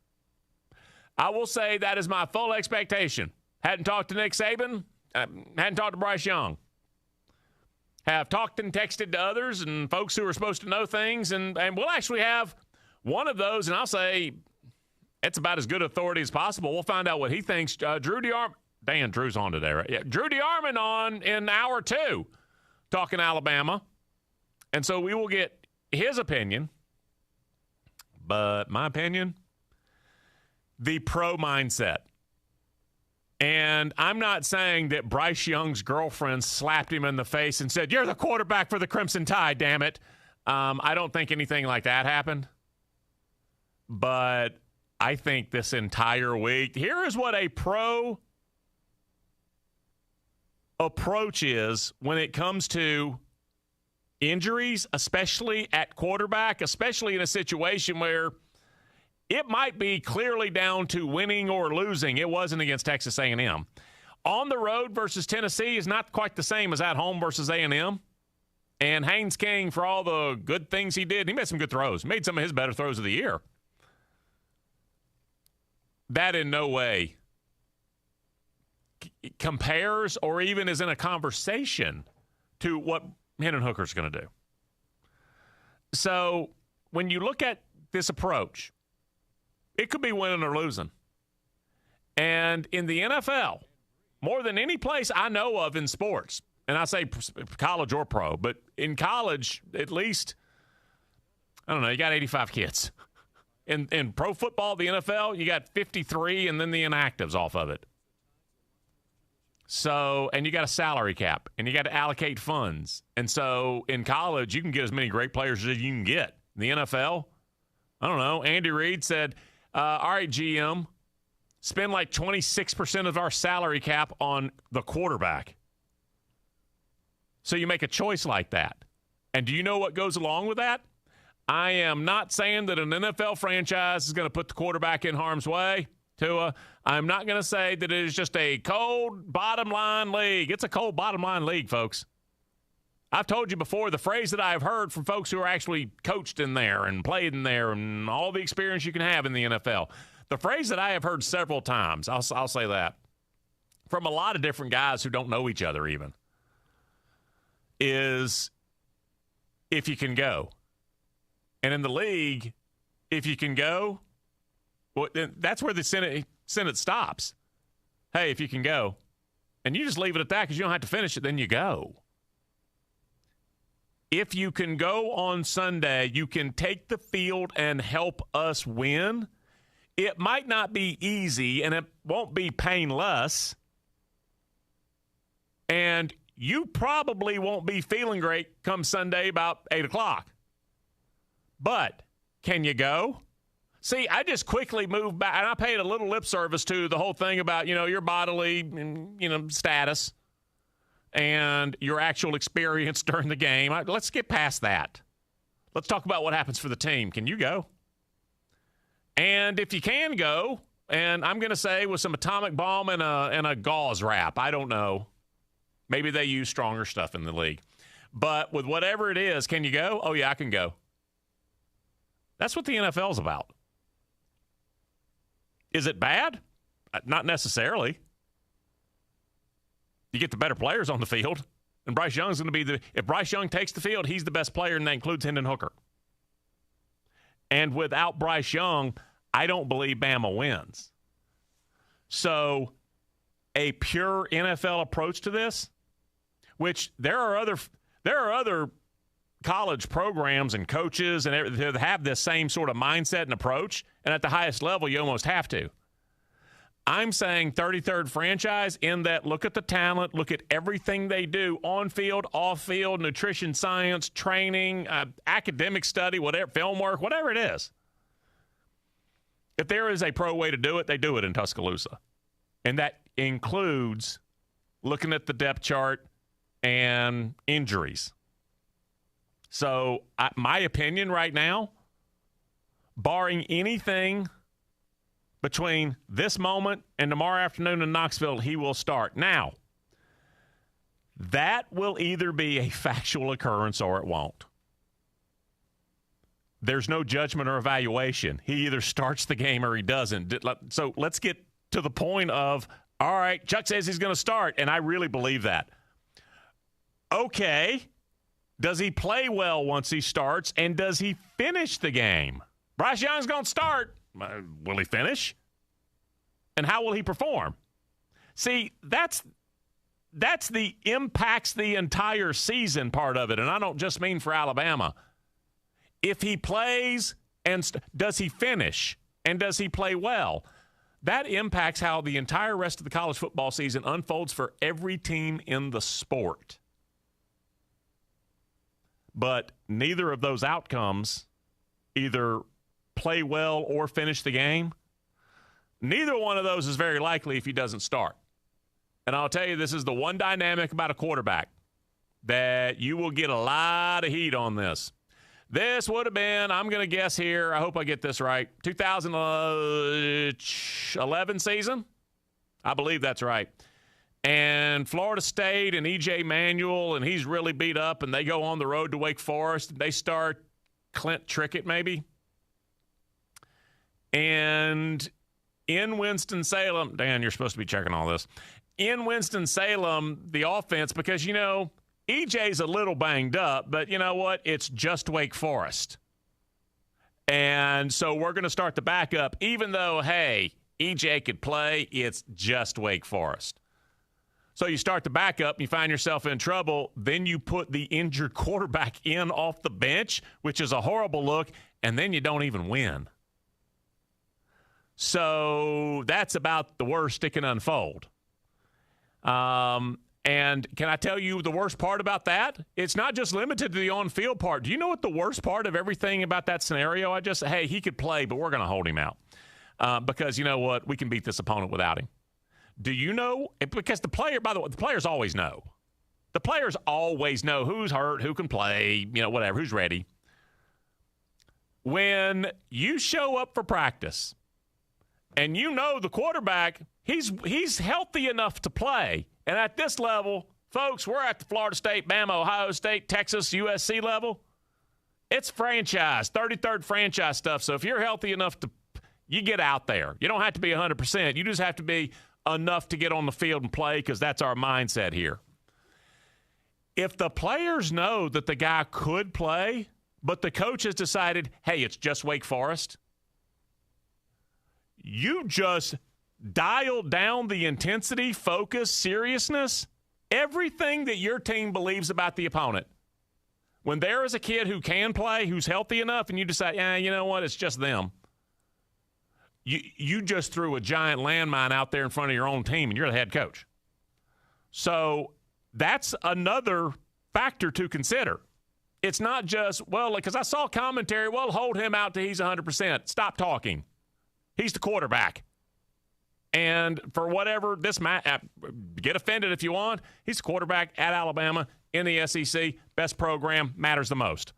I will say that is my full expectation. Hadn't talked to Nick Saban, hadn't talked to Bryce Young. Have talked and texted to others and folks who are supposed to know things, and we'll actually have one of those, and I'll say it's about as good authority as possible. We'll find out what he thinks. Drew's on today, right? Yeah, Drew DeArmond on in hour 2, talking Alabama. And so we will get his opinion. But my opinion, the pro mindset. And I'm not saying that Bryce Young's girlfriend slapped him in the face and said, "You're the quarterback for the Crimson Tide, damn it." I don't think anything like that happened. But I think this entire week, here is what a pro approach is when it comes to injuries, especially at quarterback, especially in a situation where it might be clearly down to winning or losing. It wasn't against Texas A&M. On the road versus Tennessee is not quite the same as at home versus A&M. And Haynes King, for all the good things he did, he made some good throws. Made some of his better throws of the year. That in no way compares or even is in a conversation to what Hendon Hooker's going to do. So when you look at this approach, it could be winning or losing. And in the NFL, more than any place I know of in sports, and I say college or pro, but in college, at least, I don't know, you got 85 kids. In pro football, the NFL, you got 53 and then the inactives off of it. So, and you got a salary cap, and you got to allocate funds. And so in college, you can get as many great players as you can get. In the NFL, I don't know, Andy Reid said, all right, GM, spend like 26% of our salary cap on the quarterback. So you make a choice like that. And do you know what goes along with that? I am not saying that an NFL franchise is going to put the quarterback in harm's way. I'm not going to say that it is just a cold bottom line league. It's a cold bottom line league, folks. I've told you before, the phrase that I've heard from folks who are actually coached in there and played in there and all the experience you can have in the NFL. The phrase that I have heard several times, I'll say that, from a lot of different guys who don't know each other even, is if you can go. And in the league, if you can go, well, that's where the Senate stops. Hey, if you can go. And you just leave it at that because you don't have to finish it, then you go. If you can go on Sunday, you can take the field and help us win. It might not be easy, and it won't be painless. And you probably won't be feeling great come Sunday about 8 o'clock. But can you go? See, I just quickly moved back, and I paid a little lip service to the whole thing about, your bodily, status and your actual experience during the game. Let's get past that. Let's talk about what happens for the team. Can you go? And if you can go, and I'm going to say with some atomic bomb and a gauze wrap, I don't know. Maybe they use stronger stuff in the league. But with whatever it is, can you go? Oh, yeah, I can go. That's what the NFL's about. Is it bad? Not necessarily. You get the better players on the field, and Bryce Young's going to be if Bryce Young takes the field, he's the best player, and that includes Hendon Hooker. And without Bryce Young, I don't believe Bama wins. So a pure NFL approach to this, which there are other college programs and coaches and that have this same sort of mindset and approach, and at the highest level, you almost have to. I'm saying 33rd franchise in that look at the talent, look at everything they do on field, off field, nutrition science, training, academic study, whatever, film work, whatever it is. If there is a pro way to do it, they do it in Tuscaloosa. And that includes looking at the depth chart and injuries. So my opinion right now, barring anything between this moment and tomorrow afternoon in Knoxville, he will start. Now, that will either be a factual occurrence or it won't. There's no judgment or evaluation. He either starts the game or he doesn't. So let's get to the point of, all right, Chuck says he's going to start, and I really believe that. Okay, does he play well once he starts, and does he finish the game? Bryce Young's going to start. Will he finish? And how will he perform? See, that's the impacts the entire season part of it, and I don't just mean for Alabama. If he plays, and does he finish, and does he play well? That impacts how the entire rest of the college football season unfolds for every team in the sport. But neither of those outcomes, either play well or finish the game, neither one of those is very likely if he doesn't start. And I'll tell you, this is the one dynamic about a quarterback that you will get a lot of heat on this. This would have been, I'm going to guess here, I hope I get this right, 2011 season? I believe that's right. And Florida State and E.J. Manuel, and he's really beat up, and they go on the road to Wake Forest. And they start Clint Trickett, maybe. And in Winston-Salem, Dan, you're supposed to be checking all this. In Winston-Salem, the offense, because, you know, EJ's a little banged up, but you know what? It's just Wake Forest. And so we're going to start the backup, even though, hey, EJ could play, it's just Wake Forest. So you start the backup, you find yourself in trouble, then you put the injured quarterback in off the bench, which is a horrible look, and then you don't even win. So that's about the worst it can unfold. And can I tell you the worst part about that? It's not just limited to the on-field part. Do you know what the worst part of everything about that scenario? Hey, he could play, but we're going to hold him out. Because you know what? We can beat this opponent without him. Do you know? Because the player, by the way, the players always know. The players always know who's hurt, who can play, you know, whatever, who's ready. When you show up for practice and you know the quarterback, he's healthy enough to play. And at this level, folks, we're at the Florida State, Bama, Ohio State, Texas, USC level. It's franchise, 33rd franchise stuff. So if you're healthy enough you get out there. You don't have to be 100%. You just have to be enough to get on the field and play because that's our mindset here. If the players know that the guy could play, but the coach has decided, hey, it's just Wake Forest, you just dial down the intensity, focus, seriousness, everything that your team believes about the opponent. When there is a kid who can play, who's healthy enough, and you decide, you know what, it's just them. You just threw a giant landmine out there in front of your own team, and you're the head coach. So that's another factor to consider. It's not just, because I saw commentary, hold him out till he's 100%. Stop talking. He's the quarterback. And for whatever get offended if you want, he's the quarterback at Alabama in the SEC. Best program, matters the most.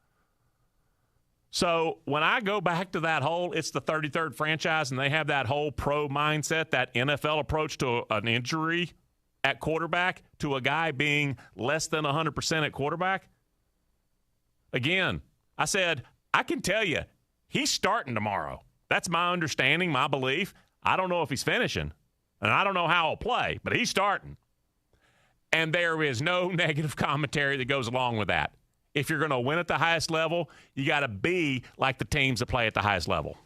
So when I go back to that whole, it's the 33rd franchise, and they have that whole pro mindset, that NFL approach to an injury at quarterback, to a guy being less than 100% at quarterback. Again, I said, I can tell you, he's starting tomorrow. That's my understanding, my belief. I don't know if he's finishing, and I don't know how he'll play, but he's starting. And there is no negative commentary that goes along with that. If you're going to win at the highest level, you got to be like the teams that play at the highest level.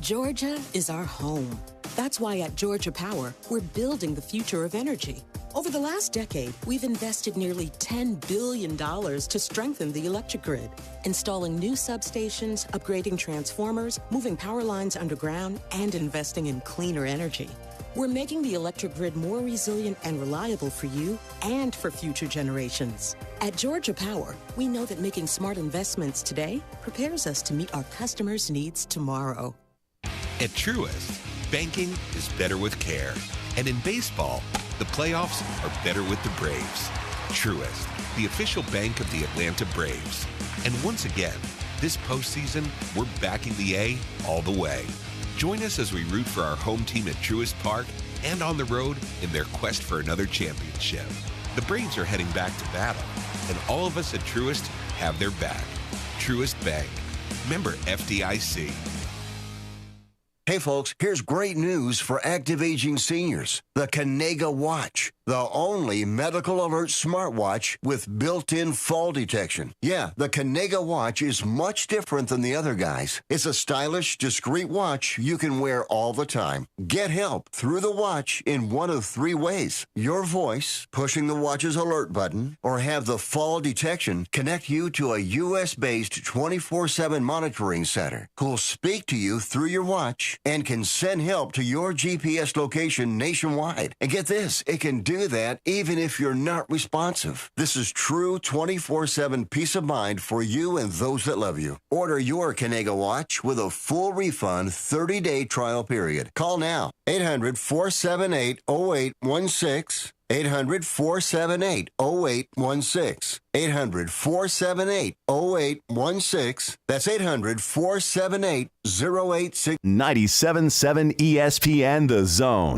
Georgia is our home. That's why at Georgia Power, we're building the future of energy. Over the last decade, we've invested nearly $10 billion to strengthen the electric grid, installing new substations, upgrading transformers, moving power lines underground, and investing in cleaner energy. We're making the electric grid more resilient and reliable for you and for future generations. At Georgia Power, we know that making smart investments today prepares us to meet our customers' needs tomorrow. At Truist, banking is better with care. And in baseball, the playoffs are better with the Braves. Truist, the official bank of the Atlanta Braves. And once again, This postseason, we're backing the A all the way. Join us as we root for our home team at Truist Park and on the road in their quest for another championship. The Braves are heading back to battle, and all of us at Truist have their back. Truist Bank. Member FDIC. Hey folks, here's great news for active aging seniors. The Kanega Watch, the only medical alert smartwatch with built-in fall detection. Yeah, the Kanega Watch is much different than the other guys. It's a stylish, discreet watch you can wear all the time. Get help through the watch in one of 3 ways. Your voice, pushing the watch's alert button, or have the fall detection connect you to a U.S.-based 24/7 monitoring center who'll speak to you through your watch and can send help to your GPS location nationwide. And get this, it can do that even if you're not responsive. This is true 24/7 peace of mind for you and those that love you. Order your Kanega Watch with a full refund 30-day trial period. Call now. 800-478-0816. 800-478-0816. 800-478-0816. That's 800-478-0816. 97.7 ESPN The Zone.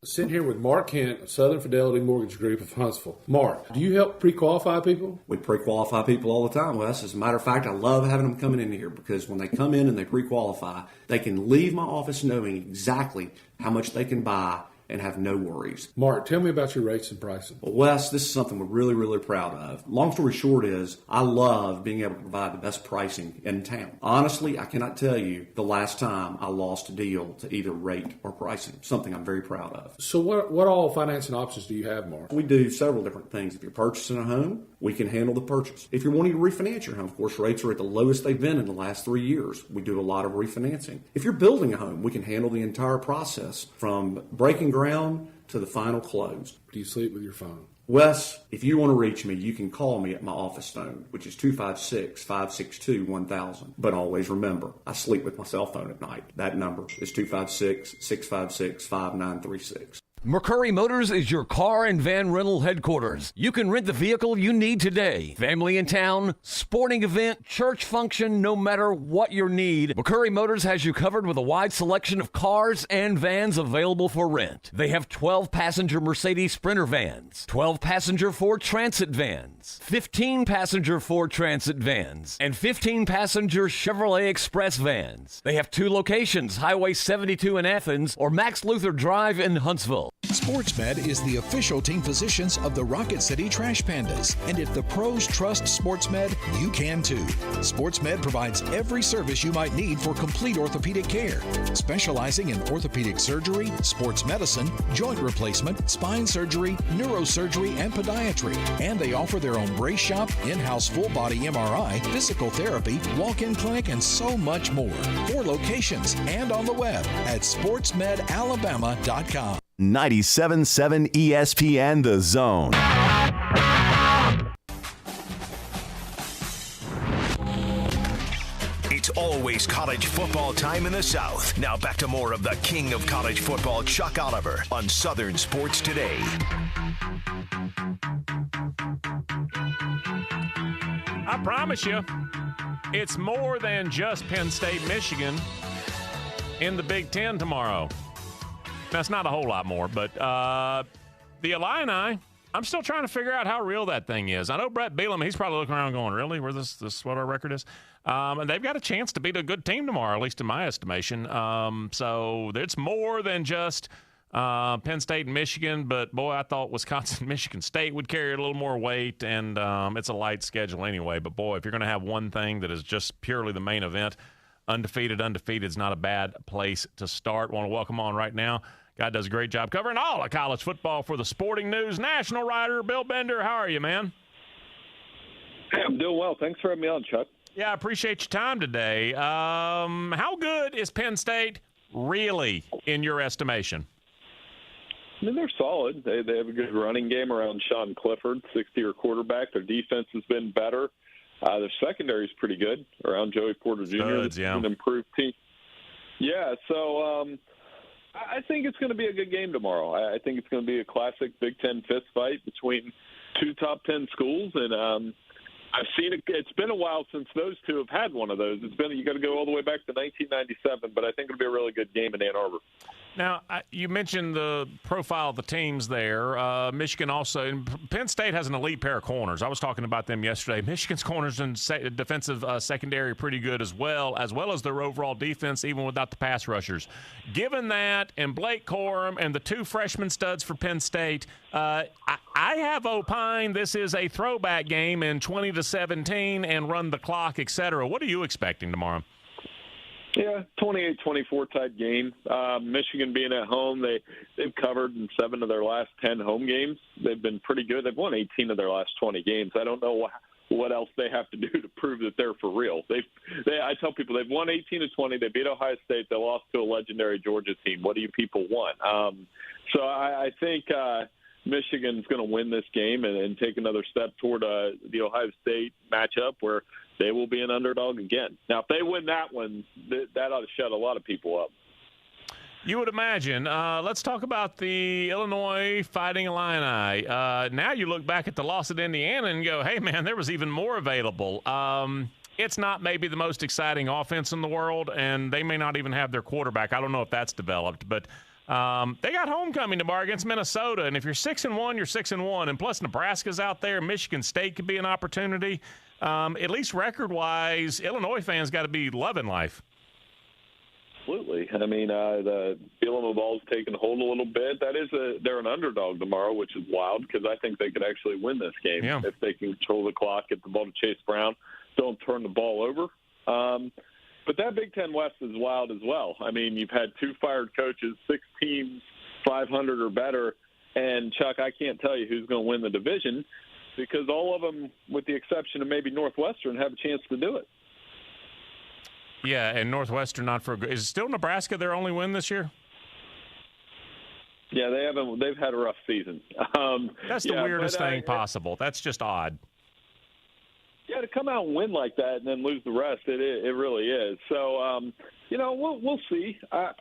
Sitting here with Mark Kent of Southern Fidelity Mortgage Group of Huntsville. Mark, do you help pre-qualify people? We pre-qualify people all the time, Wes. As a matter of fact, I love having them coming in here because when they come in and they pre-qualify, they can leave my office knowing exactly how much they can buy and have no worries. Mark, tell me about your rates and pricing. Well, Wes, this is something we're really, really proud of. Long story short is, I love being able to provide the best pricing in town. Honestly, I cannot tell you the last time I lost a deal to either rate or pricing, something I'm very proud of. So what all financing options do you have, Mark? We do several different things. If you're purchasing a home, we can handle the purchase. If you're wanting to refinance your home, of course, rates are at the lowest they've been in the last 3 years. We do a lot of refinancing. If you're building a home, we can handle the entire process from breaking ground to the final close. Do you sleep with your phone? Wes, if you want to reach me, you can call me at my office phone, which is 256-562-1000. But always remember, I sleep with my cell phone at night. That number is 256-656-5936. McCurry Motors is your car and van rental headquarters. You can rent the vehicle you need today. Family in town, sporting event, church function, no matter what your need, McCurry Motors has you covered with a wide selection of cars and vans available for rent. They have 12-passenger Mercedes Sprinter vans, 12-passenger Ford Transit vans, 15-passenger Ford Transit vans, and 15-passenger Chevrolet Express vans. They have 2 locations, Highway 72 in Athens or Max Luther Drive in Huntsville. SportsMed is the official team physicians of the Rocket City Trash Pandas. And if the pros trust SportsMed, you can too. SportsMed provides every service you might need for complete orthopedic care, specializing in orthopedic surgery, sports medicine, joint replacement, spine surgery, neurosurgery, and podiatry. And they offer their own brace shop, in-house full-body MRI, physical therapy, walk-in clinic, and so much more. 4 locations and on the web at sportsmedalabama.com. 97.7 ESPN The Zone. It's always college football time in the South. Now back to more of the king of college football, Chuck Oliver, on Southern Sports Today. I promise you, it's more than just Penn State, Michigan in the Big Ten tomorrow. That's not a whole lot more, but the Illini, I'm still trying to figure out how real that thing is. I know Brett Bielema, he's probably looking around going, really? Where this what our record is? And they've got a chance to beat a good team tomorrow, at least in my estimation. So it's more than just Penn State and Michigan, but boy, I thought Wisconsin Michigan State would carry a little more weight, and it's a light schedule anyway. But boy, if you're going to have one thing that is just purely the main event, undefeated is not a bad place to start. Want to welcome on right now. Guy does a great job covering all of college football for the Sporting News national writer, Bill Bender. How are you, man? Hey, I'm doing well. Thanks for having me on, Chuck. Yeah, I appreciate your time today. How good is Penn State really, in your estimation? I mean, they're solid. They have a good running game around Sean Clifford, 6th-year quarterback. Their defense has been better. Their secondary is pretty good around Joey Porter Jr. Studs, yeah. An improved team. Yeah, so I think it's going to be a good game tomorrow. I think it's going to be a classic Big Ten fist fight between 2 top 10 schools. And, I've seen it. It's been a while since those two have had one of those. You got to go all the way back to 1997, but I think it'll be a really good game in Ann Arbor. Now, you mentioned the profile of the teams there. Michigan also, and Penn State has an elite pair of corners. I was talking about them yesterday. Michigan's corners and defensive secondary are pretty good as well as their overall defense, even without the pass rushers. Given that, and Blake Corum and the two freshman studs for Penn State, I have opined this is a throwback game in 20-17 and run the clock, etc. What are you expecting tomorrow? Yeah, 28-24 type game. Michigan being at home, they've covered in 7 of their last 10 home games. They've been pretty good. They've won 18 of their last 20 games. I don't know what else they have to do to prove that they're for real. I tell people they've won 18 of 20. They beat Ohio State. They lost to a legendary Georgia team. What do you people want? So I think Michigan's going to win this game and take another step toward the Ohio State matchup where they will be an underdog again. Now, if they win that one, that ought to shut a lot of people up. You would imagine. Let's talk about the Illinois Fighting Illini. Now you look back at the loss at Indiana and go, hey, man, there was even more available. It's not maybe the most exciting offense in the world, and they may not even have their quarterback. I don't know if that's developed, but they got homecoming tomorrow against Minnesota, and if you're 6-1, you're 6-1, and plus Nebraska's out there. Michigan State could be an opportunity. At least record-wise, Illinois fans got to be loving life. Absolutely. I mean, the Bielema ball's taken hold a little bit. They're an underdog tomorrow, which is wild because I think they could actually win this game if they can control the clock, get the ball to Chase Brown, don't turn the ball over. But that Big Ten West is wild as well. I mean, you've had 2 fired coaches, 6 teams, 500 or better, and Chuck, I can't tell you who's going to win the division because all of them, with the exception of maybe Northwestern, have a chance to do it. Yeah, and Northwestern not for – is still Nebraska their only win this year? Yeah, they haven't. They've had a rough season. That's the weirdest thing possible. That's just odd. Yeah, to come out and win like that and then lose the rest, it really is. So, we'll see. But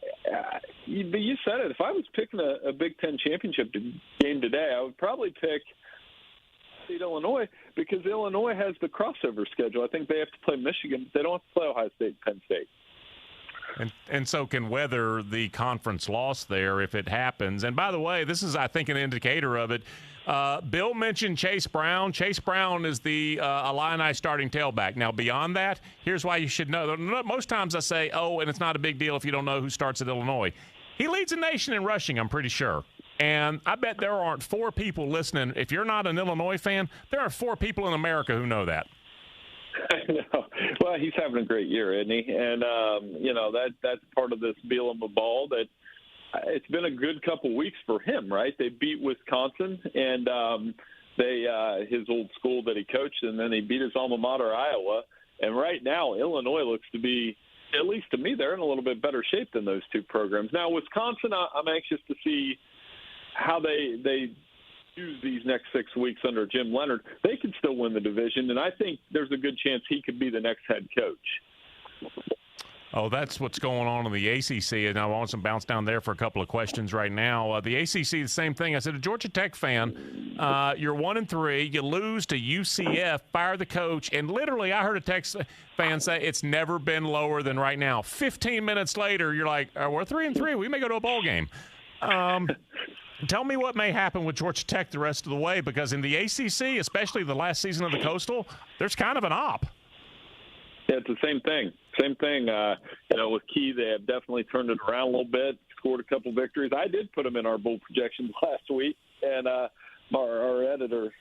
you said it. If I was picking a Big Ten championship game today, I would probably pick Illinois because Illinois has the crossover schedule. I think they have to play Michigan. They don't have to play Ohio State and Penn State. And so can weather the conference loss there if it happens. And by the way, this is, I think, an indicator of it. Bill mentioned Chase Brown. Chase Brown is the Illini starting tailback. Now, beyond that, here's why you should know. Most times I say, and it's not a big deal if you don't know who starts at Illinois. He leads the nation in rushing, I'm pretty sure. And I bet there aren't 4 people listening. If you're not an Illinois fan, there are 4 people in America who know that. I know. Well, he's having a great year, isn't he? And, that's part of this Bielema ball that it's been a good couple weeks for him, right? They beat Wisconsin and his old school that he coached, and then he beat his alma mater, Iowa. And right now, Illinois looks to be, at least to me, they're in a little bit better shape than those 2 programs. Now, Wisconsin, I'm anxious to see how they use these next 6 weeks under Jim Leonard. They could still win the division, and I think there's a good chance he could be the next head coach. Oh, that's what's going on in the ACC, and I want some bounce down there for a couple of questions right now. The ACC, the same thing. I said, a Georgia Tech fan, you're 1-3, you lose to UCF, fire the coach, and literally I heard a Tech fan say it's never been lower than right now. 15 minutes later, you're like, we're 3-3, we may go to a bowl game. Tell me what may happen with Georgia Tech the rest of the way, because in the ACC, especially the last season of the Coastal, there's kind of an op. Yeah, it's the same thing. With Key, they have definitely turned it around a little bit, scored a couple victories. I did put them in our bowl projections last week, and our editor,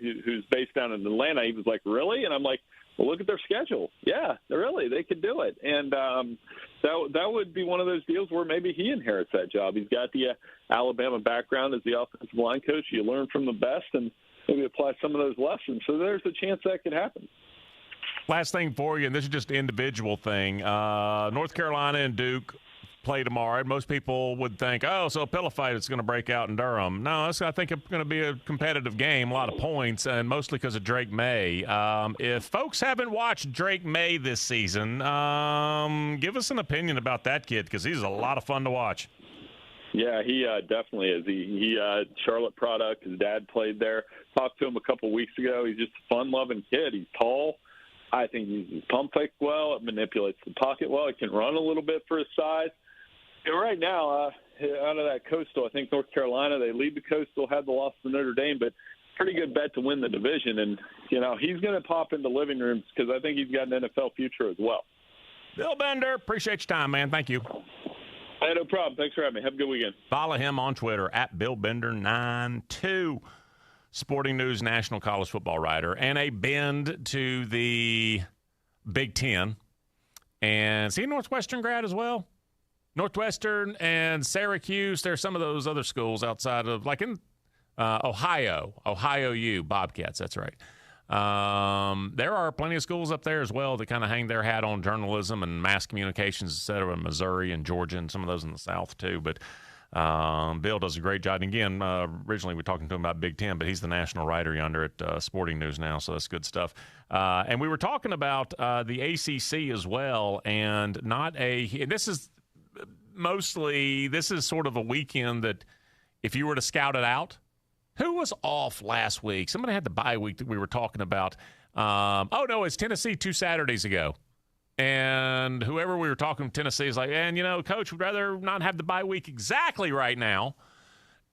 who's based down in Atlanta, he was like, really? And I'm like, well, look at their schedule. Yeah, really, they could do it. And that would be one of those deals where maybe he inherits that job. He's got the Alabama background as the offensive line coach. You learn from the best and maybe apply some of those lessons. So there's a chance that could happen. Last thing for you, and this is just an individual thing. North Carolina and Duke play tomorrow. Most people would think, so a pillow fight is going to break out in Durham. No, I think it's going to be a competitive game, a lot of points, and mostly because of Drake May. If folks haven't watched Drake May this season, give us an opinion about that kid because he's a lot of fun to watch. Yeah, he definitely is. He Charlotte product. His dad played there. Talked to him a couple weeks ago. He's just a fun-loving kid. He's tall. I think he uses pump fake well. It manipulates the pocket well. He can run a little bit for his size. And right now, out of that Coastal, I think North Carolina, they lead the Coastal, had the loss to Notre Dame, but pretty good bet to win the division. And, he's going to pop into living rooms because I think he's got an NFL future as well. Bill Bender, appreciate your time, man. Thank you. Hey, no problem. Thanks for having me. Have a good weekend. Follow him on Twitter at BillBender92. Sporting News national college football writer, and a bend to the Big Ten. And is he a Northwestern grad as well? Northwestern and Syracuse. There's some of those other schools outside of, like in Ohio U, Bobcats, that's right. There are plenty of schools up there as well that kind of hang their hat on journalism and mass communications, et cetera, in Missouri and Georgia and some of those in the South too. But Bill does a great job. And again, originally we were talking to him about Big Ten, but he's the national writer yonder at Sporting News now, so that's good stuff. And we were talking about the ACC as well, and this is sort of a weekend that if you were to scout it out, who was off last week? Somebody had the bye week that we were talking about. It's Tennessee 2 Saturdays ago. And whoever we were talking to Tennessee is like, Coach, we'd rather not have the bye week exactly right now.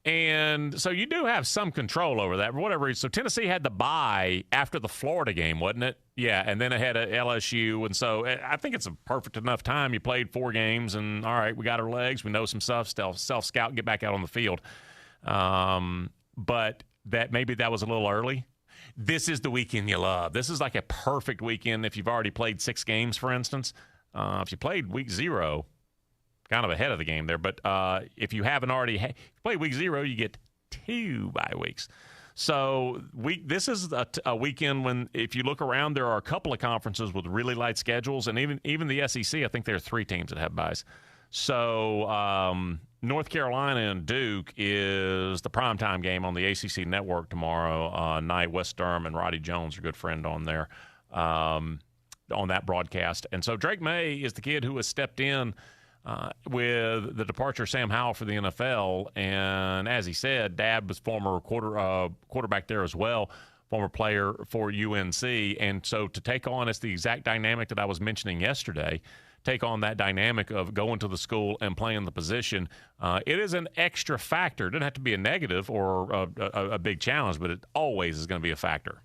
And so you do have some control over that for whatever reason. So Tennessee had the bye after the Florida game, wasn't it? Yeah, and then it had a LSU. And so I think it's a perfect enough time. You played 4 games, and all right, we got our legs. We know some stuff, self-scout, get back out on the field. But maybe that was a little early. This is the weekend you love. This is like a perfect weekend if you've already played 6 games, for instance. If you played week 0, kind of ahead of the game there. But if you haven't already played week 0, you get 2 bye weeks. So this is a weekend when, if you look around, there are a couple of conferences with really light schedules. And even the SEC, I think there are 3 teams that have byes. So North Carolina and Duke is the primetime game on the ACC network tomorrow night. Wes Durham and Roddy Jones, a good friend on there, on that broadcast. And so Drake May is the kid who has stepped in with the departure of Sam Howell for the NFL. And as he said, Dad was former quarterback there as well, former player for UNC. And so to take on, it's the exact dynamic that I was mentioning yesterday, take on that dynamic of going to the school and playing the position. It is an extra factor. It doesn't have to be a negative or a big challenge, but it always is going to be a factor.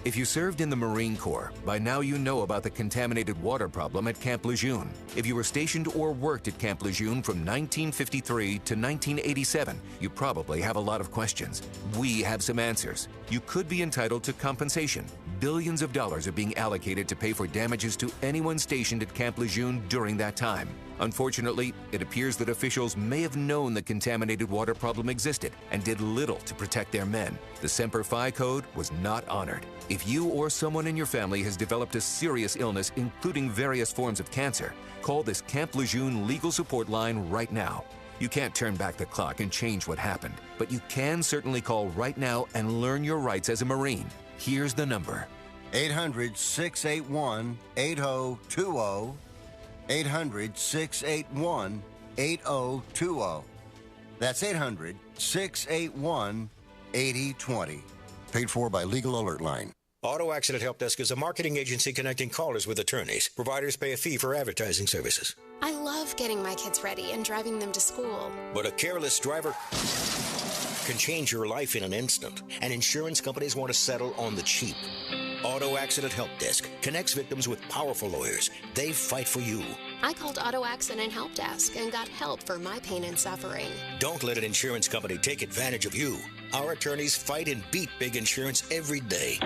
If you served in the Marine Corps, by now you know about the contaminated water problem at Camp Lejeune. If you were stationed or worked at Camp Lejeune from 1953 to 1987, you probably have a lot of questions. We have some answers. You could be entitled to compensation. Billions of dollars are being allocated to pay for damages to anyone stationed at Camp Lejeune during that time. Unfortunately, it appears that officials may have known the contaminated water problem existed and did little to protect their men. The Semper Fi code was not honored. If you or someone in your family has developed a serious illness, including various forms of cancer, call this Camp Lejeune legal support line right now. You can't turn back the clock and change what happened, but you can certainly call right now and learn your rights as a Marine. Here's the number. 800-681-8020. 800-681-8020. That's 800-681-8020. Paid for by Legal Alert Line. Auto Accident Help Desk is a marketing agency connecting callers with attorneys. Providers pay a fee for advertising services. I love getting my kids ready and driving them to school. But a careless driver can change your life in an instant, and insurance companies want to settle on the cheap. Auto Accident Help Desk connects victims with powerful lawyers. They fight for you. I called Auto Accident Help Desk and got help for my pain and suffering. Don't let an insurance company take advantage of you. Our attorneys fight and beat big insurance every day.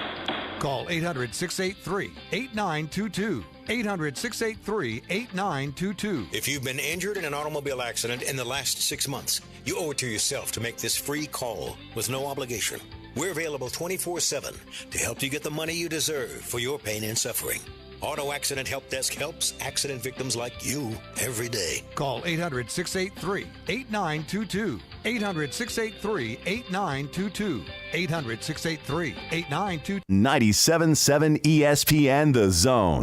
Call 800-683-8922. 800-683-8922. If you've been injured in an automobile accident in the last 6 months, you owe it to yourself to make this free call with no obligation. We're available 24/7 to help you get the money you deserve for your pain and suffering. Auto Accident Help Desk helps accident victims like you every day. Call 800-683-8922. 800-683-8922. 800-683-8922. 97.7 ESPN The Zone.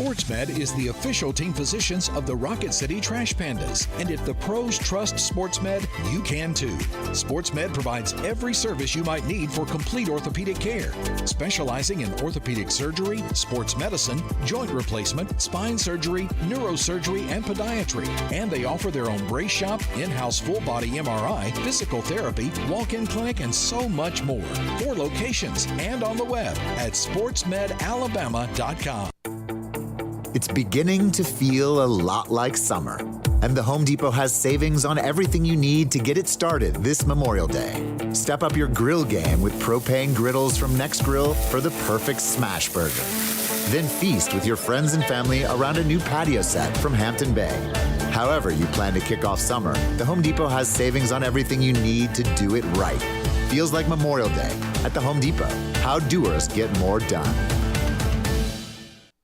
SportsMed is the official team physicians of the Rocket City Trash Pandas. And if the pros trust SportsMed, you can too. SportsMed provides every service you might need for complete orthopedic care, specializing in orthopedic surgery, sports medicine, joint replacement, spine surgery, neurosurgery, and podiatry. And they offer their own brace shop, in-house full-body MRI, physical therapy, walk-in clinic, and so much more. 4 locations and on the web at sportsmedalabama.com. It's beginning to feel a lot like summer, and the Home Depot has savings on everything you need to get it started this Memorial Day. Step up your grill game with propane griddles from Nextgrill for the perfect smash burger. Then feast with your friends and family around a new patio set from Hampton Bay. However you plan to kick off summer, the Home Depot has savings on everything you need to do it right. Feels like Memorial Day at the Home Depot. How doers get more done.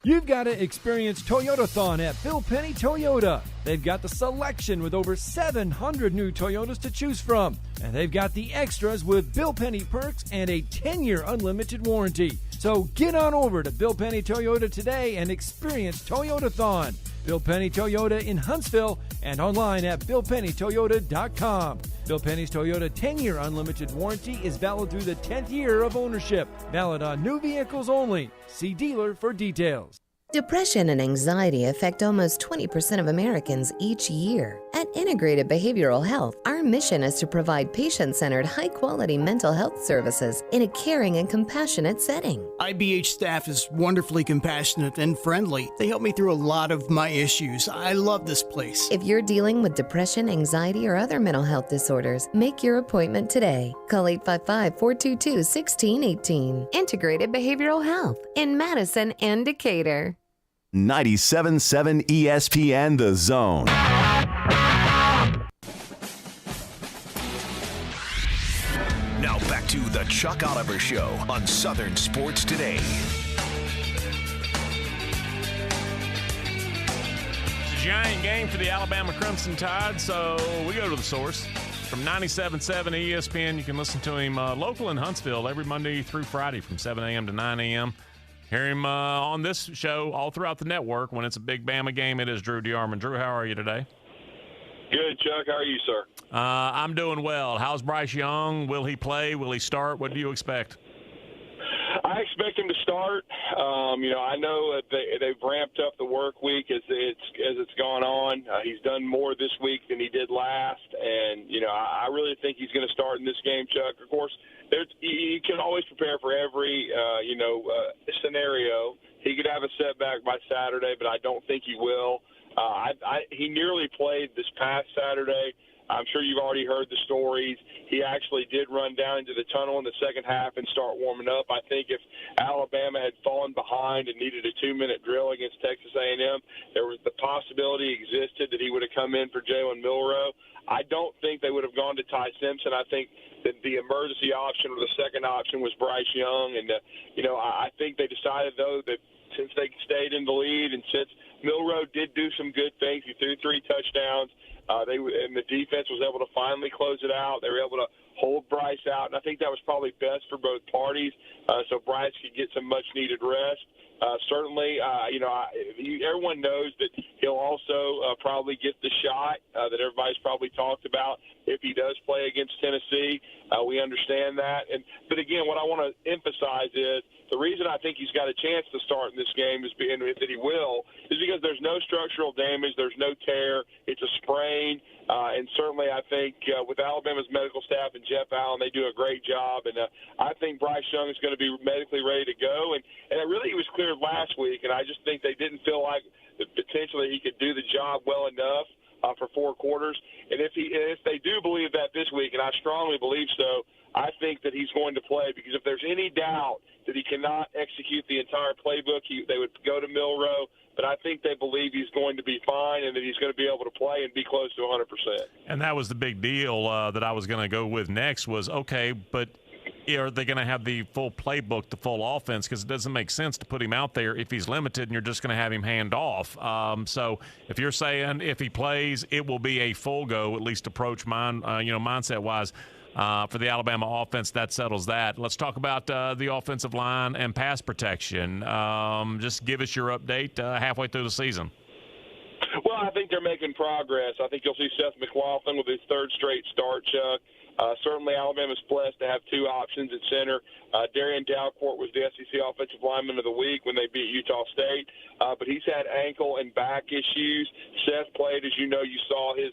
You've got to experience Toyotathon at Bill Penny Toyota. They've got the selection with over 700 new Toyotas to choose from. And they've got the extras with Bill Penny perks and a 10-year unlimited warranty. So get on over to Bill Penny Toyota today and experience Toyotathon. Bill Penny Toyota in Huntsville and online at BillPennyToyota.com. Bill Penny's Toyota 10-year unlimited warranty is valid through the 10th year of ownership. Valid on new vehicles only. See dealer for details. Depression and anxiety affect almost 20% of Americans each year. At Integrated Behavioral Health, our mission is to provide patient-centered, high-quality mental health services in a caring and compassionate setting. IBH staff is wonderfully compassionate and friendly. They help me through a lot of my issues. I love this place. If you're dealing with depression, anxiety, or other mental health disorders, make your appointment today. Call 855-422-1618. Integrated Behavioral Health in Madison and Decatur. 97.7 ESPN The Zone. Now back to the Chuck Oliver Show on Southern Sports Today. It's a giant game for the Alabama Crimson Tide, so we go to the source. From 97.7 ESPN, you can listen to him local in Huntsville every Monday through Friday from 7 a.m. to 9 a.m. Hear him on this show all throughout the network. When it's a big Bama game, it is Drew DeArmond. Drew, how are you today? Good, Chuck. How are you, sir? I'm doing well. How's Bryce Young? Will he play? Will he start? What do you expect? I expect him to start. I know they've ramped up the work week as it's gone on. He's done more this week than he did last, and I really think he's going to start in this game, Chuck. Of course, you can always prepare for every scenario. He could have a setback by Saturday, but I don't think he will. He nearly played this past Saturday. I'm sure you've already heard the stories. He actually did run down into the tunnel in the second half and start warming up. I think if Alabama had fallen behind and needed a 2-minute drill against Texas A&M, there was the possibility existed that he would have come in for Jalen Milroe. I don't think they would have gone to Ty Simpson. I think that the emergency option or the second option was Bryce Young. And, I think they decided, though, that since they stayed in the lead and since Milroe did do some good things, he threw 3 touchdowns, and the defense was able to finally close it out. They were able to hold Bryce out, and I think that was probably best for both parties, so Bryce could get some much-needed rest. Certainly, everyone knows that he'll also probably get the shot that everybody's probably talked about if he does play against Tennessee. We understand that. But again, what I want to emphasize is the reason I think he's got a chance to start in this game is that he will is because there's no structural damage, there's no tear, it's a sprain. And certainly I think with Alabama's medical staff and Jeff Allen, they do a great job. And I think Bryce Young is going to be medically ready to go. And really he was cleared last week, and I just think they didn't feel like that potentially he could do the job well enough for 4 quarters. And if they do believe that this week, and I strongly believe so, I think that he's going to play, because if there's any doubt that he cannot execute the entire playbook, they would go to Milroe. But I think they believe he's going to be fine and that he's going to be able to play and be close to 100%. And that was the big deal that I was going to go with next was, okay, but are they going to have the full playbook, the full offense? Because it doesn't make sense to put him out there if he's limited and you're just going to have him hand off. So if you're saying if he plays, it will be a full go, at least approach mindset-wise. for the Alabama offense. That settles that. Let's talk about the offensive line and pass protection. Just give us your update halfway through the season. Well, I think they're making progress. I think you'll see Seth McLaughlin with his third straight start, Chuck. Certainly Alabama's blessed to have two options at center. Darian Dalcourt was the SEC Offensive Lineman of the Week when they beat Utah State, but he's had ankle and back issues. Seth played, as you know, you saw his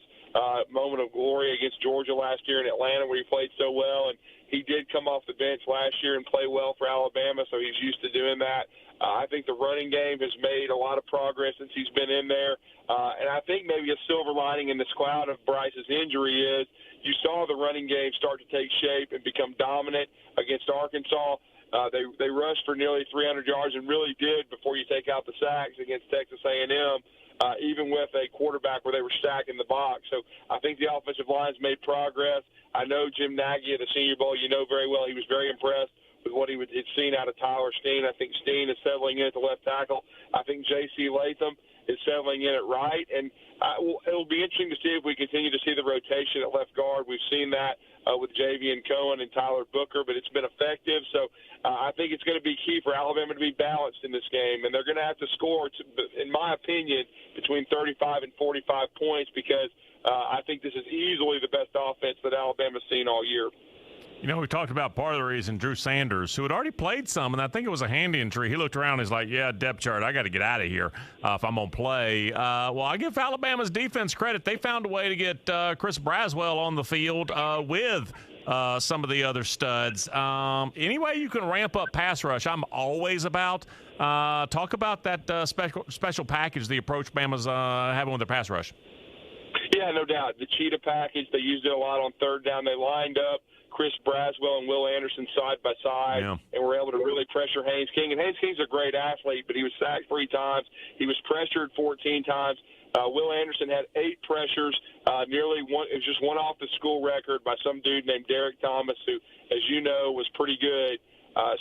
moment of glory against Georgia last year in Atlanta where he played so well, and he did come off the bench last year and play well for Alabama, so he's used to doing that. I think the running game has made a lot of progress since he's been in there, and I think maybe a silver lining in this cloud of Bryce's injury is you saw the running game start to take shape and become dominant against Arkansas. They rushed for nearly 300 yards and really did, before you take out the sacks, against Texas A&M, even with a quarterback where they were stacking the box. So I think the offensive line's made progress. I know Jim Nagy at the Senior Bowl, you know very well, he was very impressed with what he had seen out of Tyler Steen. I think Steen is settling in at the left tackle. I think J.C. Latham is settling in at right. And it'll be interesting to see if we continue to see the rotation at left guard. We've seen that with Javian Cohen and Tyler Booker, but it's been effective. So I think it's going to be key for Alabama to be balanced in this game. And they're going to have to score, in my opinion, between 35 and 45 points because I think this is easily the best offense that Alabama's seen all year. You know, we talked about part of the reason Drew Sanders, who had already played some, and I think it was a hand injury. He looked around and he's like, yeah, depth chart, I got to get out of here if I'm going to play. Well, I give Alabama's defense credit. They found a way to get Chris Braswell on the field with some of the other studs. Any way you can ramp up pass rush, I'm always about. Talk about that special package, the approach Bama's having with their pass rush. Yeah, no doubt. The cheetah package, they used it a lot on third down. They lined up Chris Braswell and Will Anderson side by side, and were able to really pressure Haynes King. And Haynes King's a great athlete, but he was sacked 3 times. He was pressured 14 times. Will Anderson had 8 pressures, nearly one. It was just one off the school record by some dude named Derek Thomas, who, as you know, was pretty good.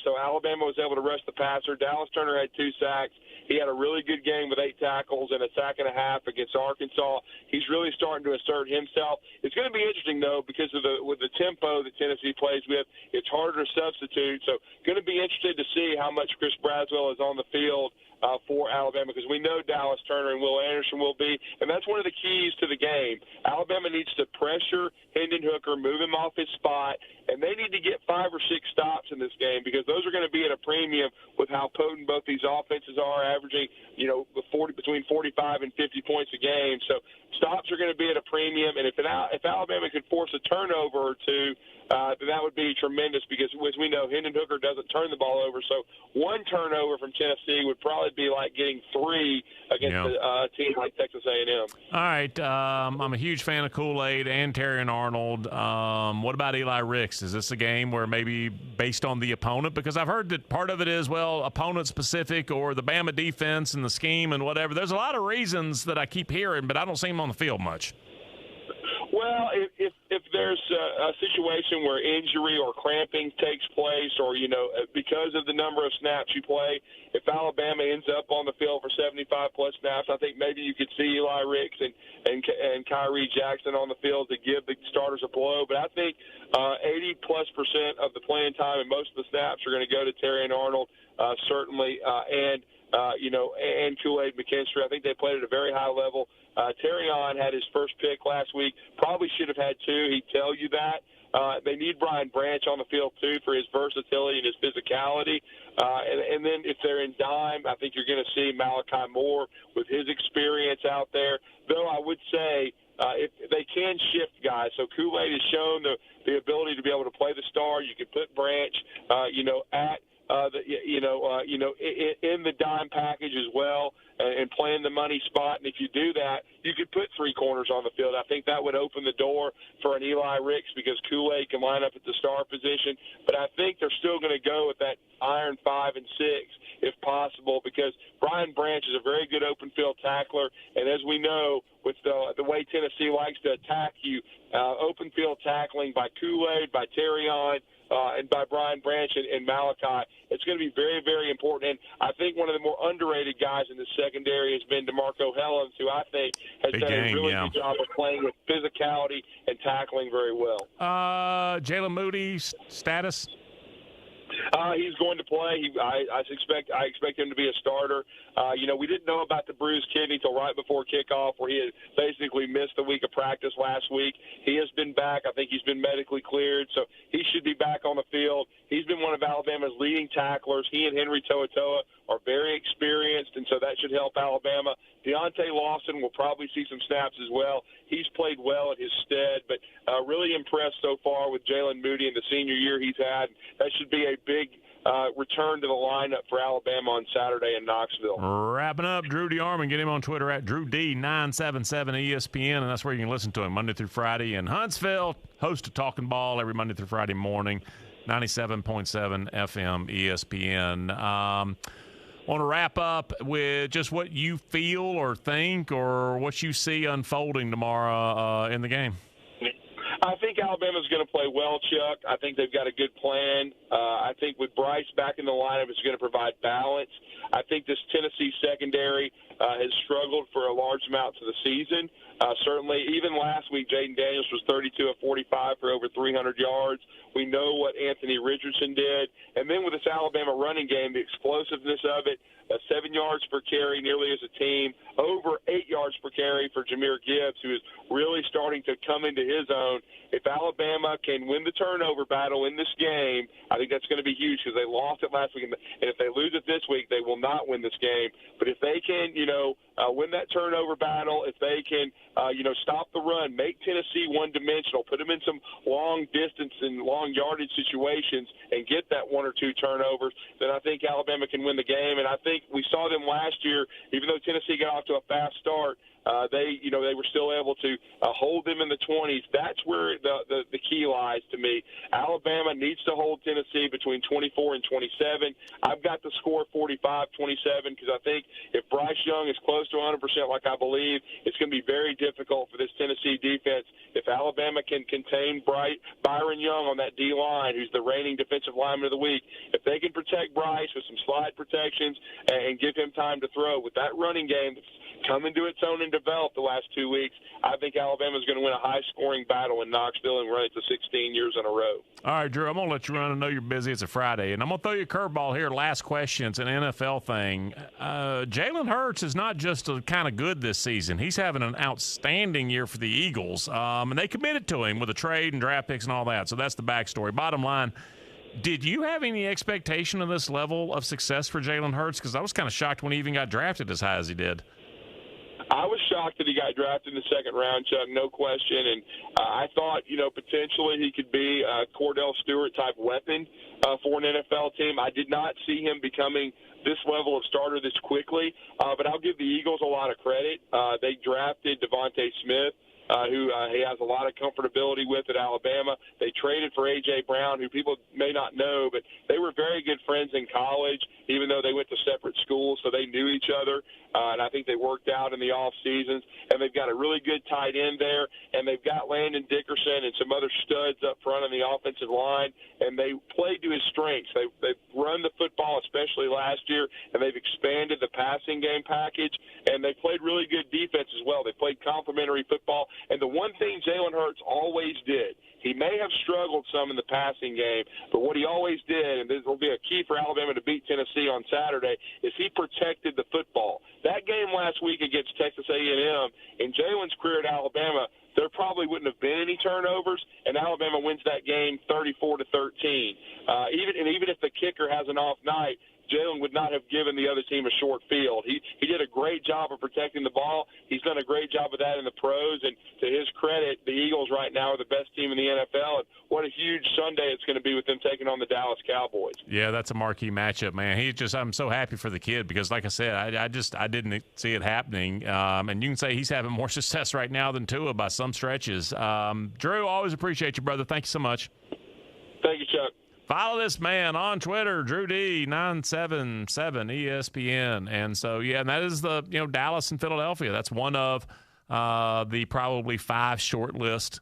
So Alabama was able to rush the passer. Dallas Turner had 2 sacks. He had a really good game with 8 tackles and a sack and a half against Arkansas. He's really starting to assert himself. It's going to be interesting, though, because of with the tempo that Tennessee plays with, it's harder to substitute. So going to be interested to see how much Chris Braswell is on the field for Alabama, because we know Dallas Turner and Will Anderson will be, and that's one of the keys to the game. Alabama needs to pressure Hendon Hooker, move him off his spot, and they need to get 5 or 6 stops in this game, because those are going to be at a premium with how potent both these offenses are, averaging, between 45 and 50 points a game. So stops are going to be at a premium, and if Alabama could force a turnover or two, then that would be tremendous, because as we know, Hendon Hooker doesn't turn the ball over. So one turnover from Tennessee would probably be like getting 3 against a team like Texas A&M. All right. I'm a huge fan of Kool-Aid and Terry and Arnold. What about Eli Ricks? Is this a game where maybe based on the opponent? Because I've heard that part of it is, opponent-specific or the Bama defense and the scheme and whatever. There's a lot of reasons that I keep hearing, but I don't see him on the field much. Well, if there's a situation where injury or cramping takes place, or because of the number of snaps you play, if Alabama ends up on the field for 75 plus snaps, I think maybe you could see Eli Ricks and Kyrie Jackson on the field to give the starters a blow. But I think 80+% of the playing time and most of the snaps are going to go to Terry and Arnold, certainly, and Kool-Aid McKinstry. I think they played at a very high level. Terrion had his first pick last week. Probably should have had 2. He'd tell you that. They need Brian Branch on the field, too, for his versatility and his physicality. And then if they're in dime, I think you're going to see Malachi Moore with his experience out there. Though I would say if they can shift guys. So Kool-Aid has shown the ability to be able to play the star. You can put Branch, in the dime package as well, and playing the money spot. And if you do that, you could put 3 corners on the field. I think that would open the door for an Eli Ricks, because Kool-Aid can line up at the star position. But I think they're still going to go with that iron 5 and 6 if possible, because Brian Branch is a very good open field tackler. And as we know, with the way Tennessee likes to attack you, open field tackling by Kool-Aid, by Terrion, and by Brian Branch and Malachi, it's going to be very, very important. And I think one of the more underrated guys in this secondary has been DeMarco Hellens, who I think has done a really good job of playing with physicality and tackling very well. Jalen Moody's status? He's going to play. I expect him to be a starter. We didn't know about the bruised kidney till right before kickoff, where he had basically missed the week of practice last week. He has been back. I think he's been medically cleared, so he should be back on the field. He's been one of Alabama's leading tacklers. He and Henry To'oTo'o are very experienced, and so that should help Alabama. Deontay Lawson will probably see some snaps as well. He's played well at his stead, but really impressed so far with Jalen Moody and the senior year he's had. That should be a big return to the lineup for Alabama on Saturday in Knoxville. Wrapping up, Drew DeArmond. Get him on Twitter at DrewD977ESPN, and that's where you can listen to him Monday through Friday in Huntsville. Host of Talking Ball every Monday through Friday morning, 97.7 FM ESPN. Want to wrap up with just what you feel or think or what you see unfolding tomorrow in the game? I think Alabama's going to play well, Chuck. I think they've got a good plan. I think with Bryce back in the lineup, it's going to provide balance. I think this Tennessee secondary has struggled for a large amount of the season. Certainly, even last week, Jaden Daniels was 32 of 45 for over 300 yards. We know what Anthony Richardson did. And then with this Alabama running game, the explosiveness of it, 7 yards per carry nearly as a team, over 8 yards per carry for Jahmyr Gibbs, who is really starting to come into his own. If Alabama can win the turnover battle in this game, I think that's going to be huge because they lost it last week. And if they lose it this week, they will not win this game. But if they can, win that turnover battle, if they can, stop the run, make Tennessee one-dimensional, put them in some long distance and long yardage situations and get that one or two turnovers, then I think Alabama can win the game. And I think we saw them last year, even though Tennessee got off to a fast start, they were still able to hold them in the 20s. That's where the key lies to me. Alabama needs to hold Tennessee between 24 and 27. I've got the score 45-27 because I think if Bryce Young is close to 100% like I believe, it's going to be very difficult for this Tennessee defense. If Alabama can contain Byron Young on that D-line, who's the reigning defensive lineman of the week, if they can protect Bryce with some slide protections and give him time to throw, with that running game that's come into its own and developed the last 2 weeks, I think Alabama's going to win a high-scoring battle in Knoxville and run it to 16 years in a row. All right, Drew, I'm going to let you run. I know you're busy. It's a Friday. And I'm going to throw you a curveball here. Last question. It's an NFL thing. Jalen Hurts is not just kind of good this season. He's having an outstanding year for the Eagles. And they committed to him with a trade and draft picks and all that. So that's the backstory. Bottom line, did you have any expectation of this level of success for Jalen Hurts? Because I was kind of shocked when he even got drafted as high as he did. I was shocked that he got drafted in the second round, Chuck, no question. And I thought, potentially he could be a Cordell Stewart-type weapon for an NFL team. I did not see him becoming this level of starter this quickly, but I'll give the Eagles a lot of credit. They drafted Devontae Smith, who he has a lot of comfortability with at Alabama. They traded for A.J. Brown, who people may not know, but they were very good friends in college, even though they went to separate schools, so they knew each other. And I think they worked out in the off seasons. And they've got a really good tight end there, and they've got Landon Dickerson and some other studs up front on the offensive line, and they played to his strengths. They've run the football, especially last year, and they've expanded the passing game package, and they played really good defense as well. They played complementary football. And the one thing Jalen Hurts always did, he may have struggled some in the passing game, but what he always did, and this will be a key for Alabama to beat Tennessee on Saturday, is he protected the football. That game last week against Texas A&M, in Jalen's career at Alabama, there probably wouldn't have been any turnovers, and Alabama wins that game 34-13. Even if the kicker has an off night, Jalen would not have given the other team a short field. He did a great job of protecting the ball. He's done a great job of that in the pros, and to his credit, the Eagles right now are the best team in the NFL, and what a huge Sunday it's going to be with them taking on the Dallas Cowboys. Yeah, that's a marquee matchup, man. I'm so happy for the kid because, like I said, I didn't see it happening, and you can say he's having more success right now than Tua by some stretches. Drew, always appreciate you, brother. Thank you so much. Thank you, Chuck. Follow this man on Twitter, Drew D977 ESPN. And so, and that is the, Dallas and Philadelphia. That's one of the probably 5 short list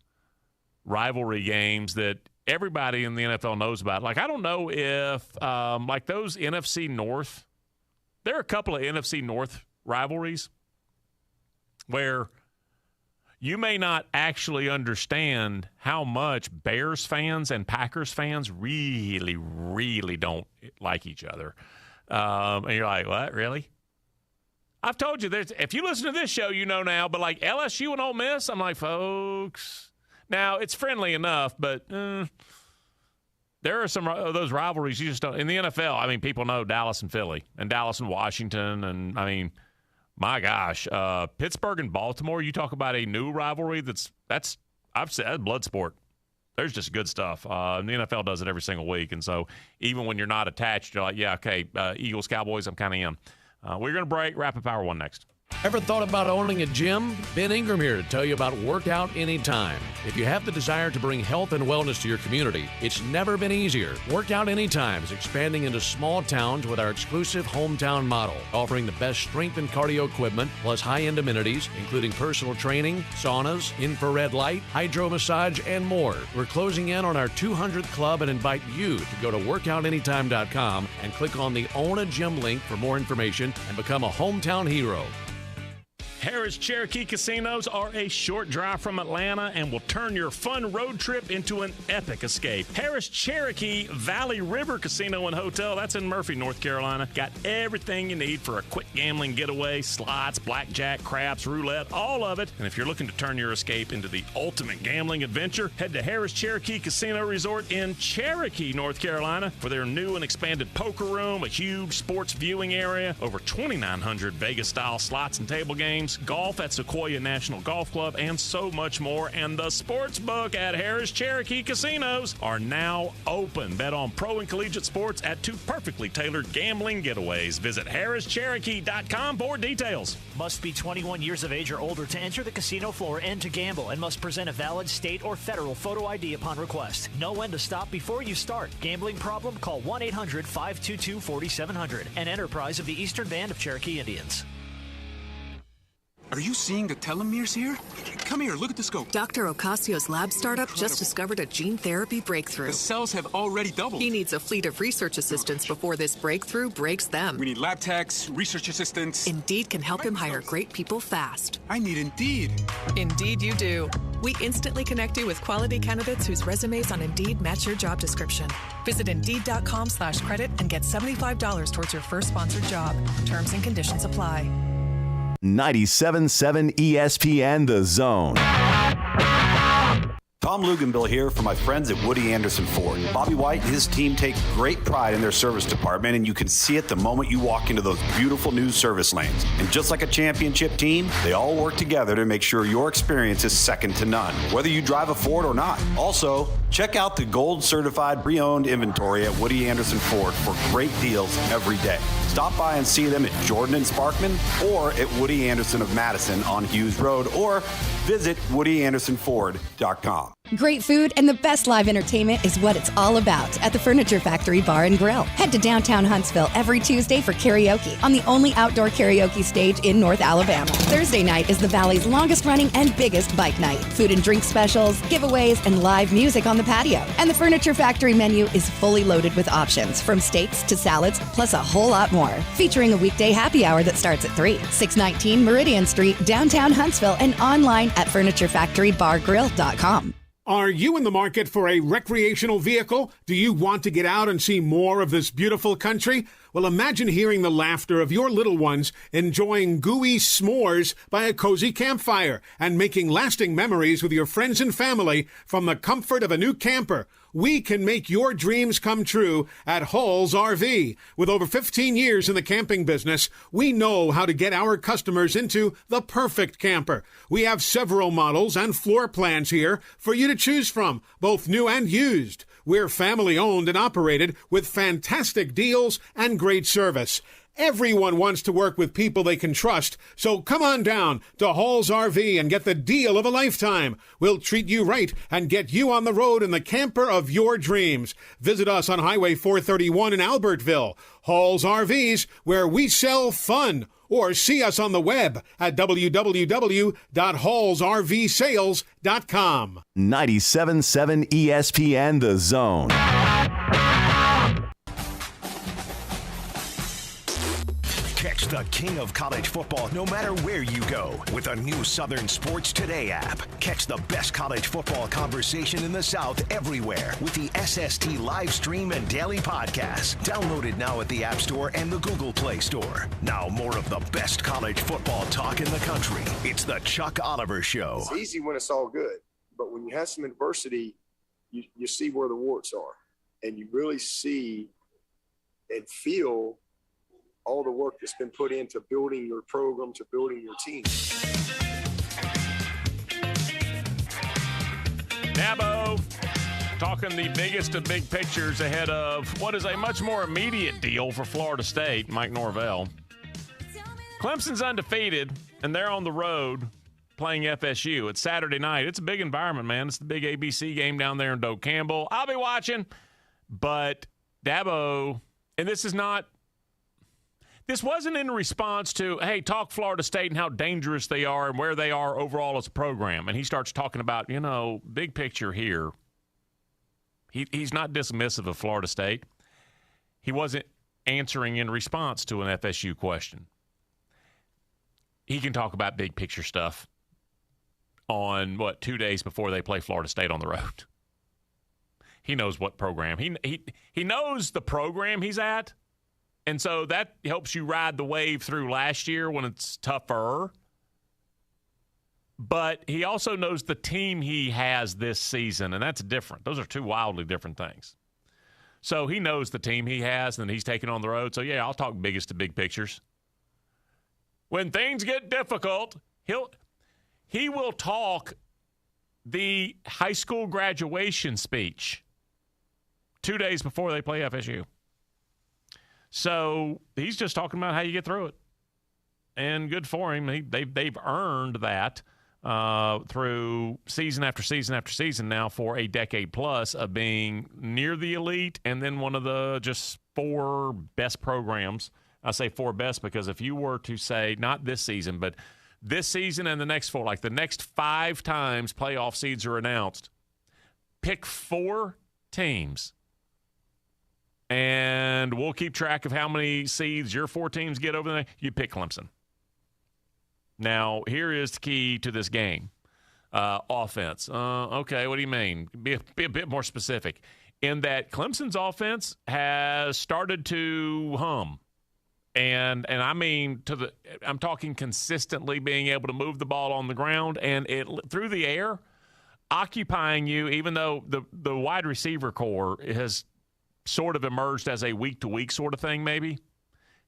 rivalry games that everybody in the NFL knows about. Like, I don't know if, like those NFC North, there are a couple of NFC North rivalries where you may not actually understand how much Bears fans and Packers fans really, really don't like each other. And you're like, what, really? I've told you, if you listen to this show, you know now, but like LSU and Ole Miss, I'm like, folks, now it's friendly enough, but there are some of those rivalries you just don't. In the NFL, I mean, people know Dallas and Philly and Dallas and Washington. And, I mean, my gosh, Pittsburgh and Baltimore, you talk about a new rivalry I've said, that's blood sport. There's just good stuff. The NFL does it every single week. And so even when you're not attached, you're like, yeah, okay, Eagles, Cowboys, I'm kind of in. We're going to break. Rapid Power 1 next. Ever thought about owning a gym? Ben Ingram here to tell you about Workout Anytime. If you have the desire to bring health and wellness to your community, it's never been easier. Workout Anytime is expanding into small towns with our exclusive hometown model, offering the best strength and cardio equipment, plus high-end amenities, including personal training, saunas, infrared light, hydro massage, and more. We're closing in on our 200th club and invite you to go to workoutanytime.com and click on the Own a Gym link for more information and become a hometown hero. Harrah's Cherokee Casinos are a short drive from Atlanta and will turn your fun road trip into an epic escape. Harrah's Cherokee Valley River Casino and Hotel, that's in Murphy, North Carolina. Got everything you need for a quick gambling getaway, slots, blackjack, craps, roulette, all of it. And if you're looking to turn your escape into the ultimate gambling adventure, head to Harrah's Cherokee Casino Resort in Cherokee, North Carolina for their new and expanded poker room, a huge sports viewing area, over 2,900 Vegas-style slots and table games, golf at Sequoia National Golf Club, and so much more. And the sports book at Harrah's Cherokee Casinos are now open. Bet on pro and collegiate sports at 2 perfectly tailored gambling getaways. Visit harrahscherokee.com for details. Must be 21 years of age or older to enter the casino floor and to gamble, and must present a valid state or federal photo ID upon request. Know when to stop before you start. Gambling problem? Call 1-800-522-4700. An enterprise of the Eastern Band of Cherokee Indians. Are you seeing the telomeres here? Come here, look at the scope. Dr. Ocasio's lab startup just discovered a gene therapy breakthrough. The cells have already doubled. He needs a fleet of research assistants before this breakthrough breaks them. We need lab techs, research assistants. Indeed can help him hire great people fast. I need Indeed. Indeed you do. We instantly connect you with quality candidates whose resumes on Indeed match your job description. Visit Indeed.com/credit and get $75 towards your first sponsored job. Terms and conditions apply. 97.7 ESPN The Zone. Thom Luganbill here for my friends at Woody Anderson Ford. Bobby White and his team take great pride in their service department, and you can see it the moment you walk into those beautiful new service lanes. And just like a championship team, they all work together to make sure your experience is second to none, whether you drive a Ford or not. Also, check out the gold certified pre-owned inventory at Woody Anderson Ford for great deals every day. Stop by and see them at Jordan and Sparkman or at Woody Anderson of Madison on Hughes Road, or visit WoodyAndersonFord.com. Great food and the best live entertainment is what it's all about at the Furniture Factory Bar and Grill. Head to downtown Huntsville every Tuesday for karaoke on the only outdoor karaoke stage in North Alabama. Thursday night is the Valley's longest running and biggest bike night. Food and drink specials, giveaways, and live music on the patio. And the Furniture Factory menu is fully loaded with options from steaks to salads, plus a whole lot more. Featuring a weekday happy hour that starts at 3. 619 Meridian Street, downtown Huntsville, and online at FurnitureFactoryBarGrill.com. Are you in the market for a recreational vehicle? Do you want to get out and see more of this beautiful country? Well, imagine hearing the laughter of your little ones enjoying gooey s'mores by a cozy campfire and making lasting memories with your friends and family from the comfort of a new camper. We can make your dreams come true at Hall's RV. With over 15 years in the camping business, we know how to get our customers into the perfect camper. We have several models and floor plans here for you to choose from, both new and used. We're family owned and operated with fantastic deals and great service. Everyone wants to work with people they can trust, so come on down to Hall's RV and get the deal of a lifetime. We'll treat you right and get you on the road in the camper of your dreams. Visit us on Highway 431 in Albertville. Hall's RVs, where we sell fun. Or see us on the web at www.hallsrvsales.com. 97.7 ESPN The Zone. Catch Watch the king of college football no matter where you go with a new Southern Sports Today app. Catch the best college football conversation in the South everywhere with the SST live stream and daily podcast. Downloaded now at the App Store and the Google Play Store. Now more of the best college football talk in the country. It's the Chuck Oliver Show. It's easy when it's all good, but when you have some adversity, you see where the warts are, and you really see and feel all the work that's been put into building your program, to building your team. Dabo talking the biggest of big pictures ahead of what is a much more immediate deal for Florida State, Mike Norvell. Clemson's undefeated, and they're on the road playing FSU. It's Saturday night. It's a big environment, man. It's the big ABC game down there in Doak Campbell. I'll be watching, but Dabo, and this wasn't in response to, hey, talk Florida State and how dangerous they are and where they are overall as a program. And he starts talking about, big picture here. He's not dismissive of Florida State. He wasn't answering in response to an FSU question. He can talk about big picture stuff on, 2 days before they play Florida State on the road. He knows what program. He knows the program he's at. And so that helps you ride the wave through last year when it's tougher. But he also knows the team he has this season, and that's different. Those are two wildly different things. So he knows the team he has, and he's taking on the road. So, yeah, I'll talk biggest to big pictures. When things get difficult, he will talk the high school graduation speech 2 days before they play FSU. So he's just talking about how you get through it. And good for him. They've earned that through season after season after season now for a decade plus of being near the elite and then one of the just four best programs. I say four best because if you were to say, not this season, but this season and the next four, like the next 5 times playoff seeds are announced, pick 4 teams. And we'll keep track of how many seeds your 4 teams get over there. You pick Clemson. Now, here is the key to this game. Offense. Okay, what do you mean? Be a bit more specific. In that Clemson's offense has started to hum. And I mean, I'm talking consistently being able to move the ball on the ground and it through the air, occupying you, even though the wide receiver core has sort of emerged as a week-to-week sort of thing maybe.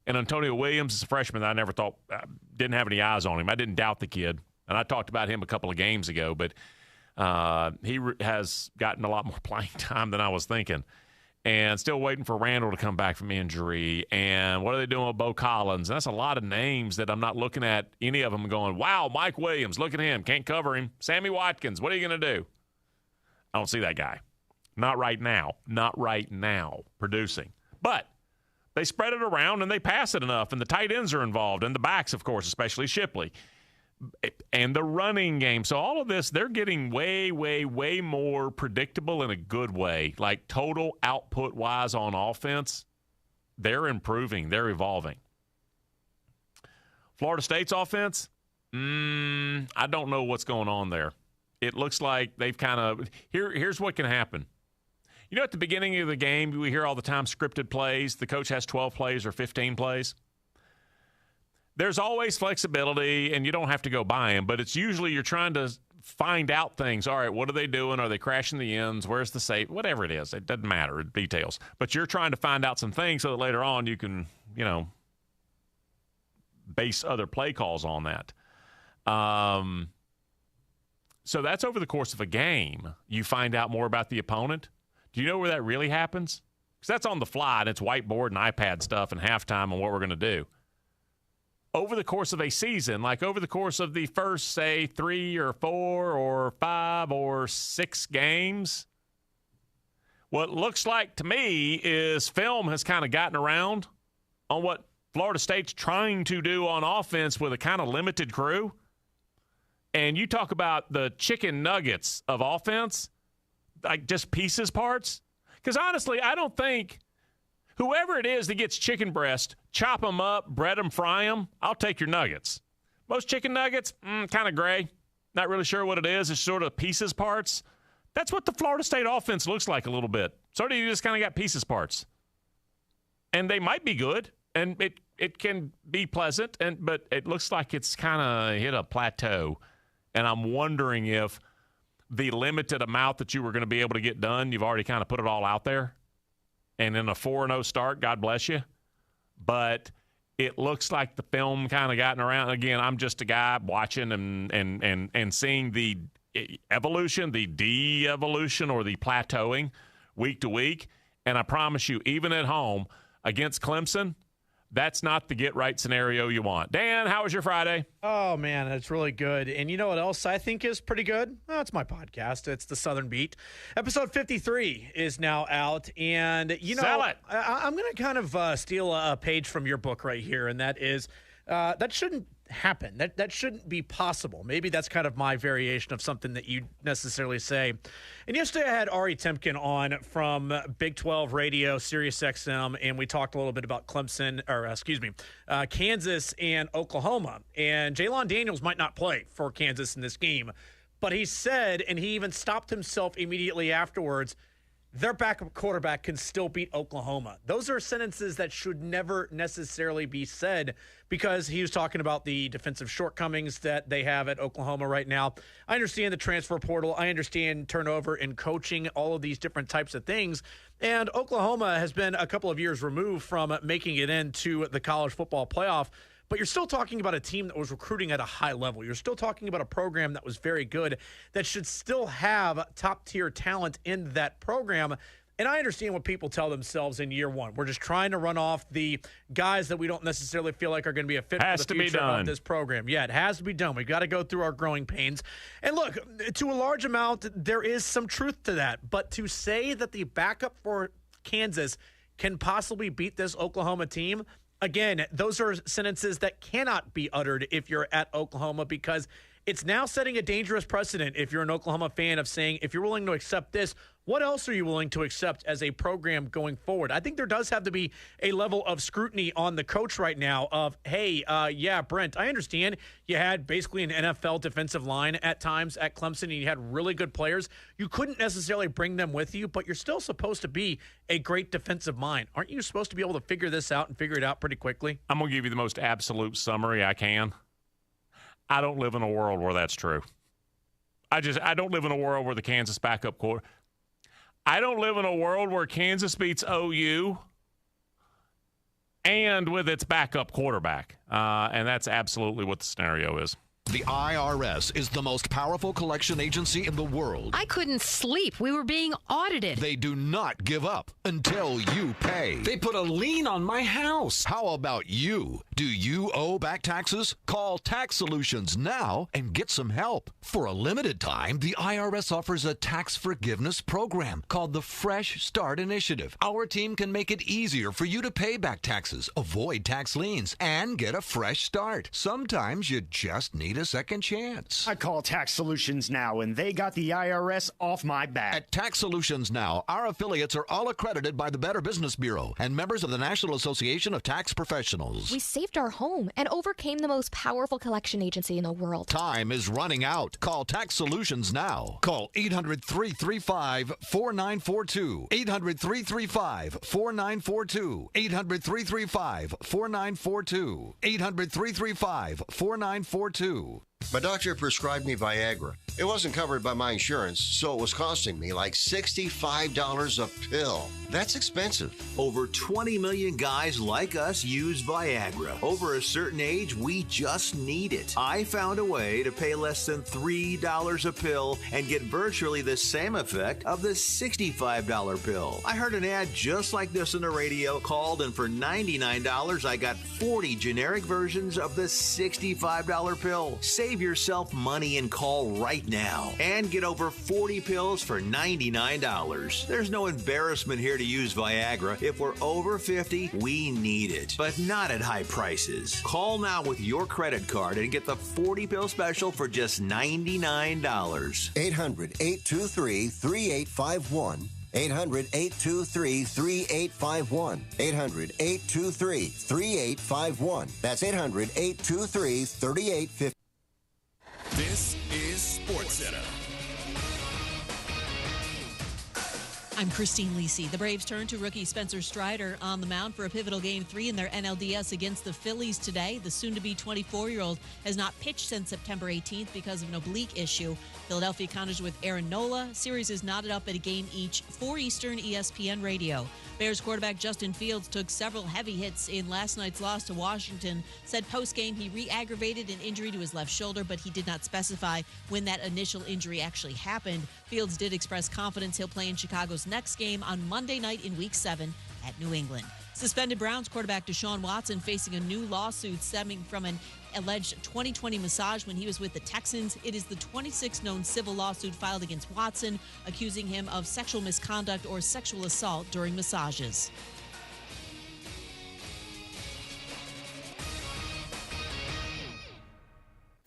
And Antonio Williams is a freshman that I never thought didn't have any eyes on him. I didn't doubt the kid. And I talked about him a couple of games ago, but he has gotten a lot more playing time than I was thinking. And still waiting for Randall to come back from injury. And what are they doing with Bo Collins? And that's a lot of names that I'm not looking at any of them going, wow, Mike Williams, look at him. Can't cover him. Sammy Watkins, what are you going to do? I don't see that guy. Not right now. Not right now producing. But they spread it around and they pass it enough. And the tight ends are involved. And the backs, of course, especially Shipley. And the running game. So all of this, they're getting way, way, way more predictable in a good way. Like total output-wise on offense, they're improving. They're evolving. Florida State's offense, I don't know what's going on there. It looks like they've kind of – here's what can happen. You know, at the beginning of the game, we hear all the time scripted plays. The coach has 12 plays or 15 plays. There's always flexibility, and you don't have to go by them, but it's usually you're trying to find out things. All right, what are they doing? Are they crashing the ends? Where's the safe? Whatever it is. It doesn't matter, details. But you're trying to find out some things so that later on you can, base other play calls on that. So that's over the course of a game. You find out more about the opponent. Do you know where that really happens? Because that's on the fly, and it's whiteboard and iPad stuff and halftime and what we're going to do. Over the course of a season, like over the course of the first, say, 3 or 4 or 5 or 6 games, what looks like to me is film has kind of gotten around on what Florida State's trying to do on offense with a kind of limited crew. And you talk about the chicken nuggets of offense, like just pieces, parts. Because honestly, I don't think Whoever it is that gets chicken breast, chop them up, bread them, fry them, I'll take your nuggets. Most chicken nuggets, kind of gray. Not really sure what it is. It's sort of pieces parts. That's what the Florida State offense looks like a little bit. Sort of you just kind of got pieces parts. And they might be good, and it can be pleasant, but it looks like it's kind of hit a plateau. And I'm wondering if the limited amount that you were going to be able to get done, you've already kind of put it all out there. And in a 4-0 start, God bless you. But it looks like the film kind of gotten around. Again, I'm just a guy watching and seeing the evolution, the de-evolution, or the plateauing week to week. And I promise you, even at home against Clemson, that's not the get-right scenario you want. Dan, how was your Friday? Oh, man, it's really good. And you know what else I think is pretty good? Oh, it's my podcast. It's the Southern Beat. Episode 53 is now out. And, you know, sell it. I'm going to kind of steal a page from your book right here, and that is that shouldn't happen. That shouldn't be possible. Maybe that's kind of my variation of something that you necessarily say. And yesterday I had Ari Temkin on from Big 12 Radio, Sirius XM, and we talked a little bit about Kansas and Oklahoma. And Jalon Daniels might not play for Kansas in this game, but he said, and he even stopped himself immediately afterwards, their backup quarterback can still beat Oklahoma. Those are sentences that should never necessarily be said, because he was talking about the defensive shortcomings that they have at Oklahoma right now. I understand the transfer portal. I understand turnover in coaching, all of these different types of things. And Oklahoma has been a couple of years removed from making it into the college football playoff. But you're still talking about a team that was recruiting at a high level. You're still talking about a program that was very good, that should still have top-tier talent in that program. And I understand what people tell themselves in year one. We're just trying to run off the guys that we don't necessarily feel like are going to be a fit for the future of this program. Yeah, it has to be done. We've got to go through our growing pains. And look, to a large amount, there is some truth to that. But to say that the backup for Kansas can possibly beat this Oklahoma team, again, those are sentences that cannot be uttered if you're at Oklahoma, because it's now setting a dangerous precedent if you're an Oklahoma fan of saying, if you're willing to accept this, what else are you willing to accept as a program going forward? I think there does have to be a level of scrutiny on the coach right now of, hey, Brent, I understand you had basically an NFL defensive line at times at Clemson, and you had really good players. You couldn't necessarily bring them with you, but you're still supposed to be a great defensive mind. Aren't you supposed to be able to figure this out and figure it out pretty quickly? I'm going to give you the most absolute summary I can. I don't live in a world where that's true. I don't live in a world where the Kansas backup quarter. I don't live in a world where Kansas beats OU and with its backup quarterback. And that's absolutely what the scenario is. The IRS is the most powerful collection agency in the world. I couldn't sleep. We were being audited. They do not give up until you pay. They put a lien on my house. How about you? Do you owe back taxes? Call Tax Solutions now and get some help. For a limited time, the IRS offers a tax forgiveness program called the Fresh Start Initiative. Our team can make it easier for you to pay back taxes, avoid tax liens, and get a fresh start. Sometimes you just need a second chance. I call Tax Solutions Now, and they got the IRS off my back. At Tax Solutions Now, our affiliates are all accredited by the Better Business Bureau and members of the National Association of Tax Professionals. We saved our home and overcame the most powerful collection agency in the world. Time is running out. Call Tax Solutions now. Call 800-335-4942. 800-335-4942. 800-335-4942. 800-335-4942. My doctor prescribed me Viagra. It wasn't covered by my insurance, so it was costing me like $65 a pill. That's expensive. Over 20 million guys like us use Viagra. Over a certain age, we just need it. I found a way to pay less than $3 a pill and get virtually the same effect of the $65 pill. I heard an ad just like this on the radio, called, and for $99, I got 40 generic versions of the $65 pill. Save yourself money and call right now and get over 40 pills for $99. There's no embarrassment here to use Viagra. If we're over 50, we need it, but not at high prices. Call now with your credit card and get the 40 pill special for just $99. 800-823-3851. 800-823-3851. 800-823-3851. That's 800-823-3851. This is SportsCenter. I'm Christine Lisi. The Braves turn to rookie Spencer Strider on the mound for a pivotal Game 3 in their NLDS against the Phillies today. The soon-to-be 24-year-old has not pitched since September 18th because of an oblique issue. Philadelphia counters with Aaron Nola. Series is knotted up at a game each, 4 Eastern, ESPN Radio. Bears quarterback Justin Fields took several heavy hits in last night's loss to Washington. Said post-game he re-aggravated an injury to his left shoulder, but he did not specify when that initial injury actually happened. Fields did express confidence he'll play in Chicago's next game on Monday night in Week 7 at New England. Suspended Browns quarterback Deshaun Watson facing a new lawsuit stemming from an alleged 2020 massage when he was with the Texans. It is the 26th known civil lawsuit filed against Watson, accusing him of sexual misconduct or sexual assault during massages.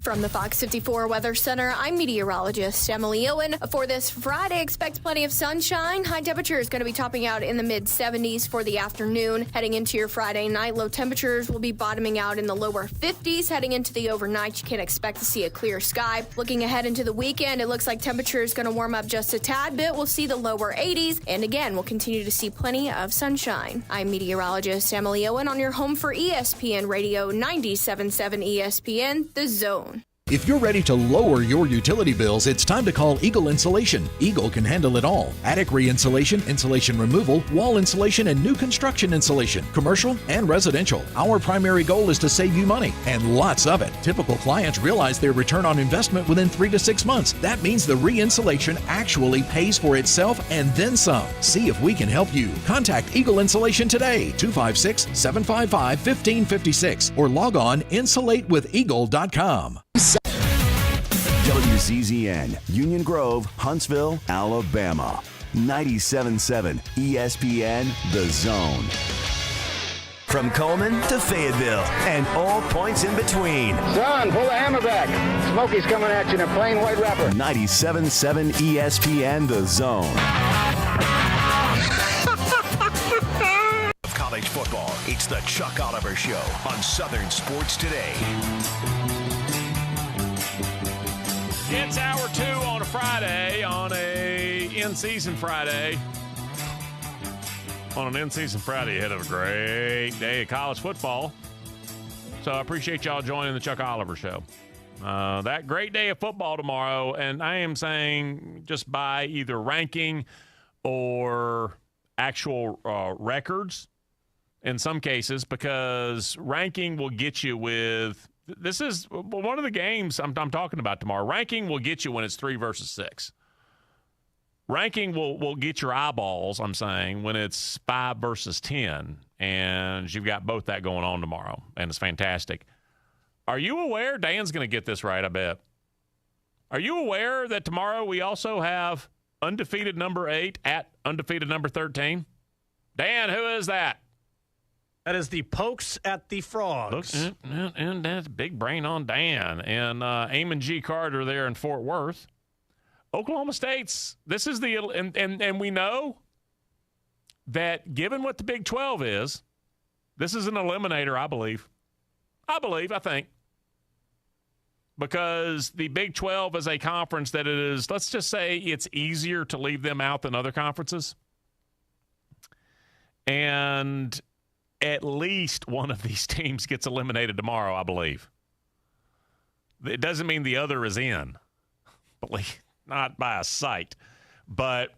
From the Fox 54 Weather Center, I'm meteorologist Emily Owen. For this Friday, expect plenty of sunshine. High temperature is going to be topping out in the mid-70s for the afternoon. Heading into your Friday night, low temperatures will be bottoming out in the lower 50s. Heading into the overnight, you can expect to see a clear sky. Looking ahead into the weekend, it looks like temperature is going to warm up just a tad bit. We'll see the lower 80s. And again, we'll continue to see plenty of sunshine. I'm meteorologist Emily Owen on your home for ESPN Radio 97.7 ESPN, The Zone. If you're ready to lower your utility bills, it's time to call Eagle Insulation. Eagle can handle it all. Attic re-insulation, insulation removal, wall insulation, and new construction insulation, commercial and residential. Our primary goal is to save you money, and lots of it. Typical clients realize their return on investment within 3 to 6 months. That means the re-insulation actually pays for itself and then some. See if we can help you. Contact Eagle Insulation today, 256-755-1556, or log on insulatewitheagle.com. WCZN, Union Grove, Huntsville, Alabama. 97.7 ESPN, The Zone. From Coleman to Fayetteville and all points in between. Son, pull the hammer back. Smokey's coming at you in a plain white wrapper. 97.7 ESPN, The Zone. Of college football, it's the Chuck Oliver Show on Southern Sports Today. It's hour 2 on a Friday, on a in-season Friday. On an in-season Friday ahead of a great day of college football. So I appreciate y'all joining the Chuck Oliver Show. That great day of football tomorrow, and I am saying just by either ranking or actual records in some cases, because ranking will get you with... This is one of the games I'm talking about tomorrow. Ranking will get you when it's 3 versus 6. Ranking will get your eyeballs, I'm saying, when it's 5 versus 10. And you've got both that going on tomorrow, and it's fantastic. Are you aware? Dan's going to get this right, I bet. Are you aware that tomorrow we also have undefeated number 8 at undefeated number 13? Dan, who is that? That is the Pokes at the Frogs. And that's big brain on Dan. And Eamon G. Carter there in Fort Worth. Oklahoma State's, this is the, and we know that given what the Big 12 is, this is an eliminator, I believe. I think. Because the Big 12 is a conference that it is, let's just say it's easier to leave them out than other conferences. And at least one of these teams gets eliminated tomorrow, I believe. It doesn't mean the other is in, not by a sight. But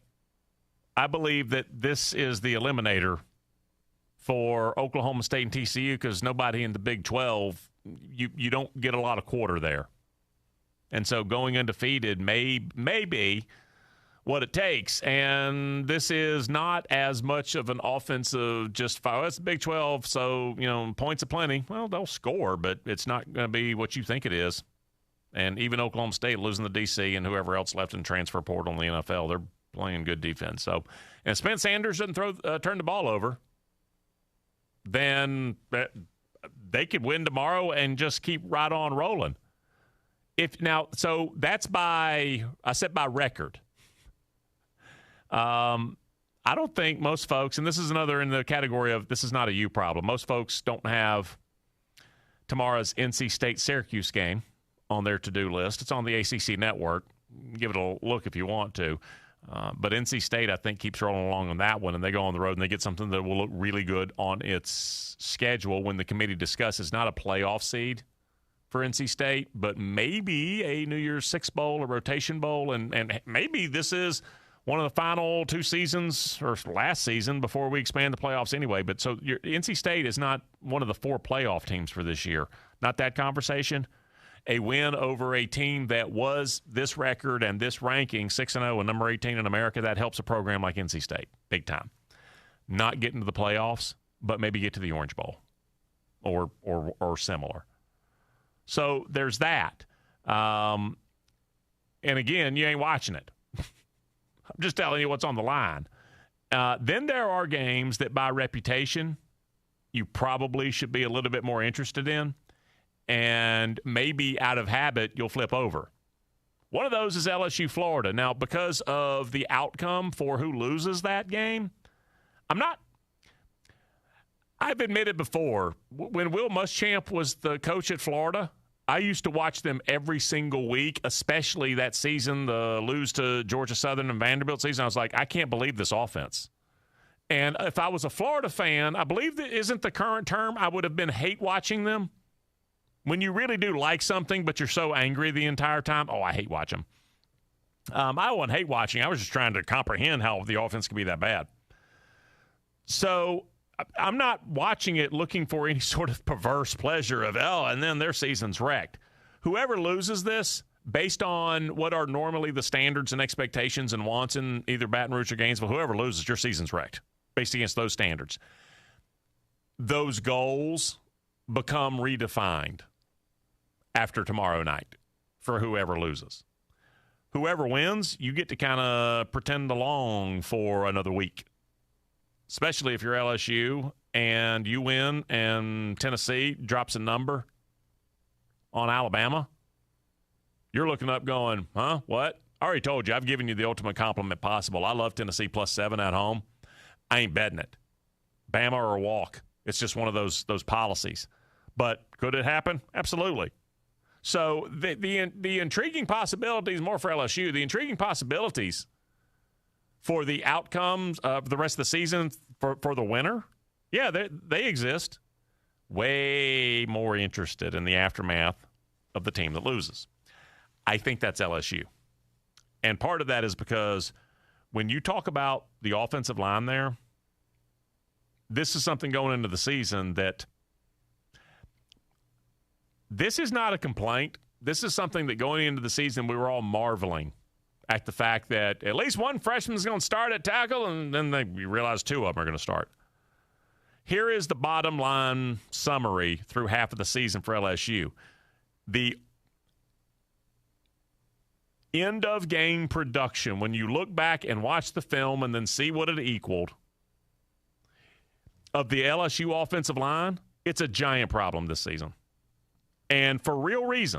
I believe that this is the eliminator for Oklahoma State and TCU, because nobody in the Big 12, you don't get a lot of quarter there. And so going undefeated may be what it takes. And this is not as much of an offensive just fire. It's the Big 12, so, points aplenty. Well, they'll score, but it's not going to be what you think it is. And even Oklahoma State losing the DC and whoever else left in transfer portal in the NFL, they're playing good defense. So, and Spence Sanders doesn't turn the ball over, then they could win tomorrow and just keep right on rolling. So that's by record. I don't think most folks, and this is another in the category of this is not a you problem. Most folks don't have tomorrow's NC State-Syracuse game on their to-do list. It's on the ACC network. Give it a look if you want to. But NC State, I think, keeps rolling along on that one, and they go on the road and they get something that will look really good on its schedule when the committee discusses not a playoff seed for NC State, but maybe a New Year's Six Bowl, a rotation bowl, and maybe this is one of the final 2 seasons or last season before we expand the playoffs anyway. But so NC State is not one of the 4 playoff teams for this year. Not that conversation. A win over a team that was this record and this ranking, 6-0 and number 18 in America, that helps a program like NC State big time. Not getting to the playoffs, but maybe get to the Orange Bowl or similar. So there's that. And again, you ain't watching it. I'm just telling you what's on the line. Then there are games that by reputation you probably should be a little bit more interested in. And maybe out of habit, you'll flip over. One of those is LSU Florida. Now, because of the outcome for who loses that game, I've admitted before, when Will Muschamp was the coach at Florida, I used to watch them every single week, especially that season, the lose to Georgia Southern and Vanderbilt season. I was like, I can't believe this offense. And if I was a Florida fan, I believe that isn't the current term, I would have been hate watching them. When you really do like something, but you're so angry the entire time, I hate watching them. I wasn't hate watching. I was just trying to comprehend how the offense could be that bad. So I'm not watching it looking for any sort of perverse pleasure of, and then their season's wrecked. Whoever loses this, based on what are normally the standards and expectations and wants in either Baton Rouge or Gainesville, whoever loses, your season's wrecked based against those standards. Those goals become redefined after tomorrow night for whoever loses. Whoever wins, you get to kind of pretend along for another week, especially if you're LSU and you win and Tennessee drops a number on Alabama. You're looking up going, what? I already told you, I've given you the ultimate compliment possible. I love Tennessee +7 at home. I ain't betting it. Bama or walk. It's just one of those policies. But could it happen? Absolutely. So the intriguing possibilities, more for LSU, the intriguing possibilities for the outcomes of the rest of the season for the winner, yeah, they exist. Way more interested in the aftermath of the team that loses. I think that's LSU. And part of that is because when you talk about the offensive line there, this is something going into the season that this is not a complaint. This is something that going into the season we were all marveling at the fact that at least one freshman's going to start at tackle, and then we realize 2 of them are going to start. Here is the bottom line summary through half of the season for LSU. The end of game production, when you look back and watch the film and then see what it equaled of the LSU offensive line, it's a giant problem this season. And for real reason.